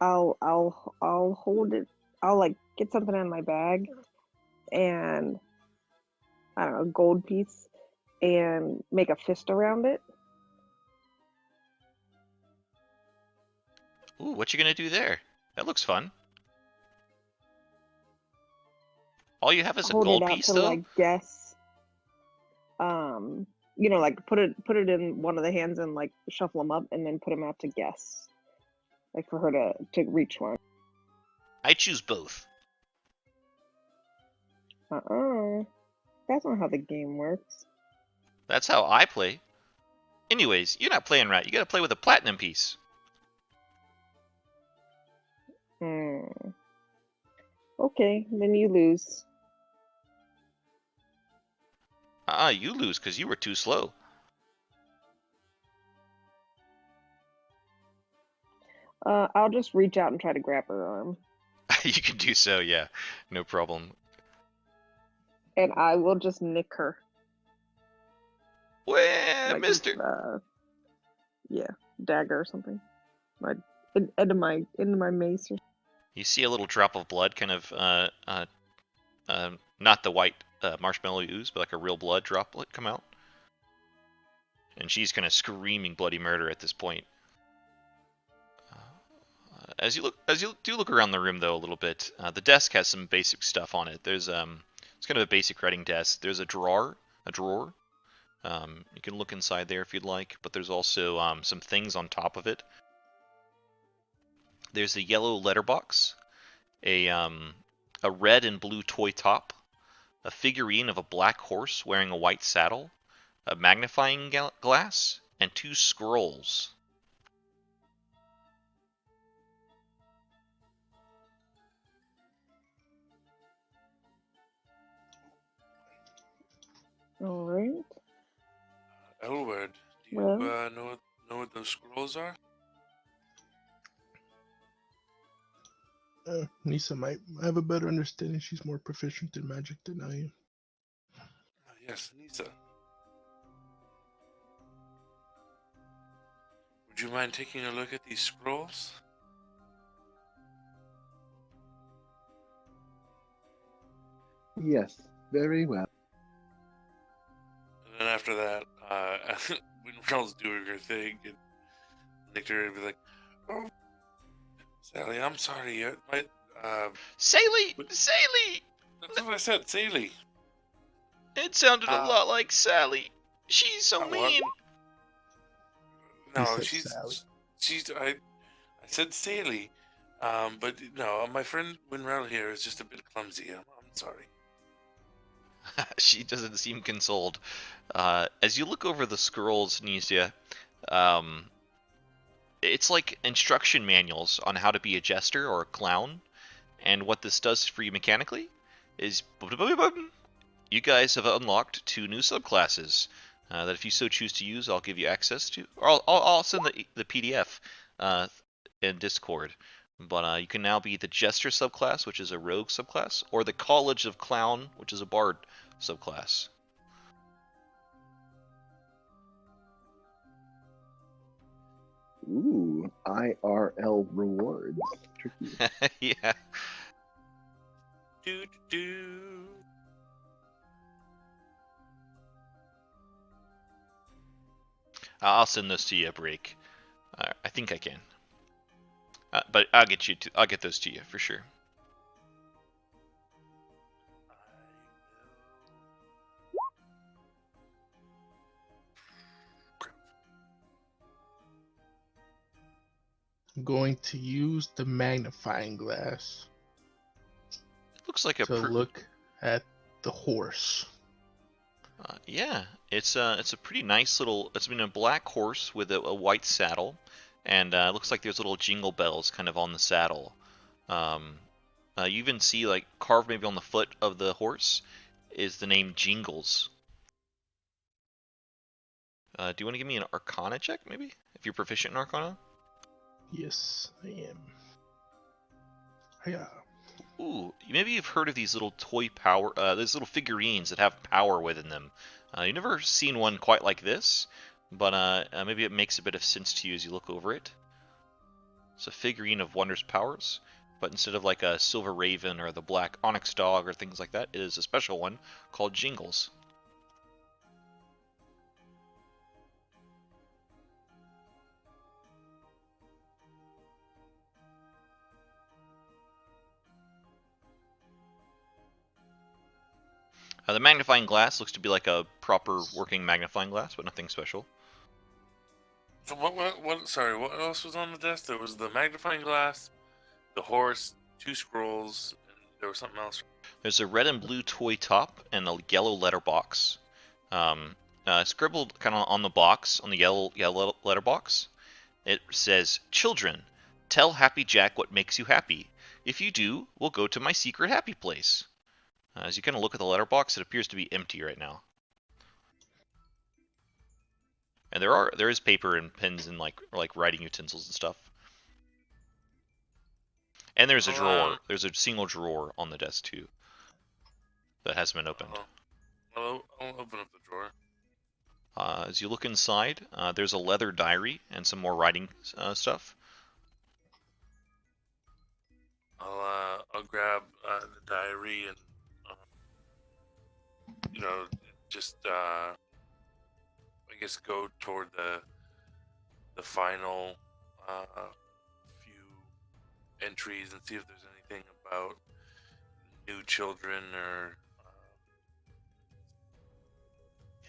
I'll hold it. I'll like get something out of my bag and I don't know, a gold piece and make a fist around it. Ooh, what you gonna do there? That looks fun. All you have is a Hold gold it out piece, to though? like guess. Like put it in one of the hands and like shuffle them up and then put them out to guess. Like for her to reach one. I choose both. That's not how the game works. That's how I play. Anyways, you're not playing right. You gotta play with a platinum piece. Okay, then you lose. You lose because you were too slow. I'll just reach out and try to grab her arm. You can do so, yeah. No problem. And I will just nick her. Well, Like mister. Yeah, dagger or something. Like into my mace. You see a little drop of blood kind of, not the white marshmallow ooze, but like a real blood droplet come out. And she's kind of screaming bloody murder at this point. As you do look around the room though a little bit, the desk has some basic stuff on it. There's it's kind of a basic writing desk. There's a drawer. You can look inside there if you'd like, but there's also some things on top of it. There's a yellow letterbox, a red and blue toy top, a figurine of a black horse wearing a white saddle, a magnifying glass, and 2 scrolls. All right. Elwood, do you Well, know what those scrolls are? Nisa might have a better understanding. She's more proficient in magic than I am. Yes, Nisa. Would you mind taking a look at these scrolls? Yes, very well. And then after that, when Rell's doing her thing, and Victor would be like, "Oh, Sally, I'm sorry. Sally! But- Sally! That's what I said, Sally." It sounded a lot like Sally. She's so What? mean. No, said she's Sally. I said Sally, but no, my friend Winrell here is just a bit clumsy. I'm sorry. She doesn't seem consoled. As you look over the scrolls, Nisia, it's like instruction manuals on how to be a jester or a clown. And what this does for you mechanically is you guys have unlocked 2 new subclasses that if you so choose to use, I'll give you access to. Or I'll send the PDF in Discord. But you can now be the Jester subclass, which is a rogue subclass, or the College of Clown, which is a bard subclass. Ooh, IRL rewards. Tricky. Yeah. Do, do, do. I'll send those to you a break. I think I can. But I'll get those to you for sure. I'm going to use the magnifying glass Looks like a to look at the horse. yeah, it's a pretty nice little. It's been a black horse with a white saddle, and looks like there's little jingle bells kind of on the saddle. Um, you even see like carved maybe on the foot of the horse is the name Jingles. Do you want to give me an Arcana check maybe if you're proficient in Arcana? Yes, I am. Yeah. Ooh, maybe you've heard of these little toy power, these little figurines that have power within them. You've never seen one quite like this, but maybe it makes a bit of sense to you as you look over it. It's a figurine of Wondrous powers, but instead of like a silver raven or the black onyx dog or things like that, it is a special one called Jingles. The magnifying glass looks to be like a proper working magnifying glass, but nothing special. So what? Sorry, what else was on the desk? There was the magnifying glass, the horse, 2 scrolls, and there was something else. There's a red and blue toy top and a yellow letterbox. Scribbled kind of on the box, on the yellow letterbox, it says, "Children, tell Happy Jack what makes you happy. If you do, we'll go to my secret happy place." As you kind of look at the letterbox, it appears to be empty right now. And there is paper and pens and like writing utensils and stuff. And there's a drawer. There's a single drawer on the desk too that hasn't been opened. I'll open up the drawer. As you look inside, there's a leather diary and some more writing stuff. I'll grab the diary and just I guess go toward the final few entries and see if there's anything about new children or.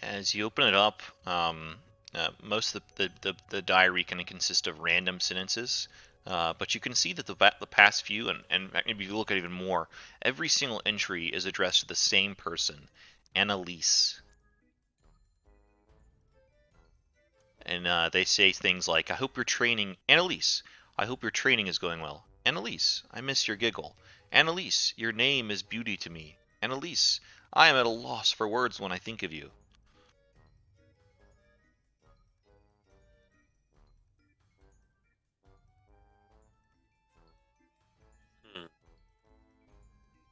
As you open it up, most of the diary kind of consists of random sentences, but you can see that the past few, and maybe if you look at even more, every single entry is addressed to the same person, Annalise. And they say things like, "I hope your training, Annalise. I hope your training is going well. Annalise, I miss your giggle. Annalise, your name is beauty to me. Annalise, I am at a loss for words when I think of you."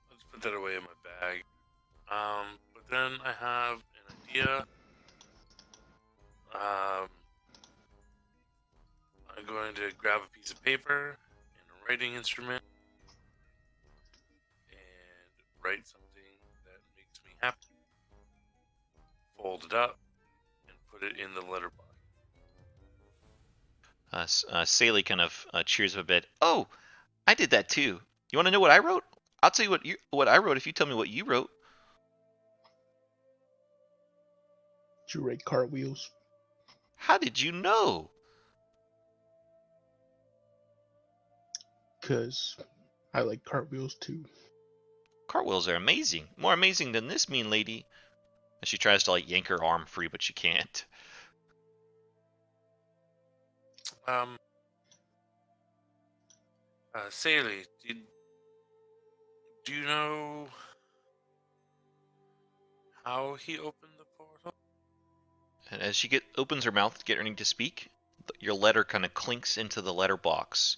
Let's put that away in my bag. But then I have an idea. I'm going to grab a piece of paper and a writing instrument and write something that makes me happy. Fold it up and put it in the letterbox. Saley kind of cheers up a bit. "Oh, I did that too. You want to know what I wrote? I'll tell you what I wrote if you tell me what you wrote." Did you rate cartwheels? "How did you know?" Because I like cartwheels too. "Cartwheels are amazing. More amazing than this mean lady." And she tries to like yank her arm free, but she can't. Saley, do you know how he opened the portal? And as she opens her mouth to get ready to speak, your letter kind of clinks into the letterbox,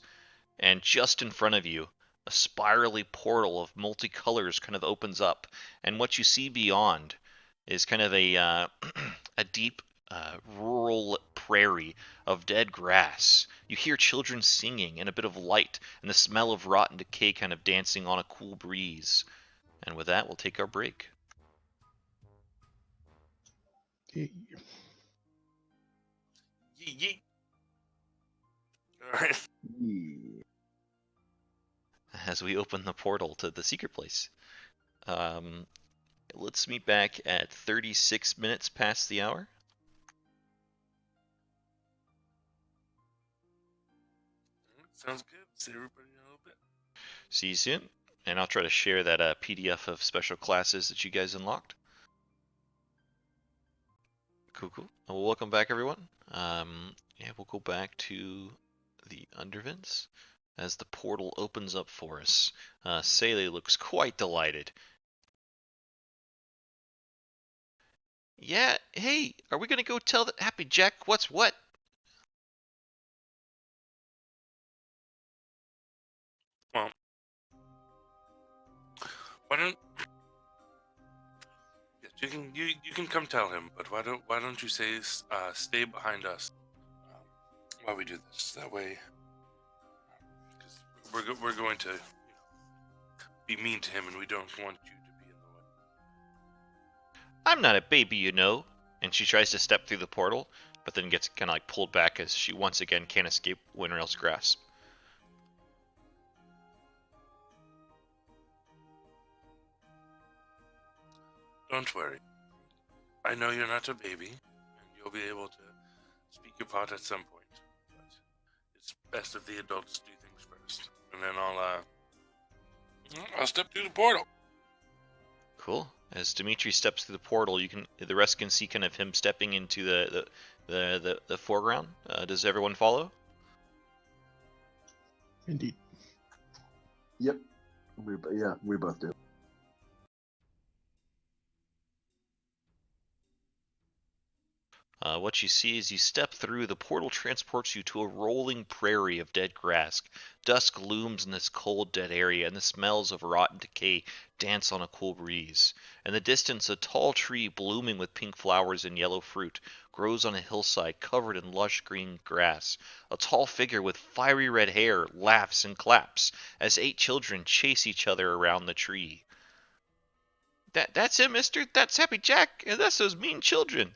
and just in front of you, a spirally portal of multicolors kind of opens up, and what you see beyond is kind of a a deep rural prairie of dead grass. You hear children singing and a bit of light and the smell of rotten decay kind of dancing on a cool breeze. And with that, we'll take our break. Okay. Yeet, yeet. All right. Yeah. As we open the portal to the secret place. Let's meet back at 36 minutes past the hour. Sounds good. See everybody in a little bit. See you soon. And I'll try to share that PDF of special classes that you guys unlocked. Cool, cool. Well, welcome back, everyone. Yeah, we'll go back to the undervents as the portal opens up for us. Sele looks quite delighted. Yeah, hey, are we gonna go tell the Happy Jack what's what? Well, why don't yes, you can come tell him, but why don't you stay behind us while we do this? That way, because we're going to be mean to him, and we don't want you to be in the way. I'm not a baby, you know. And she tries to step through the portal, but then gets kind of like pulled back as she once again can't escape Winrail's grasp. Don't worry. I know you're not a baby, and you'll be able to speak your part at some point. But it's best if the adults do things first, and then I'll step through the portal. Cool. As Dimitri steps through the portal, the rest can see kind of him stepping into the foreground. Does everyone follow? Indeed. Yep. We both do. What you see as you step through, the portal transports you to a rolling prairie of dead grass. Dusk looms in this cold, dead area, and the smells of rotten decay dance on a cool breeze. In the distance, a tall tree blooming with pink flowers and yellow fruit grows on a hillside covered in lush green grass. A tall figure with fiery red hair laughs and claps as 8 children chase each other around the tree. That's it, mister. That's Happy Jack, and that's those mean children.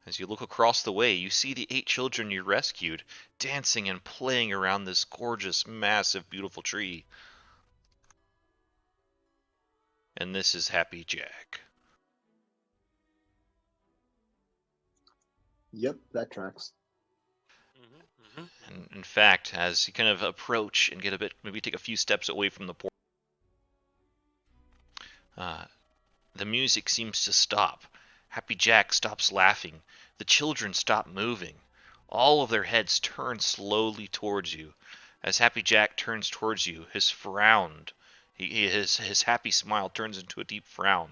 As you look across the way, you see the 8 children you rescued, dancing and playing around this gorgeous, massive, beautiful tree. And this is Happy Jack. Yep, that tracks. And in fact, as you kind of approach and get a bit, maybe take a few steps away from the portal, the music seems to stop. Happy Jack stops laughing. The children stop moving. All of their heads turn slowly towards you. As Happy Jack turns towards you, his happy smile turns into a deep frown.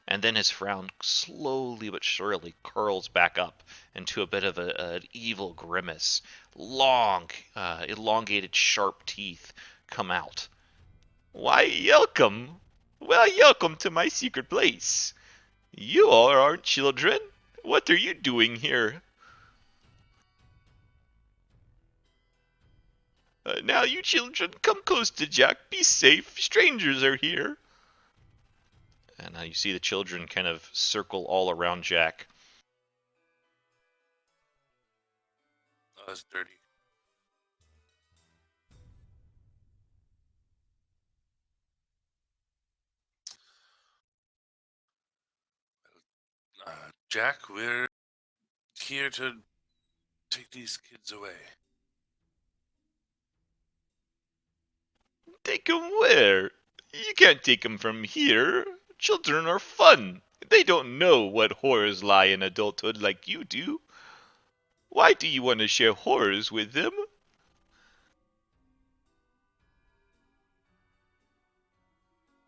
And then his frown slowly but surely curls back up into a bit of an evil grimace. Long, elongated, sharp teeth come out. Why, welcome! Well, welcome to my secret place. You all aren't children. What are you doing here? Now, you children, come close to Jack. Be safe. Strangers are here. And you see the children kind of circle all around Jack. Oh, that's dirty. Jack, we're here to take these kids away. Take 'em where? You can't take 'em from here. Children are fun. They don't know what horrors lie in adulthood like you do. Why do you want to share horrors with them?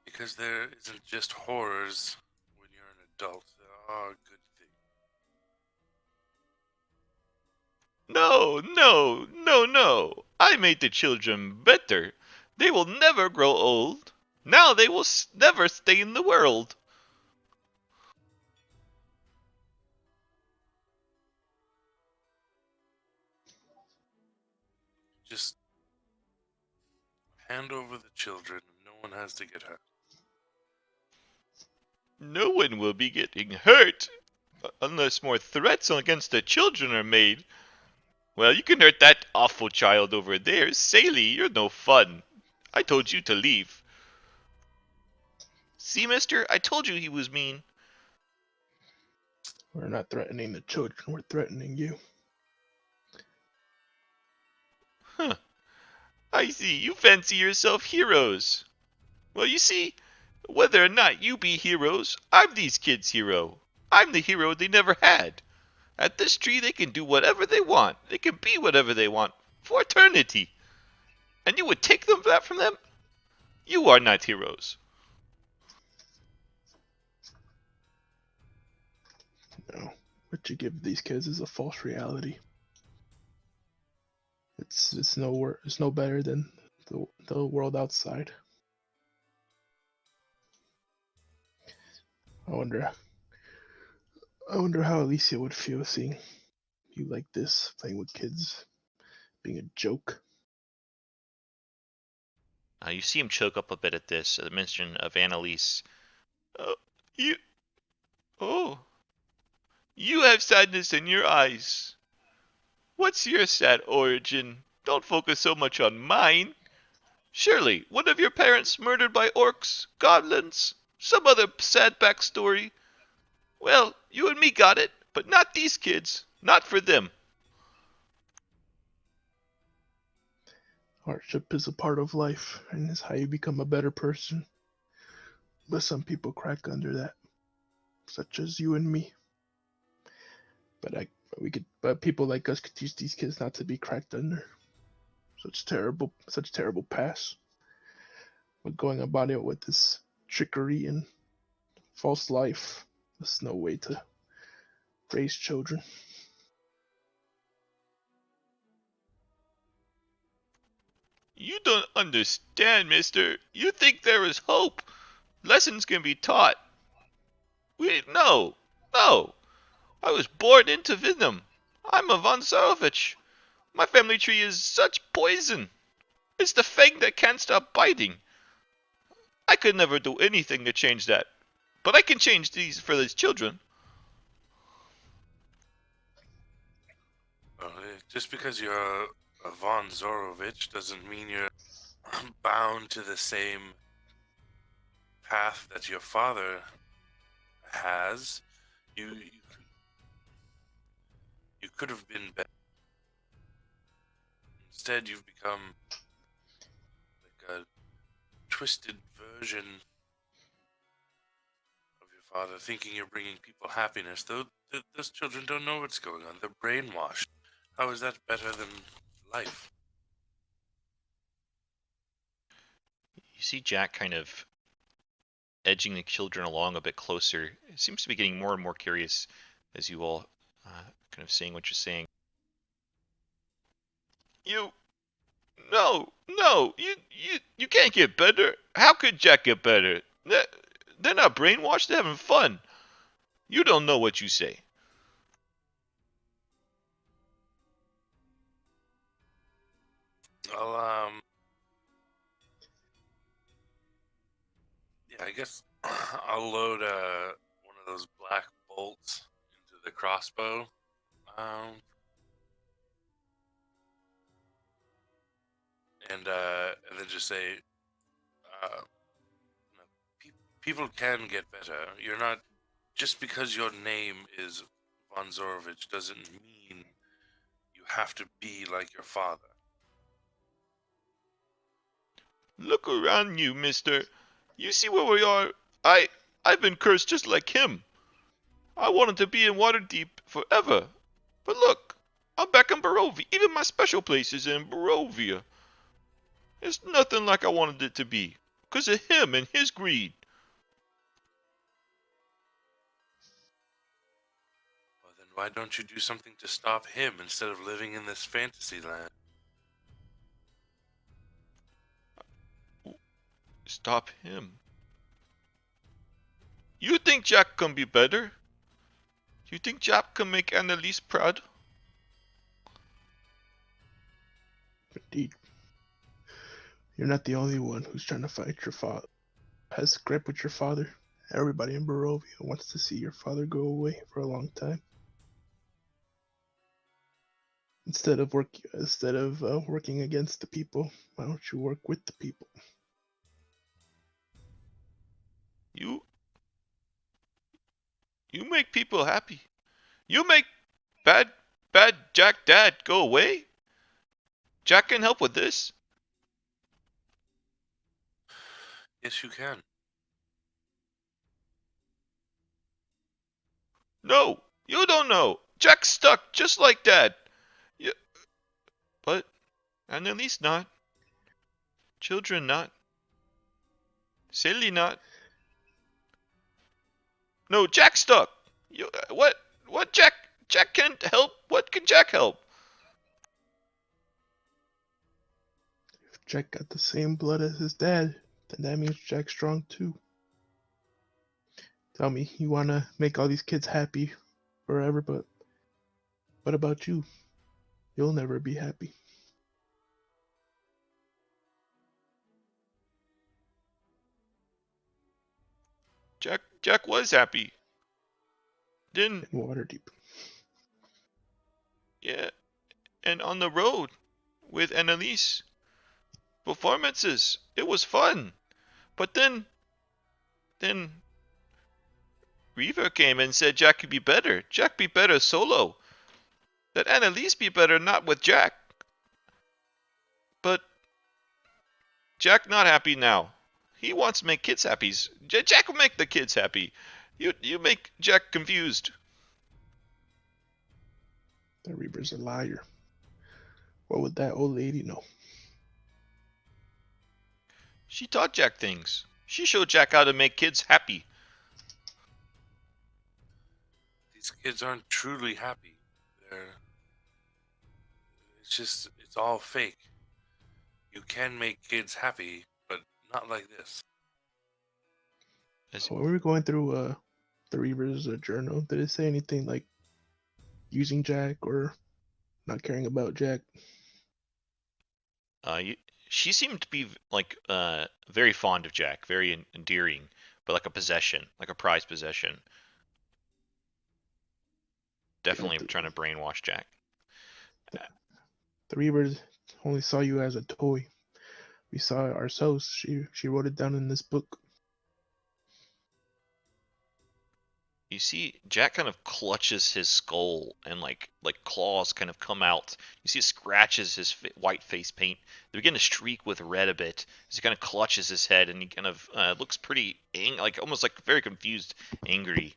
Because there isn't just horrors when you're an adult. There are good things. No, no, no, no. I made the children better. They will never grow old. Now they will never stay in the world. Just hand over the children and no one has to get hurt. No one will be getting hurt unless more threats against the children are made. Well, you can hurt that awful child over there. Saley, you're no fun. I told you to leave. See, mister? I told you he was mean. We're not threatening the children, we're threatening you. Huh. I see. You fancy yourself heroes. Well, you see, whether or not you be heroes, I'm these kids' hero. I'm the hero they never had. At this tree, they can do whatever they want. They can be whatever they want for eternity. And you would take that from them? You are not heroes. No, what you give these kids is a false reality. It's no better than the world outside. I wonder how Alicia would feel seeing you like this, playing with kids, being a joke. You see him choke up a bit at this, the mention of Annalise. Oh, you... Oh. You have sadness in your eyes. What's your sad origin? Don't focus so much on mine. Surely, one of your parents murdered by orcs, goblins, some other sad backstory. Well, you and me got it, but not these kids. Not for them. Hardship is a part of life, and is how you become a better person. But some people crack under that, such as you and me. But people like us could teach these kids not to be cracked under such terrible past. But going about it with this trickery and false life, there's no way to raise children. You don't understand, mister. You think there is hope. Lessons can be taught. No. I was born into Venom. I'm a von Zarovich. My family tree is such poison. It's the fang that can't stop biting. I could never do anything to change that. But I can change these for these children. Just because you're a von Zorovich doesn't mean you're bound to the same path that your father has. You could have been better. Instead, you've become like a twisted version of your father, thinking you're bringing people happiness. Those children don't know what's going on. They're brainwashed. How is that better than life? You see Jack kind of edging the children along a bit closer. It seems to be getting more and more curious as you all kind of saying what you're saying. No, you can't get better. How could Jack get better? They're not brainwashed. They're having fun. You don't know what you say. Well, yeah, I guess I'll load one of those black bolts into the crossbow. And then just say, people can get better. You're not, just because your name is von Zorovich doesn't mean you have to be like your father. Look around you, mister. You see where we are? I've been cursed just like him. I wanted to be in Waterdeep forever. But look, I'm back in Barovia. Even my special place is in Barovia. It's nothing like I wanted it to be. 'Cause of him and his greed. Well, then why don't you do something to stop him instead of living in this fantasy land? Stop him. You think Jack can be better? You think Jack can make Annalise proud? Waterdeep. You're not the only one who's trying to fight your father. Has grip with your father. Everybody in Barovia wants to see your father go away for a long time. Instead of working against the people, why don't you work with the people? You make people happy. You make bad Jack Dad go away. Jack can help with this. Yes, you can. No, you don't know. Jack's stuck just like Dad. You, but Annalise not. Children not. Silly not. No, Jack's stuck. You what? What Jack? Jack can't help. What can Jack help? If Jack got the same blood as his dad, then that means Jack's strong too. Tell me, you want to make all these kids happy forever, but what about you? You'll never be happy. Jack was happy. Didn't In Waterdeep. yeah, and on the road with Annalise. Performances. It was fun. But then Reaver came and said Jack could be better. Jack be better solo. That Annalise be better not with Jack. But Jack not happy now. He wants to make kids happy. Jack will make the kids happy. You make Jack confused. The Reaper's a liar. What would that old lady know? She taught Jack things. She showed Jack how to make kids happy. These kids aren't truly happy. It's all fake. You can make kids happy, but not like this. As, When we were going through the Reaper's journal, did it say anything like using Jack or not caring about Jack? she seemed to be like very fond of Jack, very endearing, but like a possession, like a prized possession. Definitely Yeah, trying to brainwash Jack. the Reavers only saw you as a toy. We saw it ourselves. She wrote it down in this book. You see, Jack kind of clutches his skull, and like claws kind of come out. You see, it scratches his white face paint. They begin to streak with red a bit as he kind of clutches his head, and he kind of looks pretty like almost like very confused, angry.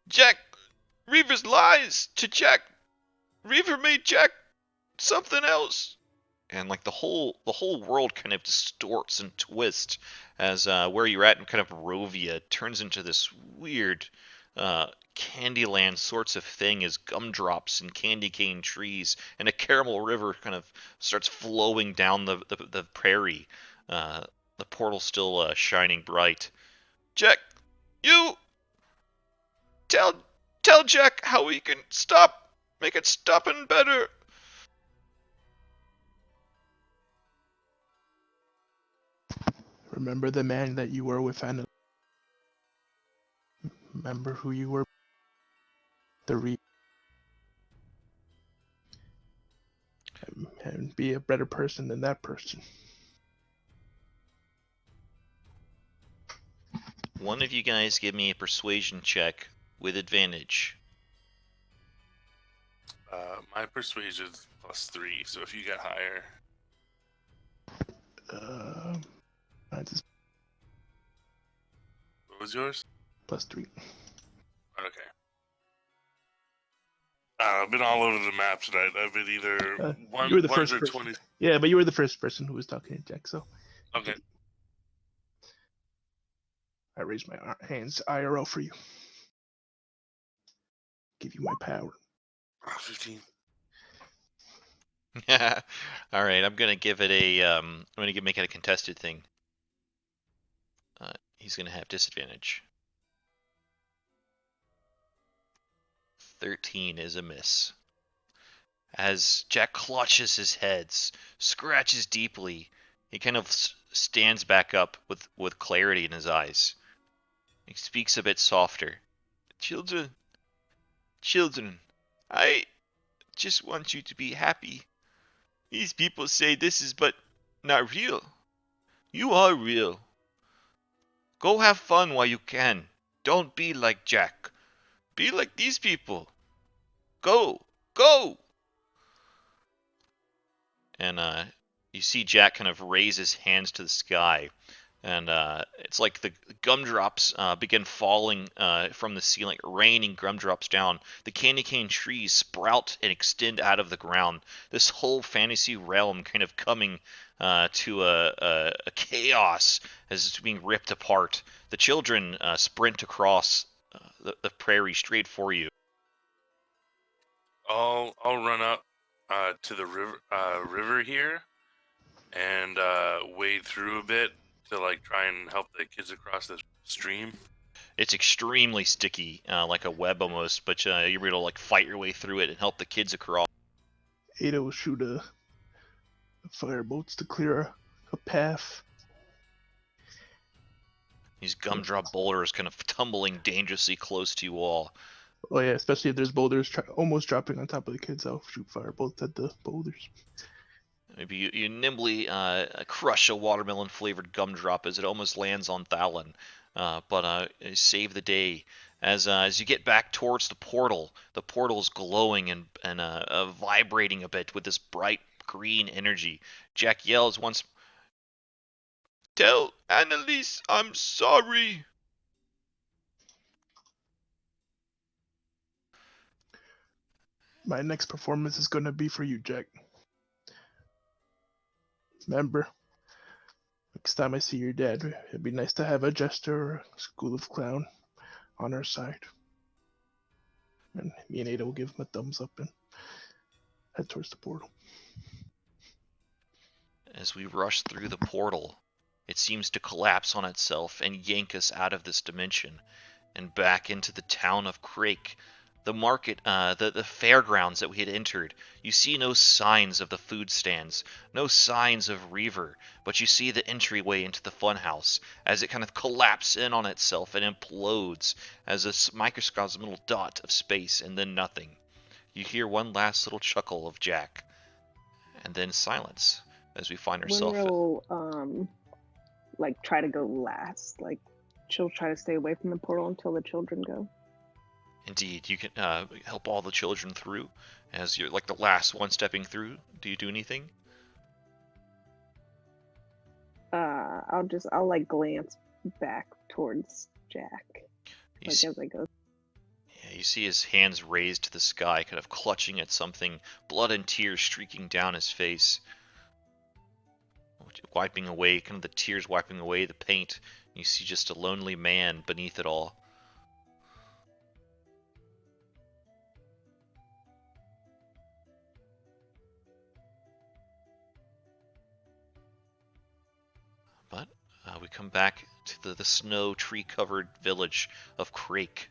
Jack, Reaver's lies to Jack. Reaver made Jack something else. And like the whole world kind of distorts and twists as where you're at in kind of Barovia turns into this weird Candyland sorts of thing as gumdrops and candy cane trees and a caramel river kind of starts flowing down the prairie. The portal still shining bright. Jack, you tell tell Jack how we can make it stop and better. Remember the man that you were with Anna? Remember who you were? The Reaper. And be a better person than that person. One of you guys give me a persuasion check with advantage. My persuasion's +3, so if you get higher. Mine's is What was yours? +3. Okay. I've been all over the map tonight. I've been either You were the ones first or person. 20. Yeah, but you were the first person who was talking to Jack, so Okay. I raised my hands IRL for you. Give you my power. 15. All right, I'm gonna give it a. I'm gonna make it a contested thing. He's gonna have disadvantage. 13 is a miss. as Jack clutches his head, scratches deeply. He kind of stands back up with clarity in his eyes. He speaks a bit softer. Children, children, I just want you to be happy. These people say this is but not real. You are real. Go have fun while you can. Don't be like Jack. Be like these people. Go! Go! And you see Jack kind of raise his hands to the sky, and it's like the gumdrops begin falling from the ceiling, raining gumdrops down. The candy cane trees sprout and extend out of the ground. This whole fantasy realm kind of coming to a chaos as it's being ripped apart. The children sprint across the prairie straight for you. I'll run up to the river here and wade through a bit to like try and help the kids across the stream. It's extremely sticky, like a web almost, but you're able to like fight your way through it and help the kids across. Ada will shoot a fireboats to clear a path. These gumdrop boulders kind of tumbling dangerously close to you all. Oh yeah, especially if there's boulders almost dropping on top of the kids, I'll shoot firebolts at the boulders. Maybe you nimbly crush a watermelon-flavored gumdrop as it almost lands on Thalon, but save the day. As you get back towards the portal's glowing and vibrating a bit with this bright green energy. Jack yells once, "Tell Annalise I'm sorry!" My next performance is gonna be for you, Jack. Remember, next time I see your dad, it'd be nice to have a jester or a school of clown on our side. And me and Ada will give him a thumbs up and head towards the portal. As we rush through the portal, it seems to collapse on itself and yank us out of this dimension and back into the town of Crake, the market, the fairgrounds that we had entered. You see no signs of the food stands, no signs of Reaver, but you see the entryway into the funhouse as it kind of collapses in on itself and implodes as a microscopic little dot of space and then nothing. You hear one last little chuckle of Jack, and then silence as we find ourselves. Winrow like try to go last. Like she'll try to stay away from the portal until the children go. Indeed, you can help all the children through as you're like the last one stepping through. Do you do anything? I'll like glance back towards Jack You like see, as I go. yeah, you see his hands raised to the sky, kind of clutching at something, blood and tears streaking down his face, wiping away, kind of the tears wiping away the paint. You see just a lonely man beneath it all. But we come back to the snow tree-covered village of Crake.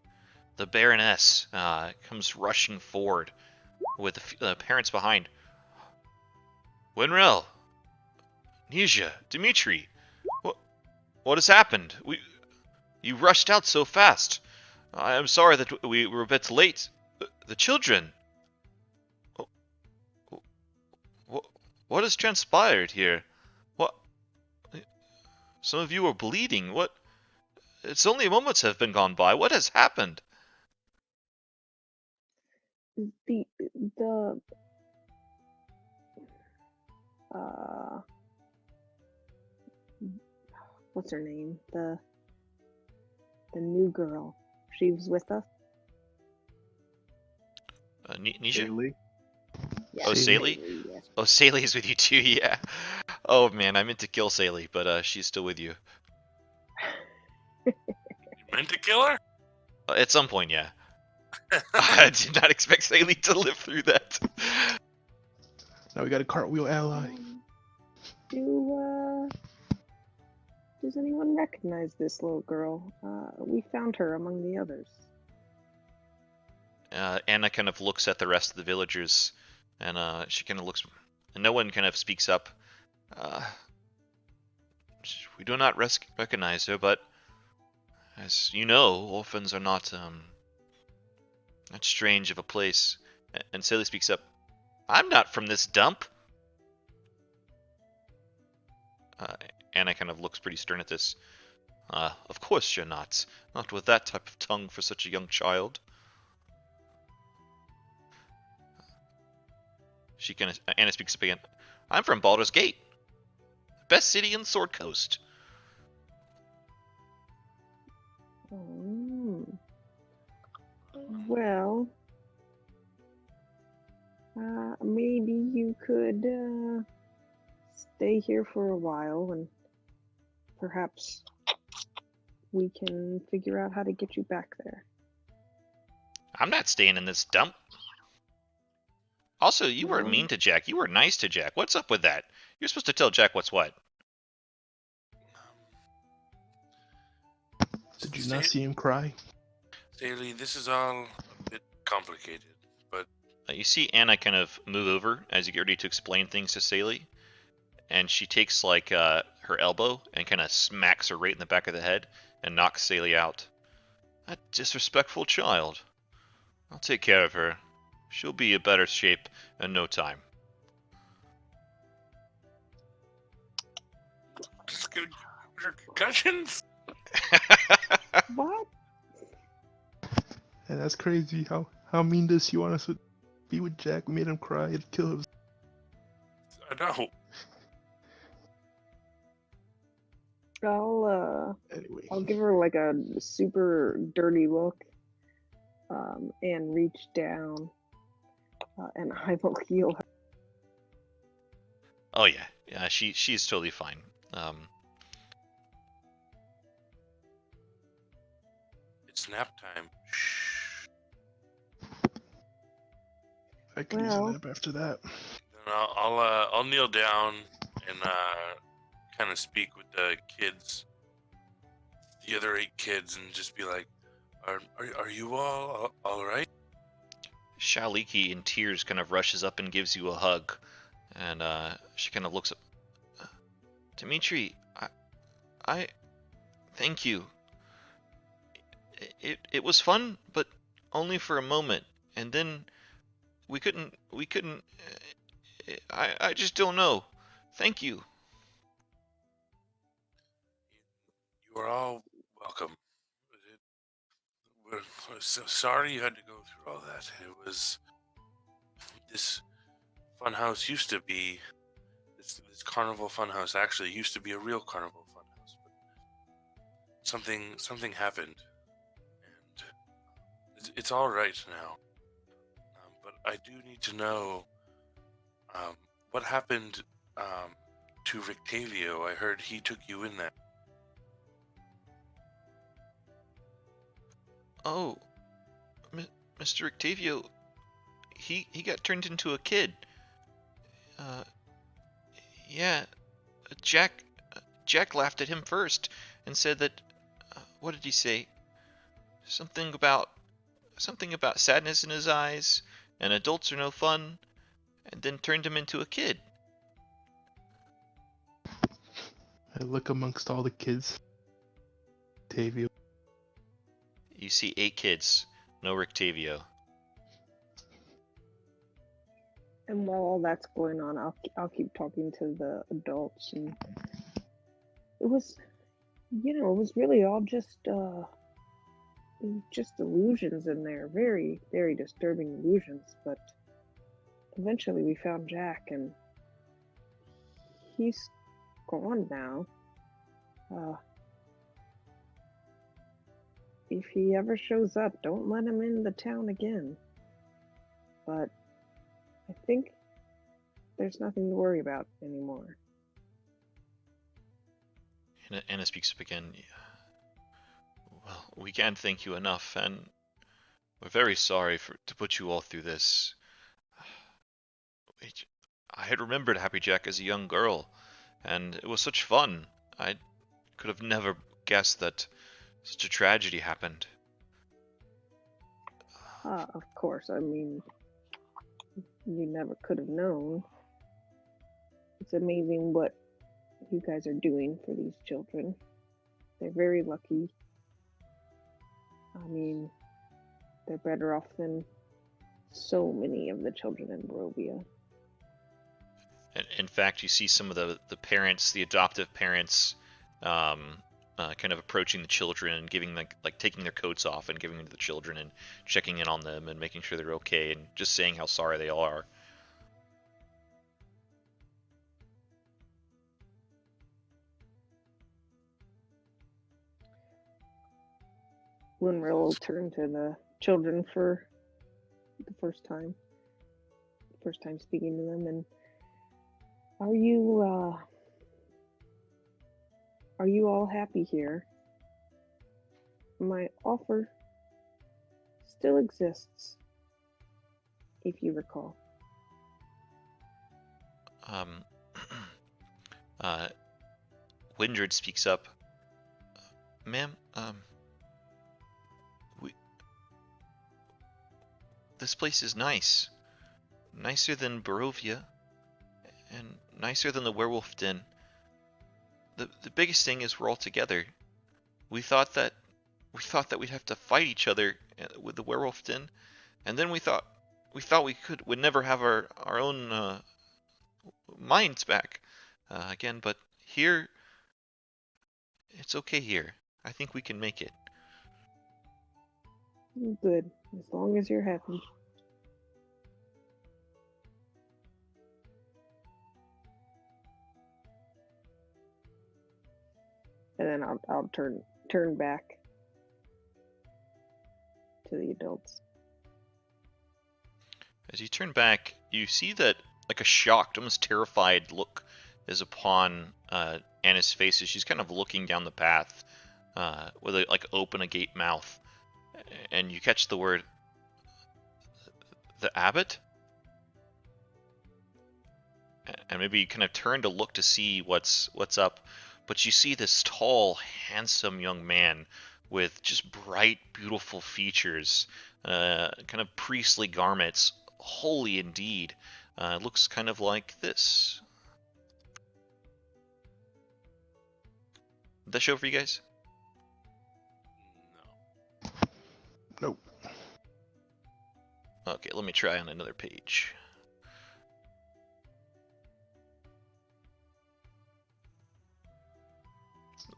The Baroness comes rushing forward with the parents behind. Winrel, Nisia, Dimitri, what has happened? You rushed out so fast. I am sorry that we were a bit late. The children. What has transpired here? What? Some of you are bleeding. What? It's only moments have been gone by. What has happened? The what's her name? The new girl. She was with us. Nisha? Haley. Yeah, Oh, Saley? Haley, yeah. Oh, Saley's with you too, yeah. Oh man, I meant to kill Saley, but she's still with you. You meant to kill her? At some point, yeah. I did not expect Saley to live through that. Now we got a cartwheel ally. Does anyone recognize this little girl? We found her among the others. Anna kind of looks at the rest of the villagers. And she kind of looks, and no one kind of speaks up. Uh, we do not recognize her, but as you know, orphans are not strange of a place. And Sally speaks up. I'm not from this dump. Uh, Anna kind of looks pretty stern at this. Of course you're not. Not with that type of tongue for such a young child. Anna speaks up again. I'm from Baldur's Gate. Best city in Sword Coast. Well, maybe you could stay here for a while, and perhaps we can figure out how to get you back there. I'm not staying in this dump. Also, you weren't mean to Jack. You were nice to Jack. What's up with that? You're supposed to tell Jack what's what. Did you not see him cry? Staley, this is all a bit complicated, but You see Anna kind of move over as you get ready to explain things to Sally, and she takes like her elbow and kind of smacks her right in the back of the head and knocks Sally out. That disrespectful child. I'll take care of her. She'll be in better shape in no time. just gonna her concussions. What? And that's crazy. How mean does he want us to be with Jack? Made him cry and kill him. I know. Anyway. I'll give her like a super dirty look, and reach down, and I will heal her. Oh yeah, she's totally fine. It's nap time. Shh. I could use a nap after that. Then I'll kneel down and kind of speak with the kids, the other 8 kids, and just be like, "Are you all right?" Shaliki in tears kind of rushes up and gives you a hug, and she kind of looks up. Dimitri, I thank you. It was fun, but only for a moment, and then we couldn't. I just don't know. Thank you. You are all welcome. We're so sorry you had to go through all that. It was this funhouse used to be this carnival funhouse actually used to be a real carnival funhouse, but something happened, and it's all right now. But I do need to know what happened to Rictavio. I heard he took you in there. Oh, Mr. Octavio, he got turned into a kid. Yeah, Jack laughed at him first and said that what did he say? Something about sadness in his eyes and adults are no fun, and then turned him into a kid. I look amongst all the kids. Tavio. You see 8 kids, no Rictavio. And while all that's going on, I'll keep talking to the adults, and it was really all just illusions in there, very, very disturbing illusions. But eventually we found Jack, and he's gone now. If he ever shows up, don't let him in the town again. But I think there's nothing to worry about anymore. Anna speaks up again. Well, we can't thank you enough, and we're very sorry to put you all through this. I had remembered Happy Jack as a young girl, and it was such fun. I could have never guessed that such a tragedy happened. Of course. I mean, you never could have known. It's amazing what you guys are doing for these children. They're very lucky. I mean, they're better off than so many of the children in Barovia. In fact, you see some of the parents, the adoptive parents, kind of approaching the children and giving like taking their coats off and giving them to the children and checking in on them and making sure they're okay and just saying how sorry they are. Winra will turn to the children for the first time speaking to them, and are you all happy here? My offer still exists, if you recall. Windred speaks up. Ma'am, this place is nice. Nicer than Barovia, and nicer than the werewolf den. The biggest thing is we're all together. We thought that we'd have to fight each other with the werewolf den, and then we thought we'd never have our own minds back again. But here, it's okay here. I think we can make it. Good, as long as you're happy. And then I'll turn back to the adults. As you turn back, you see that like a shocked, almost terrified look is upon Anna's face as she's kind of looking down the path with a like open agate mouth, and you catch the word, the abbot, and maybe you kind of turn to look to see what's up, but you see this tall, handsome young man with just bright, beautiful features, kind of priestly garments, holy indeed. Looks kind of like this. Did that show for you guys? No. Nope. Okay, let me try on another page.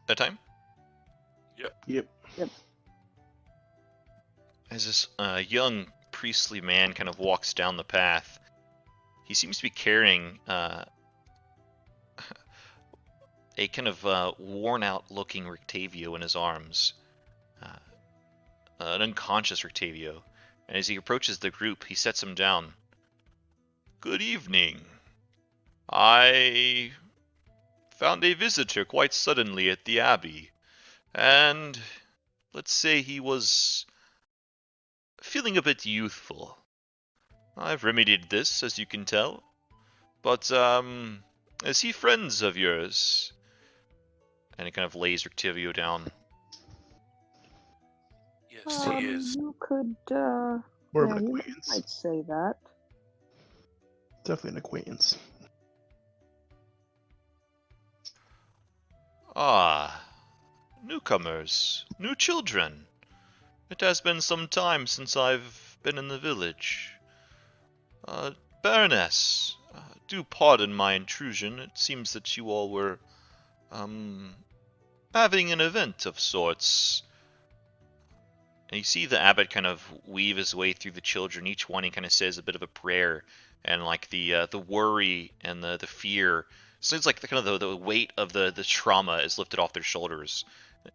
That time? Yep. As this young priestly man kind of walks down the path, he seems to be carrying a kind of worn-out looking Rictavio in his arms. An unconscious Rictavio. And as he approaches the group, he sets him down. Good evening. I found a visitor quite suddenly at the Abbey, and let's say he was feeling a bit youthful. I've remedied this, as you can tell. But, is he friends of yours? And he kind of lays Rictavio down. Yes, he is. You could, More of yeah, an you acquaintance. might say that. Definitely an acquaintance. Ah, newcomers, new children. It has been some time since I've been in the village. Baroness, do pardon my intrusion. It seems that you all were, having an event of sorts. And you see the abbot kind of weave his way through the children. Each one he kind of says a bit of a prayer, and like the worry and the fear. So it's like the weight of the trauma is lifted off their shoulders.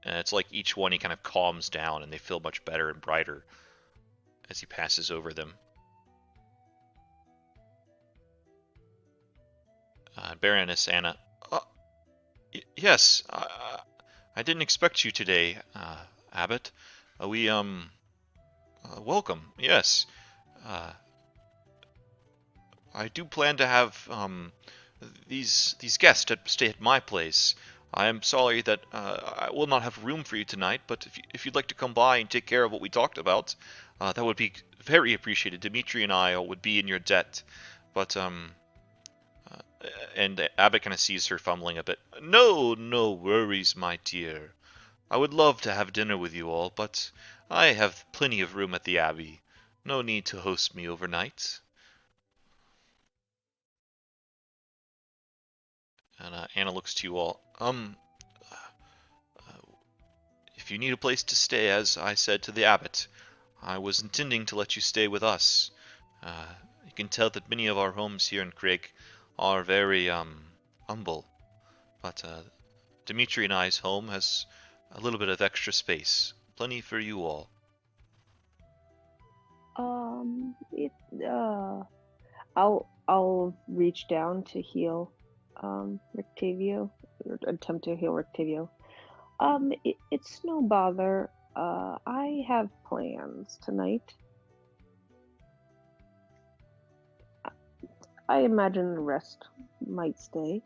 And it's like each one he kind of calms down, and they feel much better and brighter as he passes over them. Baroness Anna. Yes, I didn't expect you today, Abbot. We welcome. Yes, I do plan to have these guests to stay at my place. I am sorry that I will not have room for you tonight, but if you'd like to come by and take care of what we talked about, that would be very appreciated. Dimitri and I would be in your debt, but and Abbott kind of sees her fumbling a bit. No worries, my dear. I would love to have dinner with you all, but I have plenty of room at the Abbey. No need to host me overnight. And Anna looks to you all. If you need a place to stay, as I said to the abbot, I was intending to let you stay with us. Uh, you can tell that many of our homes here in Craig are very humble, but Dimitri and I's home has a little bit of extra space, plenty for you all. It I'll reach down to heal Rictavio, or attempt to heal Rictavio. It's no bother. I have plans tonight. I imagine the rest might stay.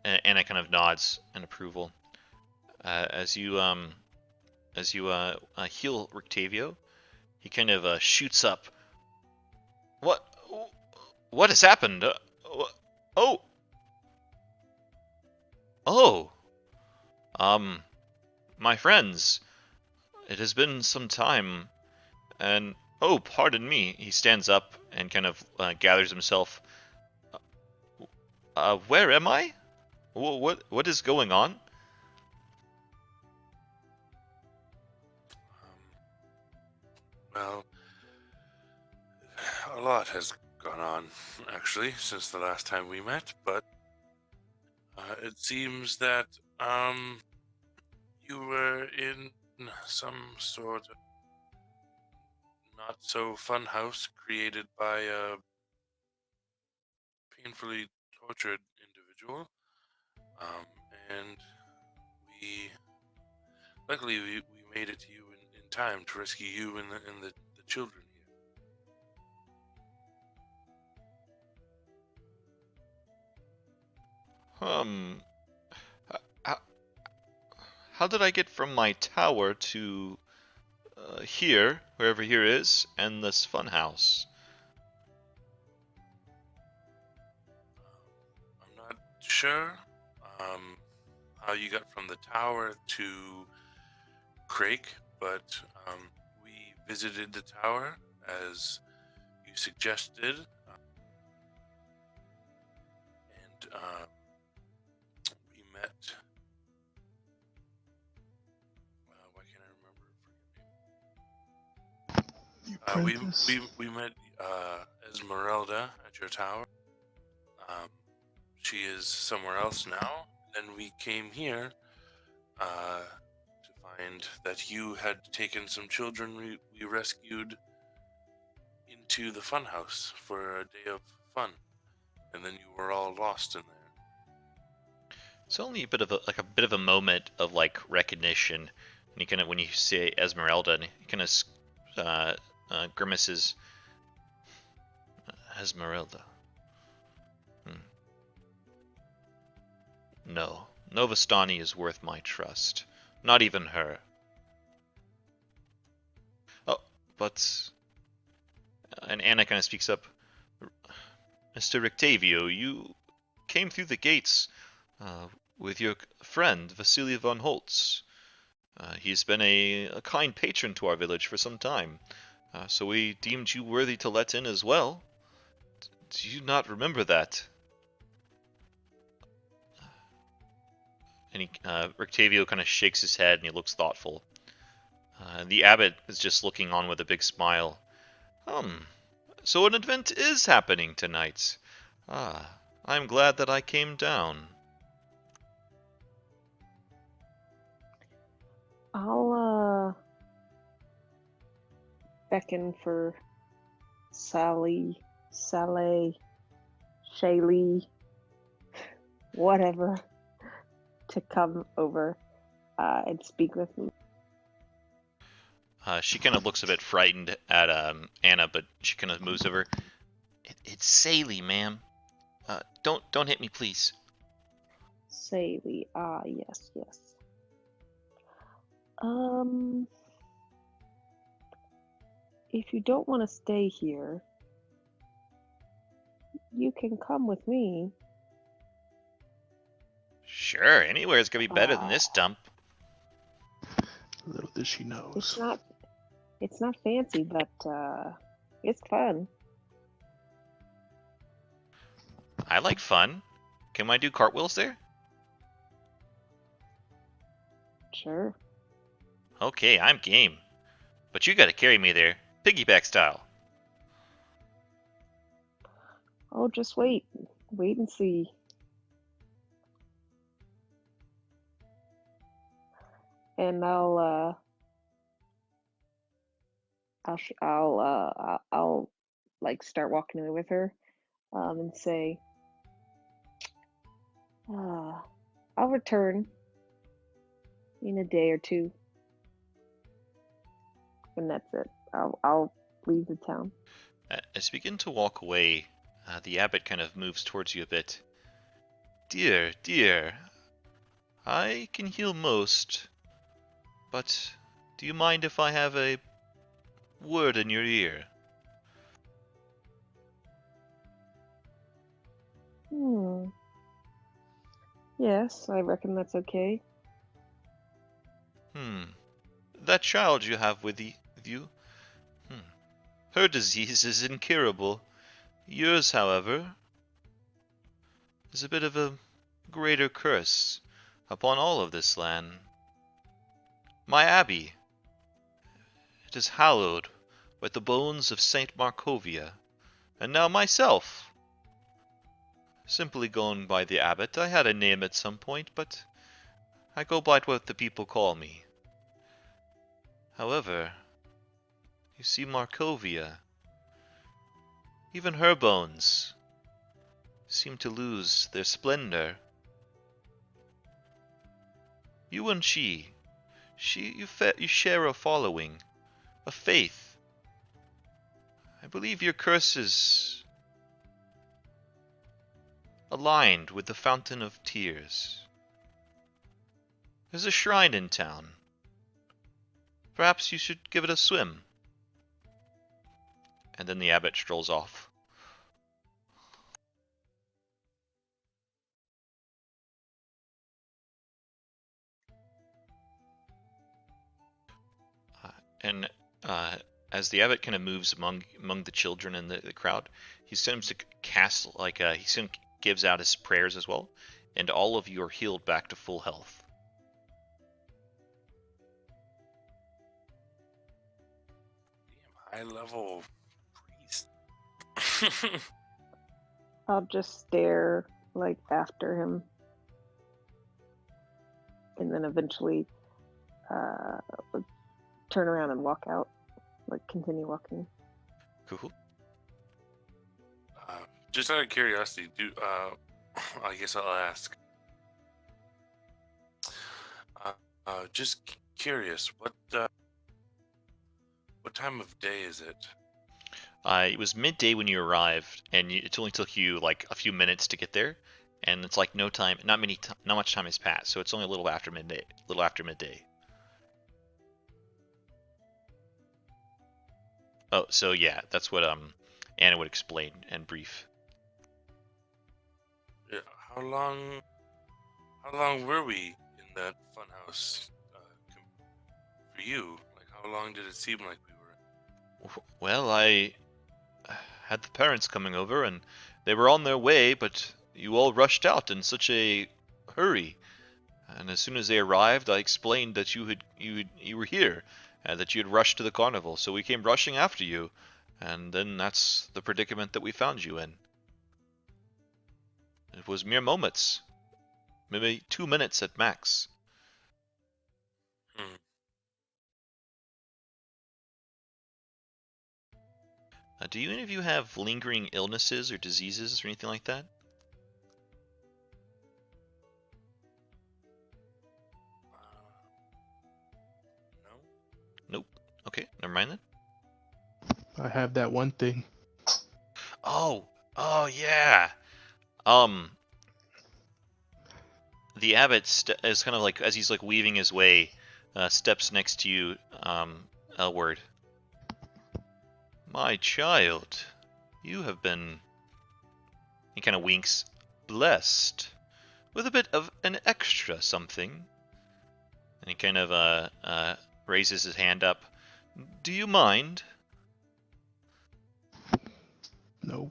Anna kind of nods in approval. As you heal Rictavio, he kind of shoots up. What? What has happened? Oh, oh, my friends. It has been some time, and oh, pardon me. He stands up and kind of gathers himself. Where am I? What is going on? Well, a lot has gone on, actually, since the last time we met, but it seems that you were in some sort of not so fun house created by a painfully tortured individual. And we, luckily, we made it to you in time to rescue you and the children here. H- how did I get from my tower to here, wherever here is, and this funhouse? I'm not sure how you got from the tower to Craig, but we visited the tower as you suggested, and we met. Why can't I remember? Apprentice. We met Esmeralda at your tower. She is somewhere else now. Then we came here to find that you had taken some children we rescued into the funhouse for a day of fun, and then you were all lost in there. It's only a bit of a bit of a moment of like recognition, and he kind of when you say Esmeralda, and he kind of grimaces. Esmeralda. No, Novastani is worth my trust. Not even her. Oh, but and Anna kind of speaks up. Mr. Rictavio, you came through the gates with your friend Vasily von Holtz. He's been a kind patron to our village for some time, so we deemed you worthy to let in as well. Do you not remember that? And Rictavio kind of shakes his head and he looks thoughtful. The abbot is just looking on with a big smile. So an event is happening tonight. I'm glad that I came down. I'll beckon for Sally, Shaylee, whatever, to come over and speak with me. She kind of looks a bit frightened at Anna, but she kind of moves over. It's Saley, ma'am. Don't hit me, please. Saley. Ah, yes, yes. If you don't want to stay here, you can come with me. Sure, anywhere is gonna be better than this dump. Little does she It's knows. not it's not fancy, but it's fun. I like fun. Can I do cartwheels there? Sure. Okay, I'm game. But you gotta carry me there, piggyback style. Oh, just wait. Wait and see. And I'll like start walking away with her, and say, I'll return in a day or two, and that's it. I'll leave the town. As you begin to walk away, the abbot kind of moves towards you a bit. Dear, dear, I can heal most, but do you mind if I have a word in your ear? Yes, I reckon that's okay. That child you have with you? Her disease is incurable. Yours, however, is a bit of a greater curse upon all of this land. My abbey, it is hallowed with the bones of Saint Markovia, and now myself. Simply going by the abbot. I had a name at some point, but I go by what the people call me. However, you see Markovia, even her bones seem to lose their splendor. You and you share a following, a faith. I believe your curse is aligned with the Fountain of Tears. There's a shrine in town. Perhaps you should give it a swim. And then the abbot strolls off. And as the abbot kind of moves among the children and the crowd, he seems to cast he seems gives out his prayers as well, and all of you are healed back to full health. Damn, high level priest. I'll just stare like after him, and then eventually turn around and walk out, like continue walking. Cool. Just out of curiosity, I guess I'll ask. Just curious, what time of day is it? It was midday when you arrived, and it only took you like a few minutes to get there, and it's like not much time has passed, so it's only a little after midday. Oh, so yeah, that's what Anna would explain and brief. Yeah. How long were we in that funhouse? For you, like how long did it seem like we were? Well, I had the parents coming over, and they were on their way, but you all rushed out in such a hurry. And as soon as they arrived, I explained that you were here, and that you had rushed to the carnival. So we came rushing after you, and then that's the predicament that we found you in. It was mere moments, maybe 2 minutes at max. Do any of you have lingering illnesses or diseases or anything like that? No. Nope. Okay, never mind then. I have that one thing. Oh yeah. Um, the abbot is kind of like, as he's like weaving his way, steps next to you, Elward. My child, you have been, he kind of winks, blessed with a bit of an extra something. And he kind of raises his hand up. Do you mind? No.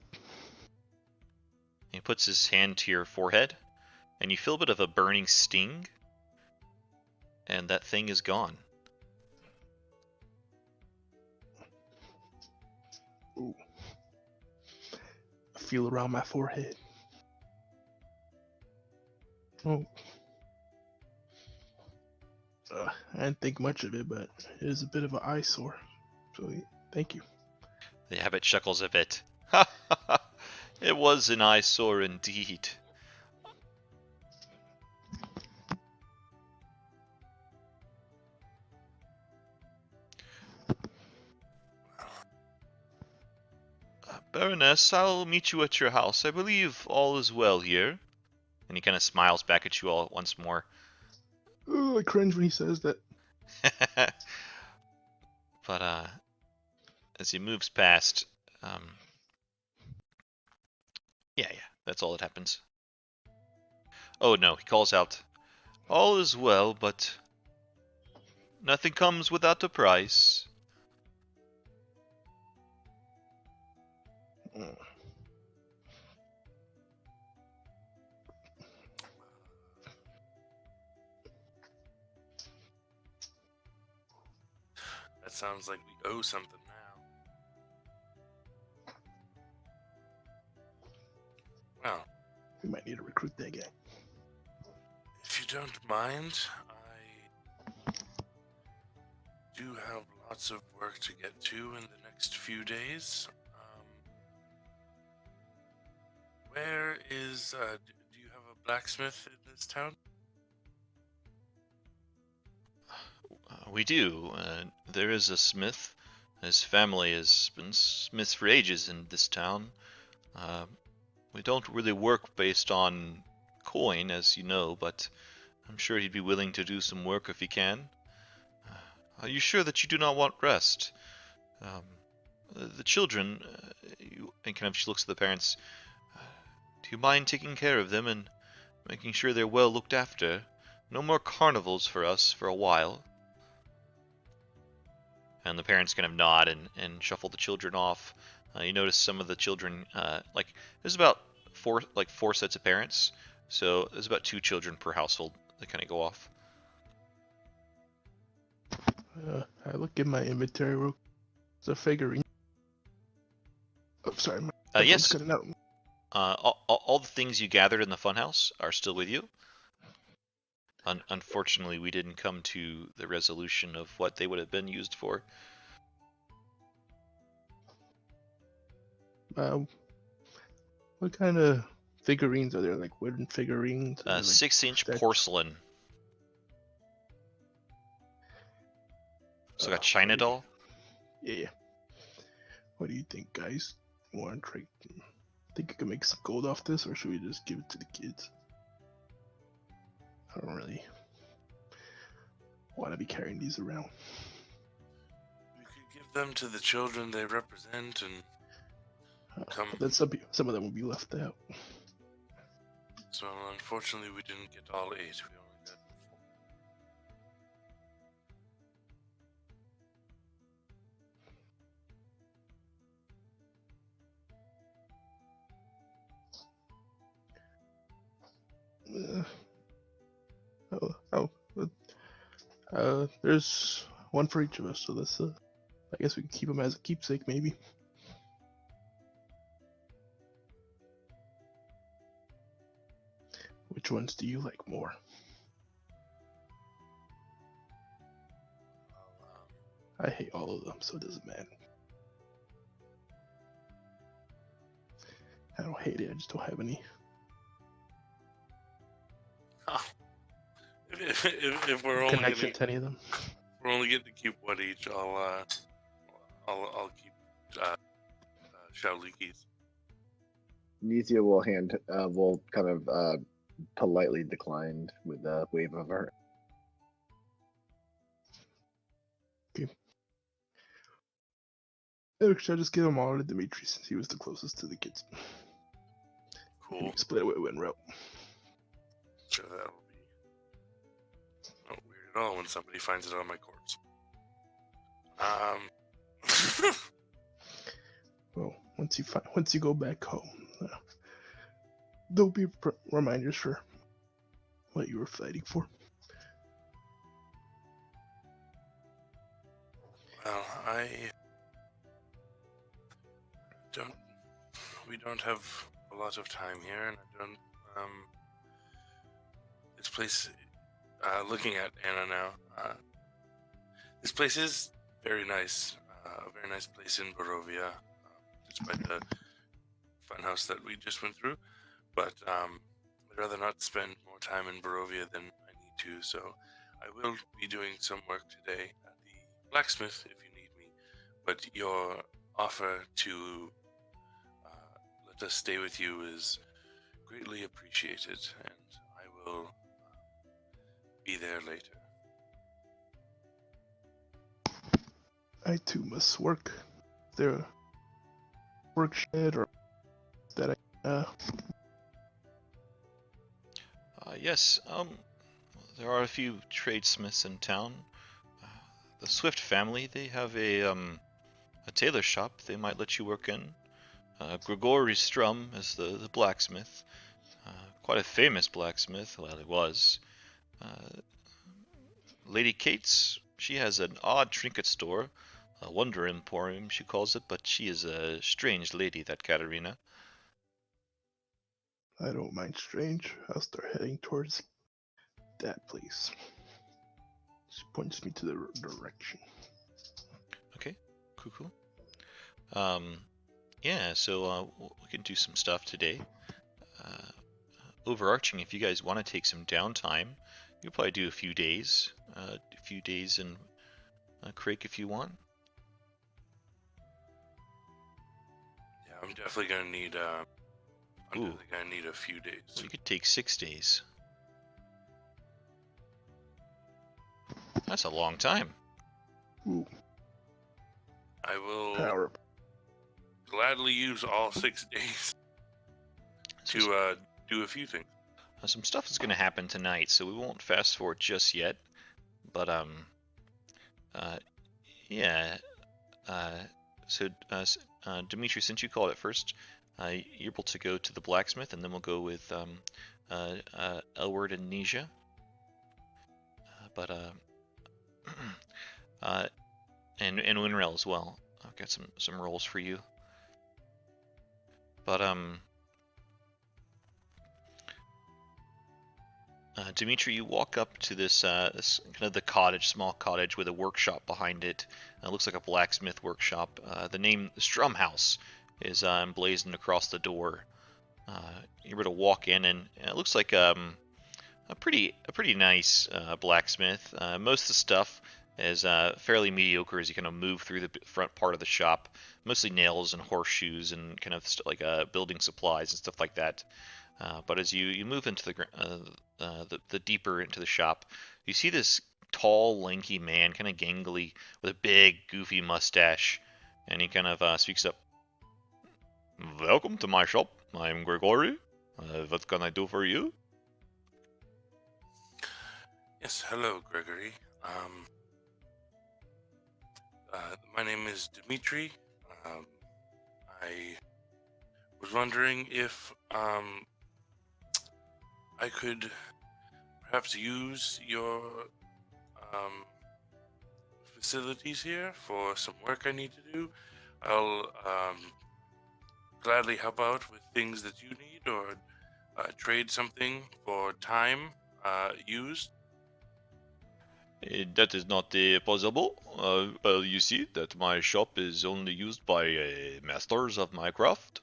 He puts his hand to your forehead, and you feel a bit of a burning sting, and that thing is gone. Ooh. I feel around my forehead. Oh. I didn't think much of it, but it is a bit of an eyesore. So, thank you. The abbot chuckles a bit. Ha ha ha! It was an eyesore indeed. Baroness, I'll meet you at your house. I believe all is well here. And he kind of smiles back at you all once more. Oh, I cringe when he says that. But as he moves past, yeah, that's all that happens. Oh no, he calls out, all is well, but nothing comes without a price. Mm. That sounds like we owe something now. Well, We might need to recruit that guy. if you don't mind, I do have lots of work to get to in the next few days. Where is, do you have a blacksmith in this town? We do. There is a smith. His family has been smiths for ages in this town. We don't really work based on coin, as you know, but I'm sure he'd be willing to do some work if he can. Are you sure that you do not want rest? The children, and kind of she looks at the parents. Do you mind taking care of them and making sure they're well looked after? No more carnivals for us for a while. And the parents kind of nod and shuffle the children off. You notice some of the children, like there's about four sets of parents, so there's about 2 children per household that kind of go off. I look in my inventory real. It's a figurine. Oh, sorry, my headphones Yes, cutting out. all the things you gathered in the funhouse are still with you. Unfortunately, we didn't come to the resolution of what they would have been used for. What kind of figurines are there? Like wooden figurines? Or like 6-inch statues? porcelain. So got China what do you- doll. Yeah. What do you think, guys? Want to trade? Think I can make some gold off this, or should we just give it to the kids? I don't really want to be carrying these around. We could give them to the children they represent and come. But then some of them will be left out. So unfortunately, we didn't get all 8. We only got 4. There's one for each of us, so let's. I guess we can keep them as a keepsake, maybe. Which ones do you like more? I hate all of them, so it doesn't matter. I don't hate it, I just don't have any. If we're only Connection getting, to any of them. we're only getting to keep one each, I'll keep Shaoliki's. Nizia will kind of politely decline with a wave of her. Eric, should I just give them all to Dimitri since he was the closest to the kids? Cool. You can split it with Winrow. Sure, that'll be not weird at all when somebody finds it on my corpse. Well, once you go back home, there'll be reminders for what you were fighting for. Well, we don't have a lot of time here, and I don't, this place, looking at Anna now, this place is very nice, a very nice place in Barovia, despite the funhouse that we just went through, but, I'd rather not spend more time in Barovia than I need to, so I will be doing some work today at the blacksmith if you need me, but your offer to let us stay with you is greatly appreciated, and I will be there later. I too must work. Is there a work shed or that I Yes, there are a few tradesmiths in town. The Swift family, they have a tailor shop they might let you work in. Grigory Strum is the blacksmith. Quite a famous blacksmith, well, he was. Lady Kate's, she has an odd trinket store, a wonder emporium she calls it, but she is a strange lady, that Katerina. I don't mind strange. I'll start heading towards that place. She points me to the direction. Okay, cool. Yeah, so we can do some stuff today. Overarching, if you guys want to take some downtime, you'll probably do a few days in Crake if you want. Yeah, I'm definitely gonna need. I'm Ooh. definitely gonna need a few days. You could take 6 days. That's a long time. Ooh, I will power. gladly use all 6 days So to do a few things. some stuff is going to happen tonight, so we won't fast forward just yet. But yeah. So Dimitri, since you called it first, you're able to go to the blacksmith, and then we'll go with Elward and Nisha. But and Winrel as well. I've got some roles for you. But Dimitri, you walk up to this kind of the cottage, small cottage with a workshop behind it. It looks like a blacksmith workshop. The name Strum House is emblazoned across the door. You're able to walk in, and it looks like a pretty nice blacksmith. Most of the stuff is fairly mediocre as you kind of move through the front part of the shop. Mostly nails and horseshoes and kind of like building supplies and stuff like that. But as you move into the deeper into the shop, you see this tall, lanky man, kind of gangly, with a big, goofy mustache, and he kind of speaks up. Welcome to my shop. I'm Gregory. What can I do for you? Yes, hello, Gregory. My name is Dimitri. I was wondering if I could perhaps use your facilities here for some work I need to do. I'll gladly help out with things that you need, or trade something for time used. That is not possible. Well, you see that my shop is only used by masters of my craft.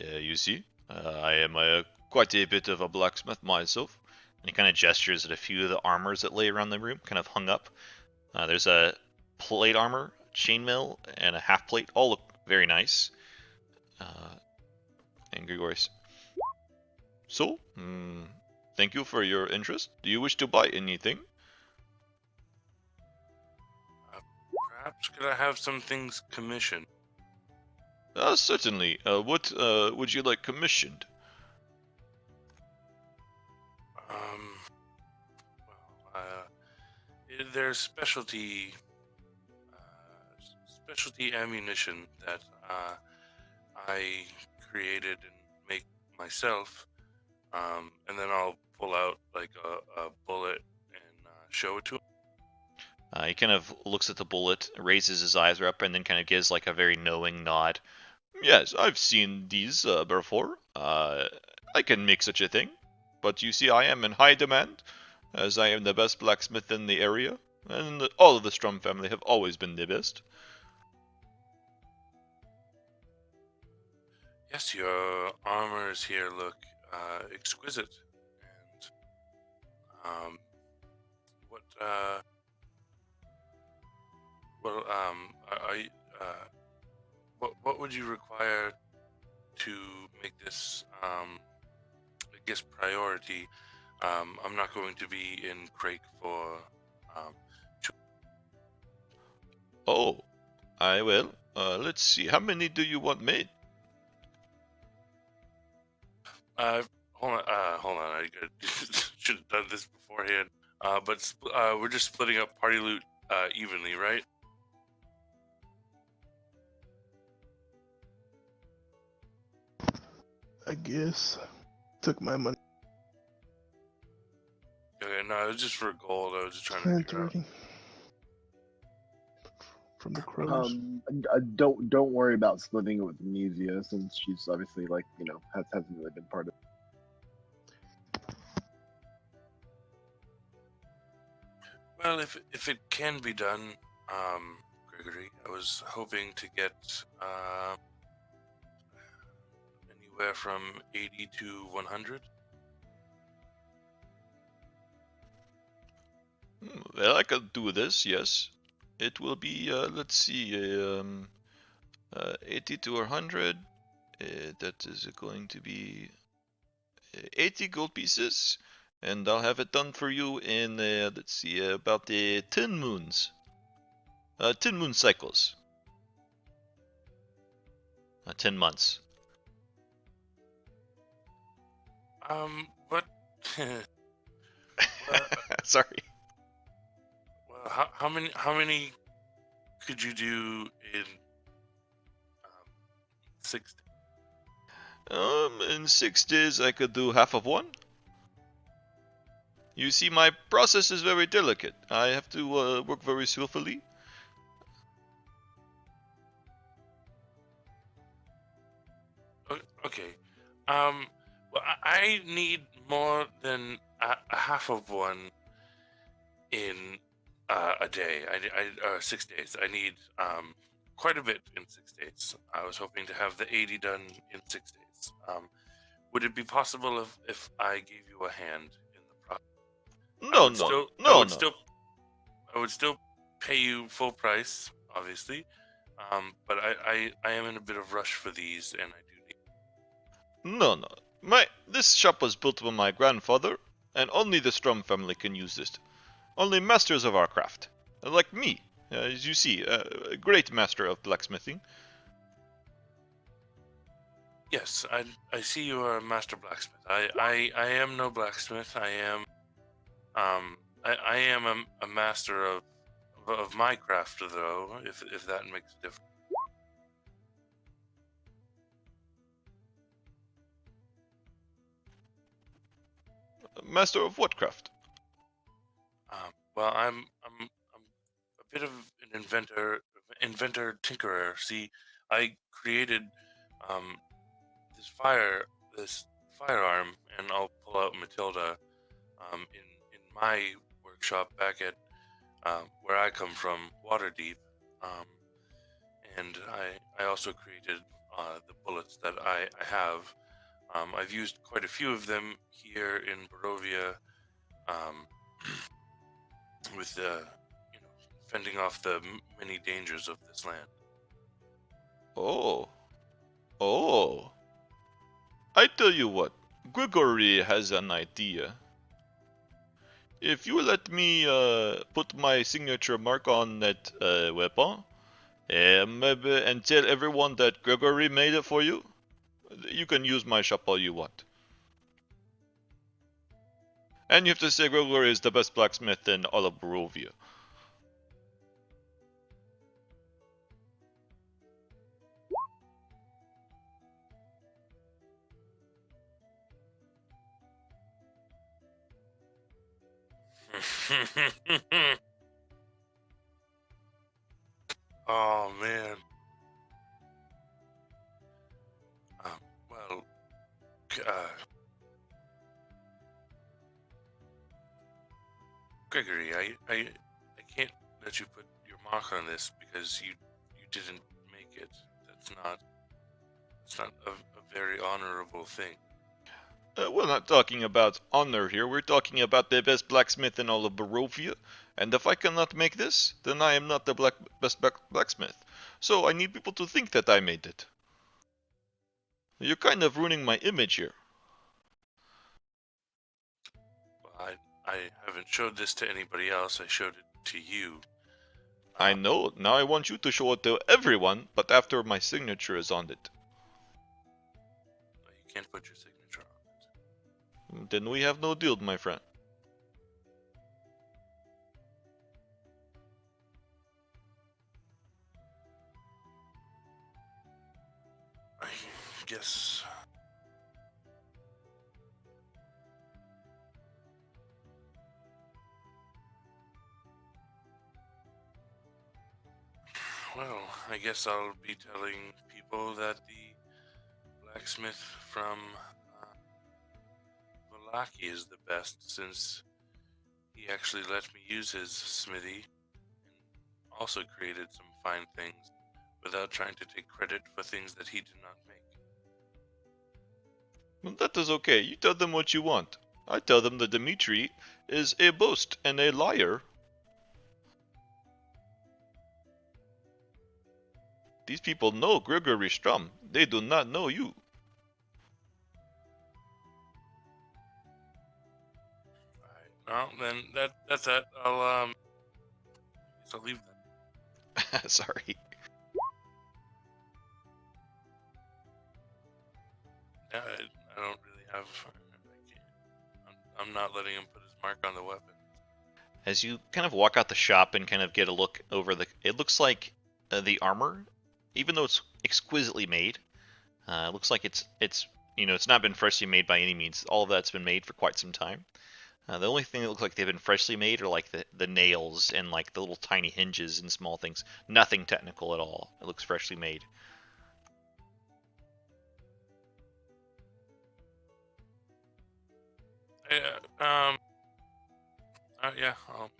You see, I am quite a bit of a blacksmith myself. And he kind of gestures at a few of the armors that lay around the room, kind of hung up. There's a plate armor, chainmail, and a half plate. All look very nice. angry voice. So, thank you for your interest. Do you wish to buy anything? Perhaps could I have some things commissioned? Certainly. What would you like commissioned? There's specialty ammunition that I created and make myself, and then I'll pull out like a bullet and show it to him. He kind of looks at the bullet, raises his eyes up, and then kind of gives like a very knowing nod. Yes, I've seen these before. I can make such a thing. But you see, I am in high demand, as I am the best blacksmith in the area, and all of the Strum family have always been the best. Yes, your armors here look exquisite. And what well are you, what would you require to make this I guess priority? I'm not going to be in Crake for Oh, I will. Let's see. How many do you want made? hold on. I should have done this beforehand. But we're just splitting up party loot evenly, right? I guess. Took my money. Okay, no, it was just for gold. I was just trying to Plant figure out. ready. From the crows. Don't worry about splitting it with Nesia, since she's obviously hasn't really been part of. Well, if it can be done, Gregory, I was hoping to get anywhere from 80 to 100. Well, I could do this, yes. It will be, let's see, 80 to 100. That is going to be 80 gold pieces. And I'll have it done for you in, let's see, about 10 moons. 10 moon cycles. 10 months. What? Sorry. Well, how many could you do in 6 days? In 6 days I could do half of one. You see, my process is very delicate. I have to work very skillfully. Okay. Well, I need more than a half of one in a day. 6 days. I need quite a bit in 6 days. I was hoping to have the 80 done in 6 days. Would it be possible if I gave you a hand in the process? I would still pay you full price, obviously. But I am in a bit of rush for these, and I do need. No. This shop was built by my grandfather, and only the Strum family can use this. Only masters of our craft, like me, as you see, a great master of blacksmithing. Yes, I see you are a master blacksmith. I am no blacksmith. I am a master of my craft, though. If that makes a difference. Master of what craft? Well, I'm a bit of an inventor, tinkerer. See, I created this firearm, and I'll pull out Matilda in my workshop back at where I come from, Waterdeep. And I also created the bullets that I have. I've used quite a few of them here in Barovia, with fending off the many dangers of this land. Oh. I tell you what, Gregory has an idea. If you let me put my signature mark on that weapon, maybe, and tell everyone that Gregory made it for you, you can use my shop all you want. And you have to say Gregory is the best blacksmith in all of Barovia. Oh man. Well, Gregory, I can't let you put your mark on this because you didn't make it. It's not a very honorable thing. We're not talking about honor here, we're talking about the best blacksmith in all of Barovia. And if I cannot make this, then I am not the best blacksmith. So I need people to think that I made it. You're kind of ruining my image here. Well, I haven't showed this to anybody else. I showed it to you. I know, now I want you to show it to everyone, but after my signature is on it. You can't put your signature on it. Then we have no deal, my friend. I guess. Well, I guess I'll be telling people that the blacksmith from Valaki is the best, since he actually let me use his smithy and also created some fine things without trying to take credit for things that he did not make. Well, that is okay, you tell them what you want. I tell them that Dimitri is a boast and a liar. These people know Gregory Strum. They do not know you. Alright, well then that's that. I'll guess I'll leave that. Sorry. Yeah, I don't really have. I'm not letting him put his mark on the weapon. As you kind of walk out the shop and kind of get a look over the, it looks like the armor, even though it's exquisitely made, it looks like it's it's not been freshly made by any means. All of that's been made for quite some time. The only thing that looks like they've been freshly made are like the nails and like the little tiny hinges and small things. Nothing technical at all. It looks freshly made. Yeah. Yeah. Maybe I'll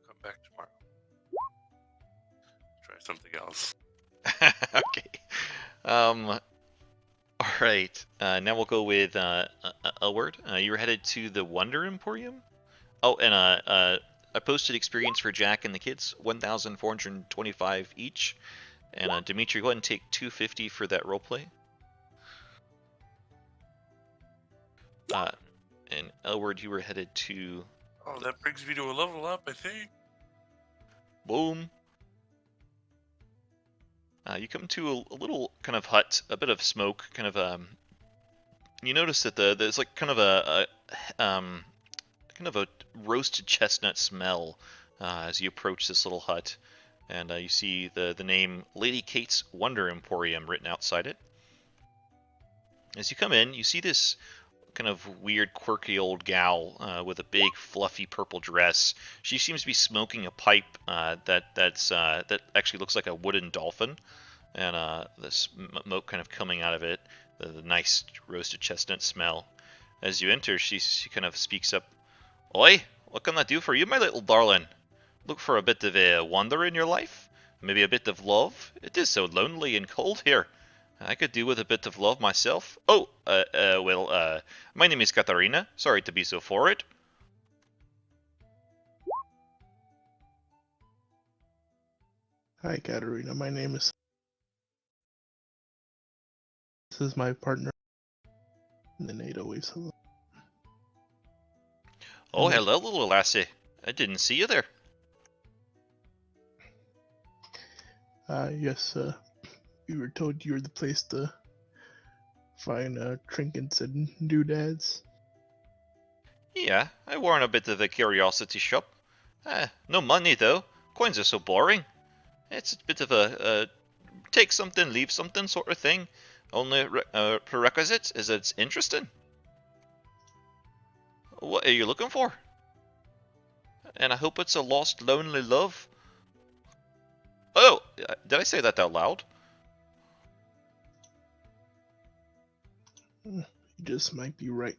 come back tomorrow. Try something else. Okay. All right. Now we'll go with Elward. You were headed to the Wonder Emporium. Oh, and a posted experience for Jack and the kids, 1,425 each. And Dimitri, go ahead and take 250 for that roleplay. And Elward, you were headed to. Oh, that brings me to a level up, I think. Boom. You come to a little kind of hut, a bit of smoke, kind of You notice that there's like kind of a roasted chestnut smell as you approach this little hut, and you see the name Lady Kate's Wonder Emporium written outside it. As you come in, you see this kind of weird, quirky old gal with a big, fluffy purple dress. She seems to be smoking a pipe that actually looks like a wooden dolphin, and the smoke kind of coming out of it. The nice roasted chestnut smell. As you enter, she kind of speaks up. Oi, what can I do for you, my little darling? Look for a bit of a wonder in your life? Maybe a bit of love? It is so lonely and cold here. I could do with a bit of love myself. Oh, my name is Katarina. Sorry to be so forward. Hi, Katerina. My name is. This is my partner. And then Ada waves hello. Oh, And then, hello, little lassie. I didn't see you there. yes, we were told you were the place to find trinkets and doodads. Yeah, I run a bit of a curiosity shop. No money though. Coins are so boring. It's a bit of a take something, leave something sort of thing. Only prerequisite is that it's interesting. What are you looking for? And I hope it's a lost, lonely love. Oh, did I say that out loud? You just might be right.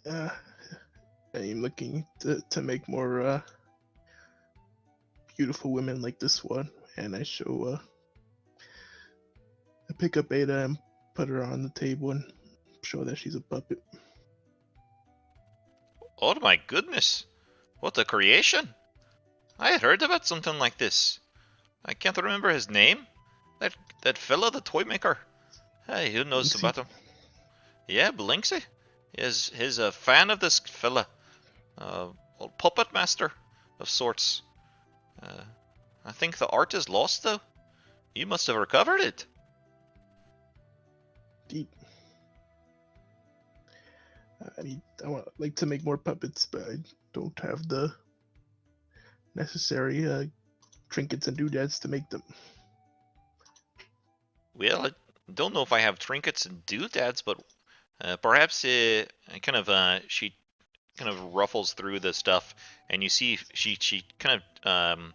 I'm looking to make more beautiful women like this one, and I show I pick up Ada and put her on the table and show that she's a puppet. Oh my goodness. What a creation. I had heard about something like this. I can't remember his name. That fella, the toy maker. Hey, who knows Binksy. about him? Yeah, Blinksy. He's a fan of this fella. Old puppet master of sorts. I think the art is lost though. You must have recovered it. Deep. I want like to make more puppets, but I don't have the necessary trinkets and doodads to make them. Well, I don't know if I have trinkets and doodads, but perhaps she kind of ruffles through the stuff, and you see she kind of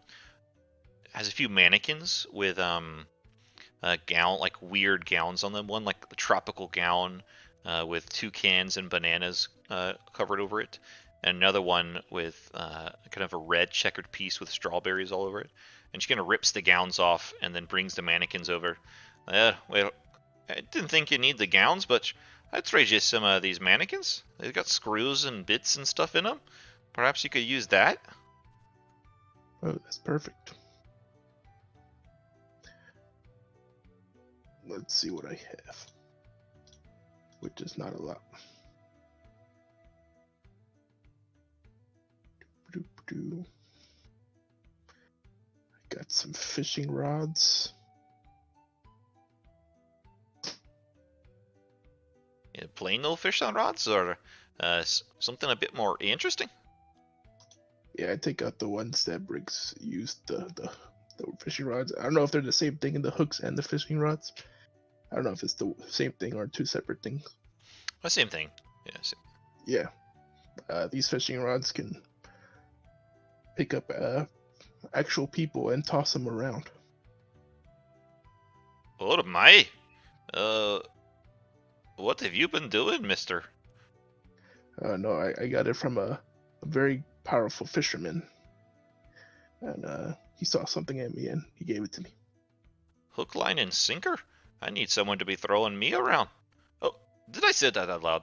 has a few mannequins with a gown, like weird gowns on them. One like a tropical gown with toucans and bananas covered over it, and another one with kind of a red checkered piece with strawberries all over it. And she kind of rips the gowns off and then brings the mannequins over. Well, I didn't think you need the gowns, but I'd trade you some of these mannequins. They've got screws and bits and stuff in them. Perhaps you could use that. Oh, that's perfect. Let's see what I have, which is not a lot. I got some fishing rods. Yeah, plain old fish on rods, or something a bit more interesting. Yeah, I take out the ones that Briggs used, the fishing rods. I don't know if they're the same thing in the hooks and the fishing rods. I don't know if it's the same thing or two separate things. The same thing. Yeah. Yeah, these fishing rods can pick up actual people and toss them around. Oh my! What have you been doing, mister? No, I got it from a very powerful fisherman, and he saw something in me and he gave it to me. Hook, line, and sinker? I need someone to be throwing me around. Oh, did I say that out loud?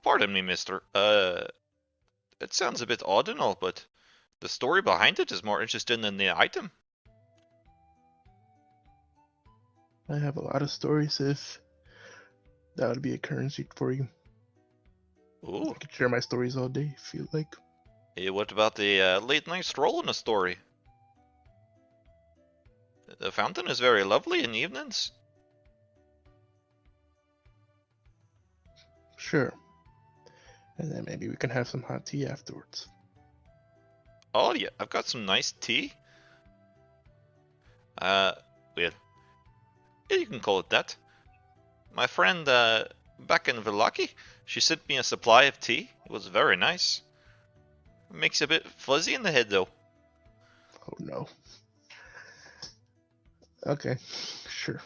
Pardon me, mister. It sounds a bit odd and all, but the story behind it is more interesting than the item. I have a lot of stories if that would be a currency for you. Ooh. I could share my stories all day if you like. Hey, what about the late night stroll in the story? The fountain is very lovely in the evenings. Sure. And then maybe we can have some hot tea afterwards. Oh yeah, I've got some nice tea. Well, yeah, you can call it that. My friend back in Villaki, she sent me a supply of tea. It was very nice. It makes you a bit fuzzy in the head though. Oh no. Okay, sure.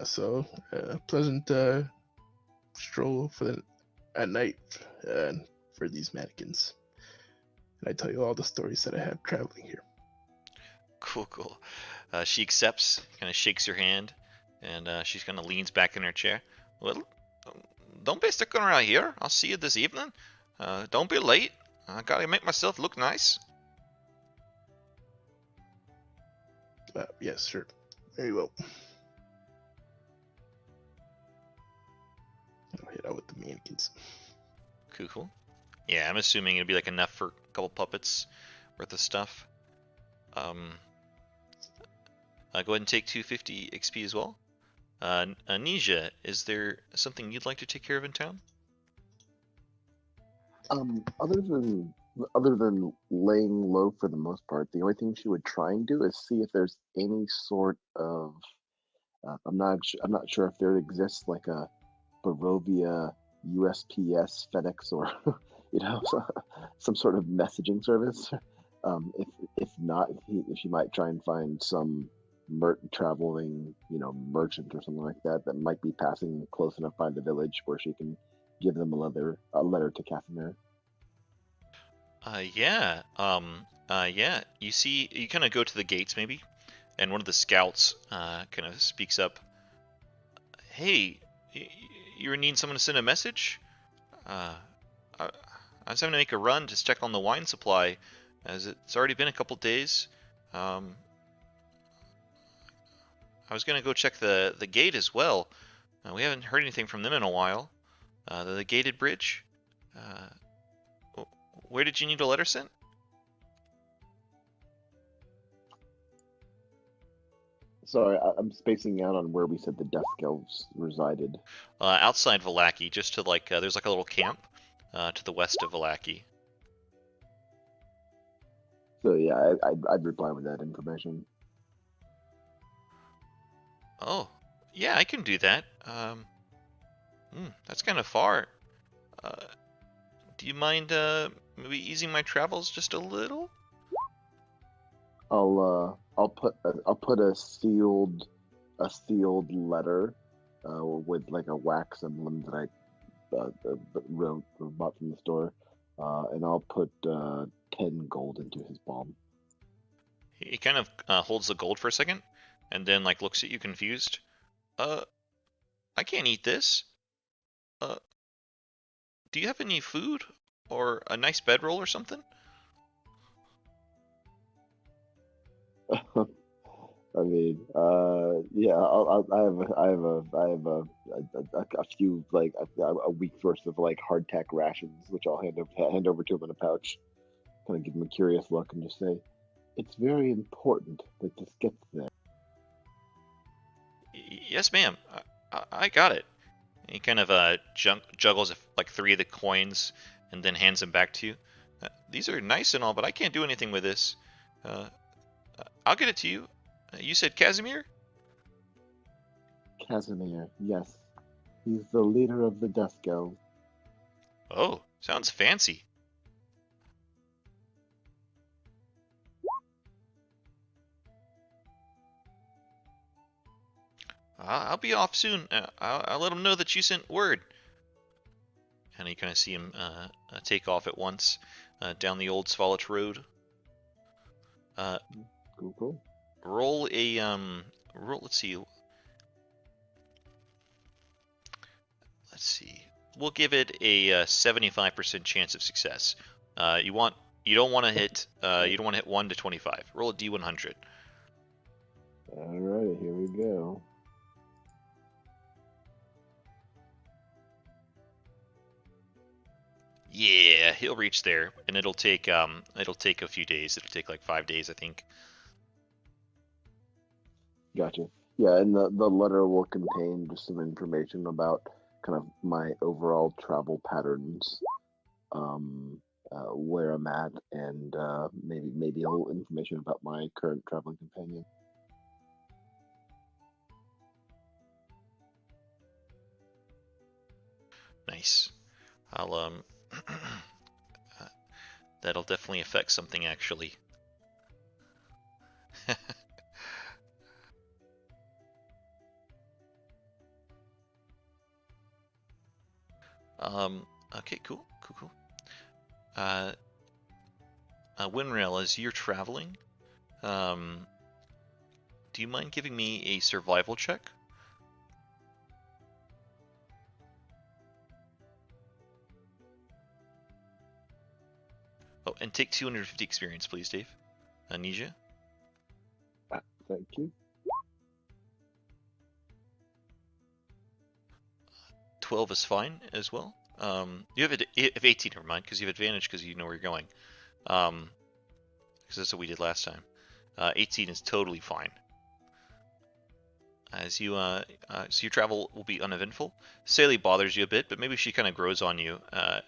So, pleasant stroll at night for these mannequins. And I tell you all the stories that I have traveling here. Cool, cool. She accepts, kind of shakes your hand, and she kind of leans back in her chair. Well, don't be sticking around here. I'll see you this evening. Don't be late. I gotta make myself look nice. Yes, sure. There you go. I'll hit out with the mannequins. Cool. Yeah, I'm assuming it'd be like enough for a couple puppets worth of stuff. Go ahead and take 250 XP as well. Anisha, is there something you'd like to take care of in town? Other than laying low for the most part, the only thing she would try and do is see if there's any sort of I'm not sure if there exists like a Barovia USPS FedEx or some sort of messaging service. If not, if she might try and find some traveling merchant or something like that that might be passing close enough by the village where she can give them a letter to Casimir. Yeah. Yeah. You kind of go to the gates maybe, and one of the scouts kind of speaks up. Hey, you need someone to send a message? I, I was having to make a run to check on the wine supply, as it's already been a couple days. I was gonna go check the gate as well. We haven't heard anything from them in a while. The gated bridge. Where did you need a letter sent? Sorry, I'm spacing out on where we said the Dusk Elves resided. Outside Vallaki, just to there's like a little camp to the west of Vallaki. So yeah, I'd reply with that information. Oh, yeah, I can do that. That's kind of far. Do you mind maybe easing my travels just a little? I'll put a sealed letter with like a wax emblem that I wrote or bought from the store, and I'll put 10 gold into his palm. He kind of holds the gold for a second, and then looks at you confused. I can't eat this. Do you have any food or a nice bedroll or something? I mean, yeah, I have a few like a week's worth of like hardtack rations, which I'll hand over to him in a pouch. Kind of give him a curious look and just say, "It's very important that this gets there." Yes, ma'am. I got it. He kind of juggles like 3 of the coins and then hands them back to you. These are nice and all, but I can't do anything with this. I'll get it to you. You said Casimir? Casimir, yes, he's the leader of the Dusk Elves. Oh, sounds fancy. I'll be off soon. I'll let him know that you sent word. And you kind of see him take off at once down the old Svalich road. Cool. Roll a let's see. We'll give it a 75% chance of success. You don't want to hit 1 to 25. Roll a D100. All right, here we go. Yeah, he'll reach there, and it'll take a few days. It'll take like 5 days, I think. Gotcha. Yeah, and the letter will contain just some information about kind of my overall travel patterns, where I'm at, and maybe a little information about my current traveling companion. Nice. I'll that'll definitely affect something actually. Okay, cool. Winrail, as you're traveling, do you mind giving me a survival check? Oh, and take 250 experience, please, Dave. Anisha? Thank you. 12 is fine as well. You have 18, never mind, because you have advantage because you know where you're going. Because that's what we did last time. 18 is totally fine. As you, so your travel will be uneventful. Sally bothers you a bit, but maybe she kind of grows on you.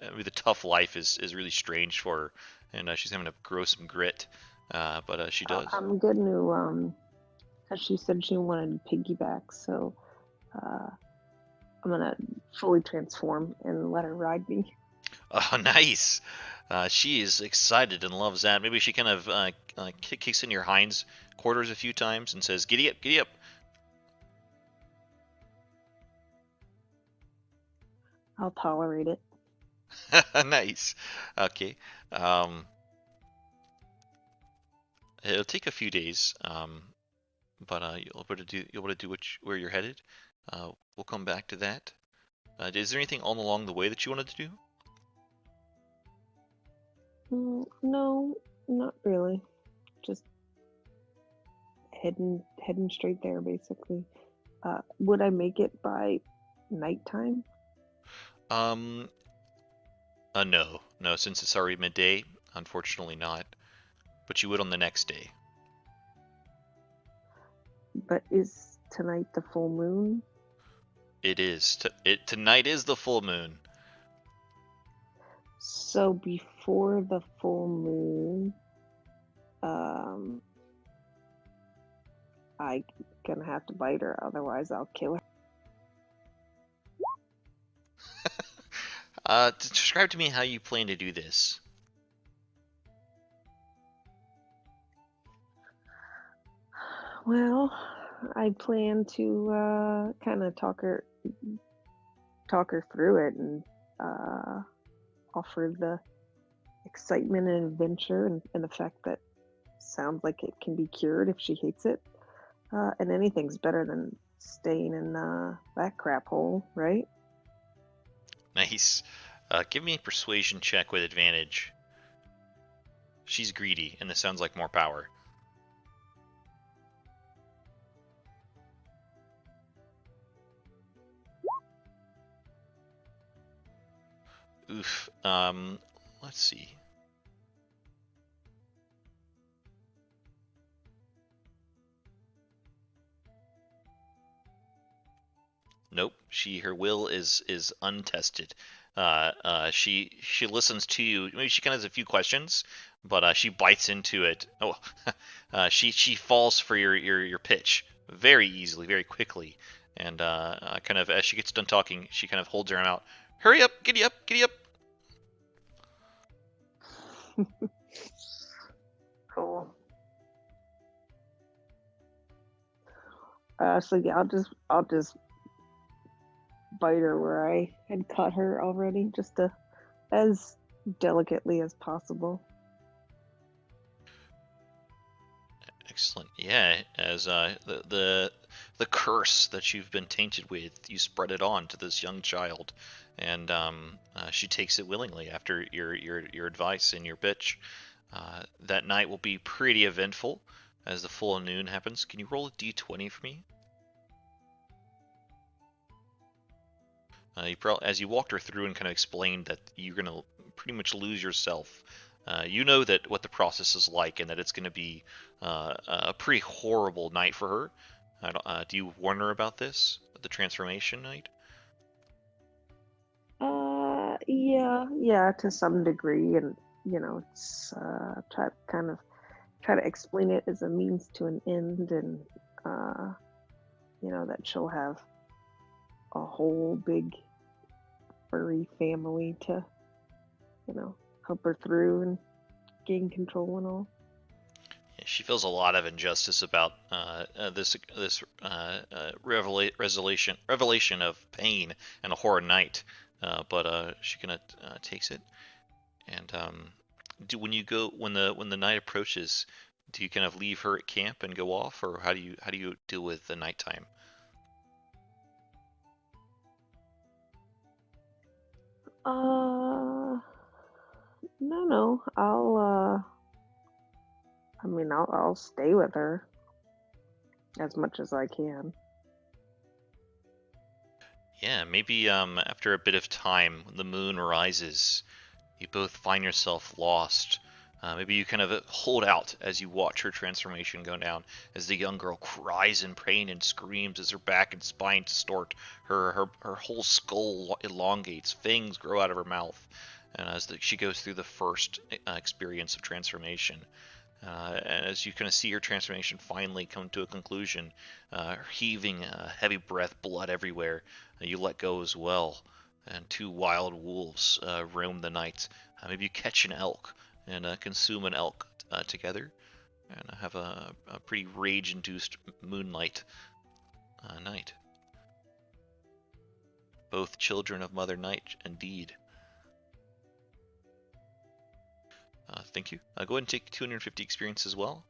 Maybe the tough life is really strange for her, and she's having to grow some grit. But she does. I'm going to, as she said she wanted to piggyback, so I'm going to fully transform and let her ride me. Oh, nice. She is excited and loves that. Maybe she kind of kicks in your hinds quarters a few times and says, "Giddy up, giddy up." I'll tolerate it. Nice. Okay. It'll take a few days, but you'll be able to do where you're headed. We'll come back to that. Is there anything all along the way that you wanted to do? No, not really. Just heading straight there, basically. Would I make it by nighttime? No, since it's already midday, unfortunately not. But you would on the next day. But is tonight the full moon? It is. Tonight is the full moon. So before the full moon, I'm gonna have to bite her, otherwise I'll kill her. Describe to me how you plan to do this. Well, I plan to kind of talk her through it and offer the excitement and adventure and the fact that sounds like it can be cured if she hates it. And anything's better than staying in that crap hole, right? Nice. Give me a persuasion check with advantage. She's greedy, and this sounds like more power. Oof. Let's see. Nope. Her will is untested. She listens to you. Maybe she kind of has a few questions, but she bites into it. Oh, she falls for your pitch very easily, very quickly, and kind of as she gets done talking, she kind of holds her arm out. Hurry up! Giddy up! Giddy up! Cool. So yeah, I'll just bite her where I had caught her already, just as delicately as possible. Excellent. Yeah, as the curse that you've been tainted with, you spread it on to this young child, and she takes it willingly after your advice and your pitch. That night will be pretty eventful as the full moon happens. Can you roll a d20 for me? As you walked her through and kind of explained that you're going to pretty much lose yourself, you know that what the process is like and that it's going to be a pretty horrible night for her. Do you warn her about this, the transformation night? Yeah, to some degree, and it's try to explain it as a means to an end, and that she'll have a whole big furry family to help her through and gain control and all. She feels a lot of injustice about this revelation of pain and a horror night, but she kind of takes it. And when the night approaches, do you kind of leave her at camp and go off, or how do you deal with the nighttime? No, I'll stay with her as much as I can. Yeah, maybe after a bit of time, when the moon rises, you both find yourself lost. Maybe you kind of hold out as you watch her transformation go down, as the young girl cries in pain and screams as her back and spine distort, her whole skull elongates, fangs grow out of her mouth, and as she goes through the first experience of transformation. And as you kind of see her transformation finally come to a conclusion, heaving heavy breath, blood everywhere, you let go as well. And two wild wolves roam the night. Maybe you catch an elk and consume an elk together, and have a pretty rage-induced moonlight night. Both children of Mother Night, indeed. Thank you. Go ahead and take 250 experience as well.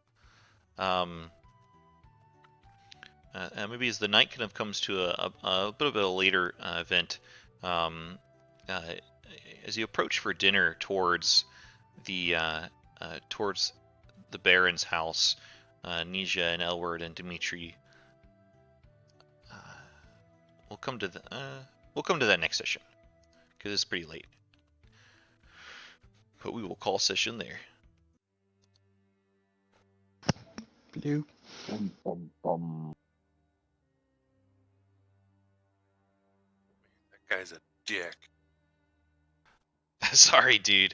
Maybe as the night kind of comes to a bit of a later event, um, uh, as you approach for dinner towards the Baron's house, Nija and Elward and Dimitri, uh, we'll come to that next session because it's pretty late. But we will call session there. Blue. Bum, bum, bum. That guy's a dick. Sorry, dude.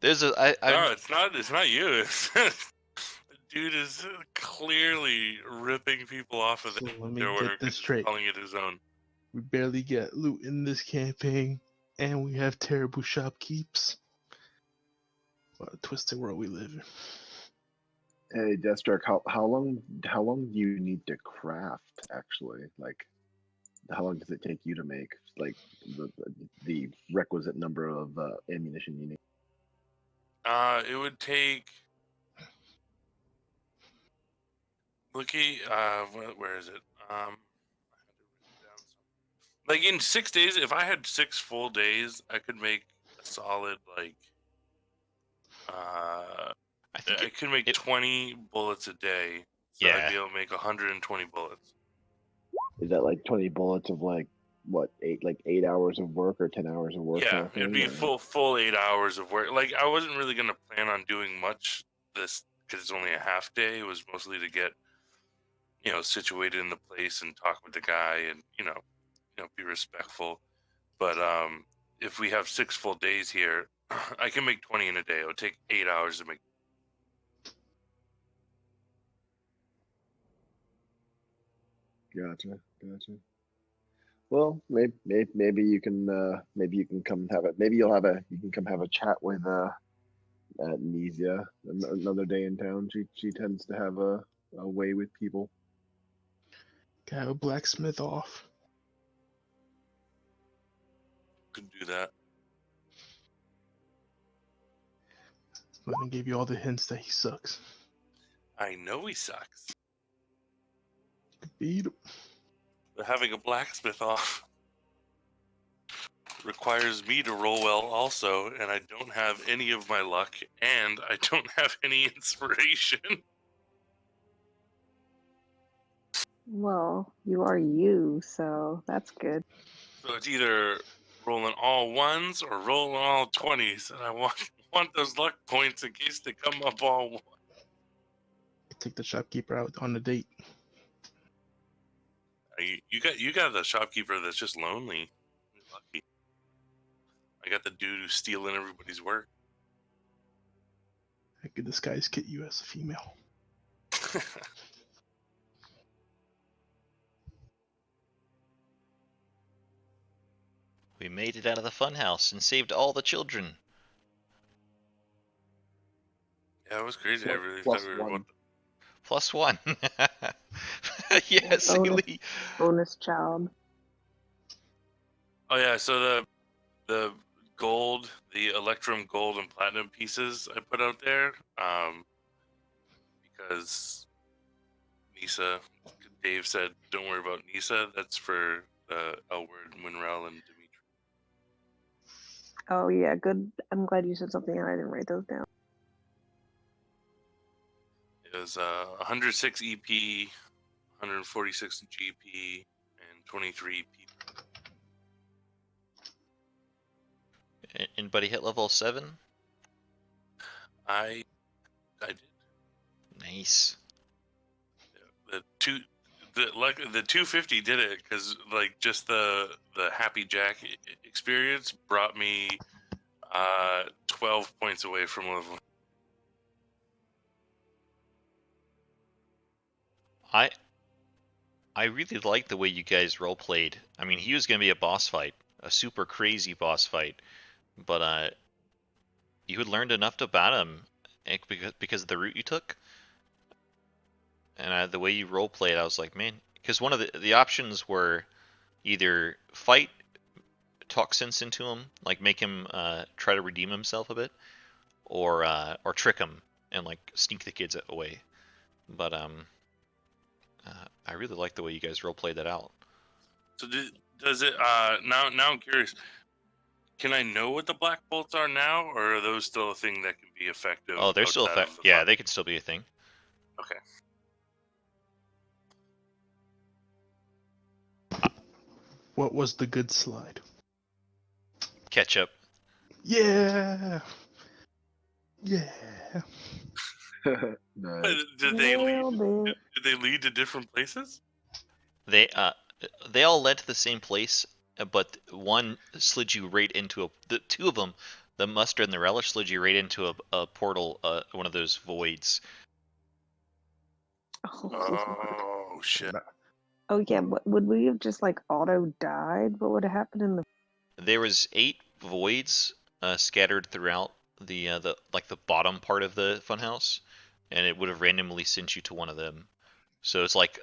There's a No, it's not. It's not you. The dude is clearly ripping people off of So let me their get work this and straight. calling it his own. We barely get loot in this campaign, and we have terrible shopkeeps. What a twisted world we live in. Hey, Deathstroke, how long do you need to craft actually? Like, how long does it take you to make like the requisite number of ammunition you need? It would take. Looky, where is it? I had it written down somewhere. Like in 6 days, if I had 6 full days, I could make a solid like. I think I could make 20 bullets a day, so I'd yeah. be able to make 120 bullets. Is that like 20 bullets of like what 8 hours of work or 10 hours of work? Yeah, Kind of it'd thing, be or- full 8 hours of work. Like I wasn't really gonna plan on doing much this because it's only a half day. It was mostly to get situated in the place and talk with the guy and be respectful. But if we have 6 full days here, I can make 20 in a day. It would take 8 hours to make. Gotcha. Well, maybe you can come have it. Maybe you can come have a chat with Nisia another day in town. She tends to have a way with people. Can have a blacksmith off. Could do that. Let me give you all the hints that he sucks. I know he sucks. Beat him. But having a blacksmith off requires me to roll well also, and I don't have any of my luck, and I don't have any inspiration. Well, you are you, so that's good. So it's either rolling all ones or rolling all 20s, and I want those luck points in case they come up all one. Take the shopkeeper out on a date. You got the shopkeeper that's just lonely. You're lucky. I got the dude who's stealing everybody's work. I could disguise kit you as a female. We made it out of the funhouse and saved all the children. Yeah, it was crazy. I really Plus thought we were one. about Plus one. Yes, bonus, Lee. bonus child. Oh yeah, so the gold, the Electrum gold and platinum pieces I put out there, because Nisa, Dave said, don't worry about Nisa. That's for Elward, Winrel, and Dimitri. Oh yeah, good. I'm glad you said something and I didn't write those down. It was 106 EP, 146 GP, and 23 PP. Anybody hit level 7? I did. Nice. The 250 did it because like just the Happy Jack experience brought me 12 points away from level. I really like the way you guys role played. I mean, he was gonna be a boss fight, a super crazy boss fight, but you had learned enough about him because of the route you took, and the way you role played, I was like, man, because one of the options were either fight, talk sense into him, like make him try to redeem himself a bit, or trick him and like sneak the kids away. But I really like the way you guys role played that out. So does it? Now I'm curious. Can I know what the black bolts are now, or are those still a thing that can be effective? Oh, they're still outside of the yeah, fight? they can still be a thing. Okay. What was the good slide? Ketchup. Yeah. Yeah. Nice. Did they lead to different places? They all led to the same place, but one slid you right into the two of them, the mustard and the relish, slid you right into a portal, one of those voids. Oh, Lord. Oh shit! Oh yeah, would we have just like auto died? What would have happened in the? There was 8 voids scattered throughout the like the bottom part of the funhouse, and it would have randomly sent you to one of them. So it's like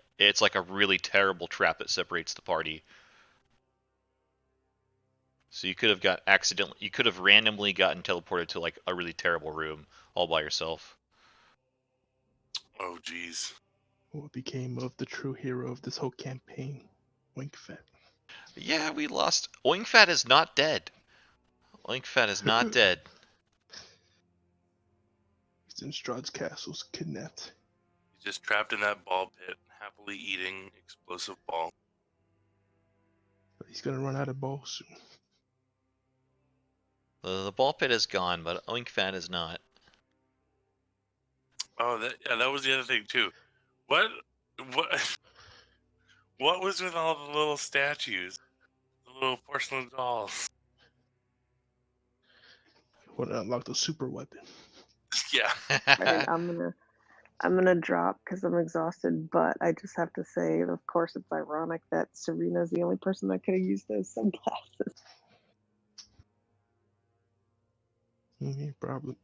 a really terrible trap that separates the party. So you could have randomly gotten teleported to like a really terrible room all by yourself. Oh jeez. What became of the true hero of this whole campaign? Winkfet. Yeah, we lost. Oinkfat is not dead. Oinkfat is not dead. He's in Strahd's castles, kidnapped. He's just trapped in that ball pit, happily eating explosive ball. But he's gonna run out of balls soon. The ball pit is gone, but Oinkfat is not. Oh, that was the other thing too. What what was with all the little statues, the little porcelain dolls? Want to unlock the super weapon. Yeah. Right, I'm gonna drop because I'm exhausted. But I just have to say, of course, it's ironic that Serena's the only person that could have used those sunglasses. Probably.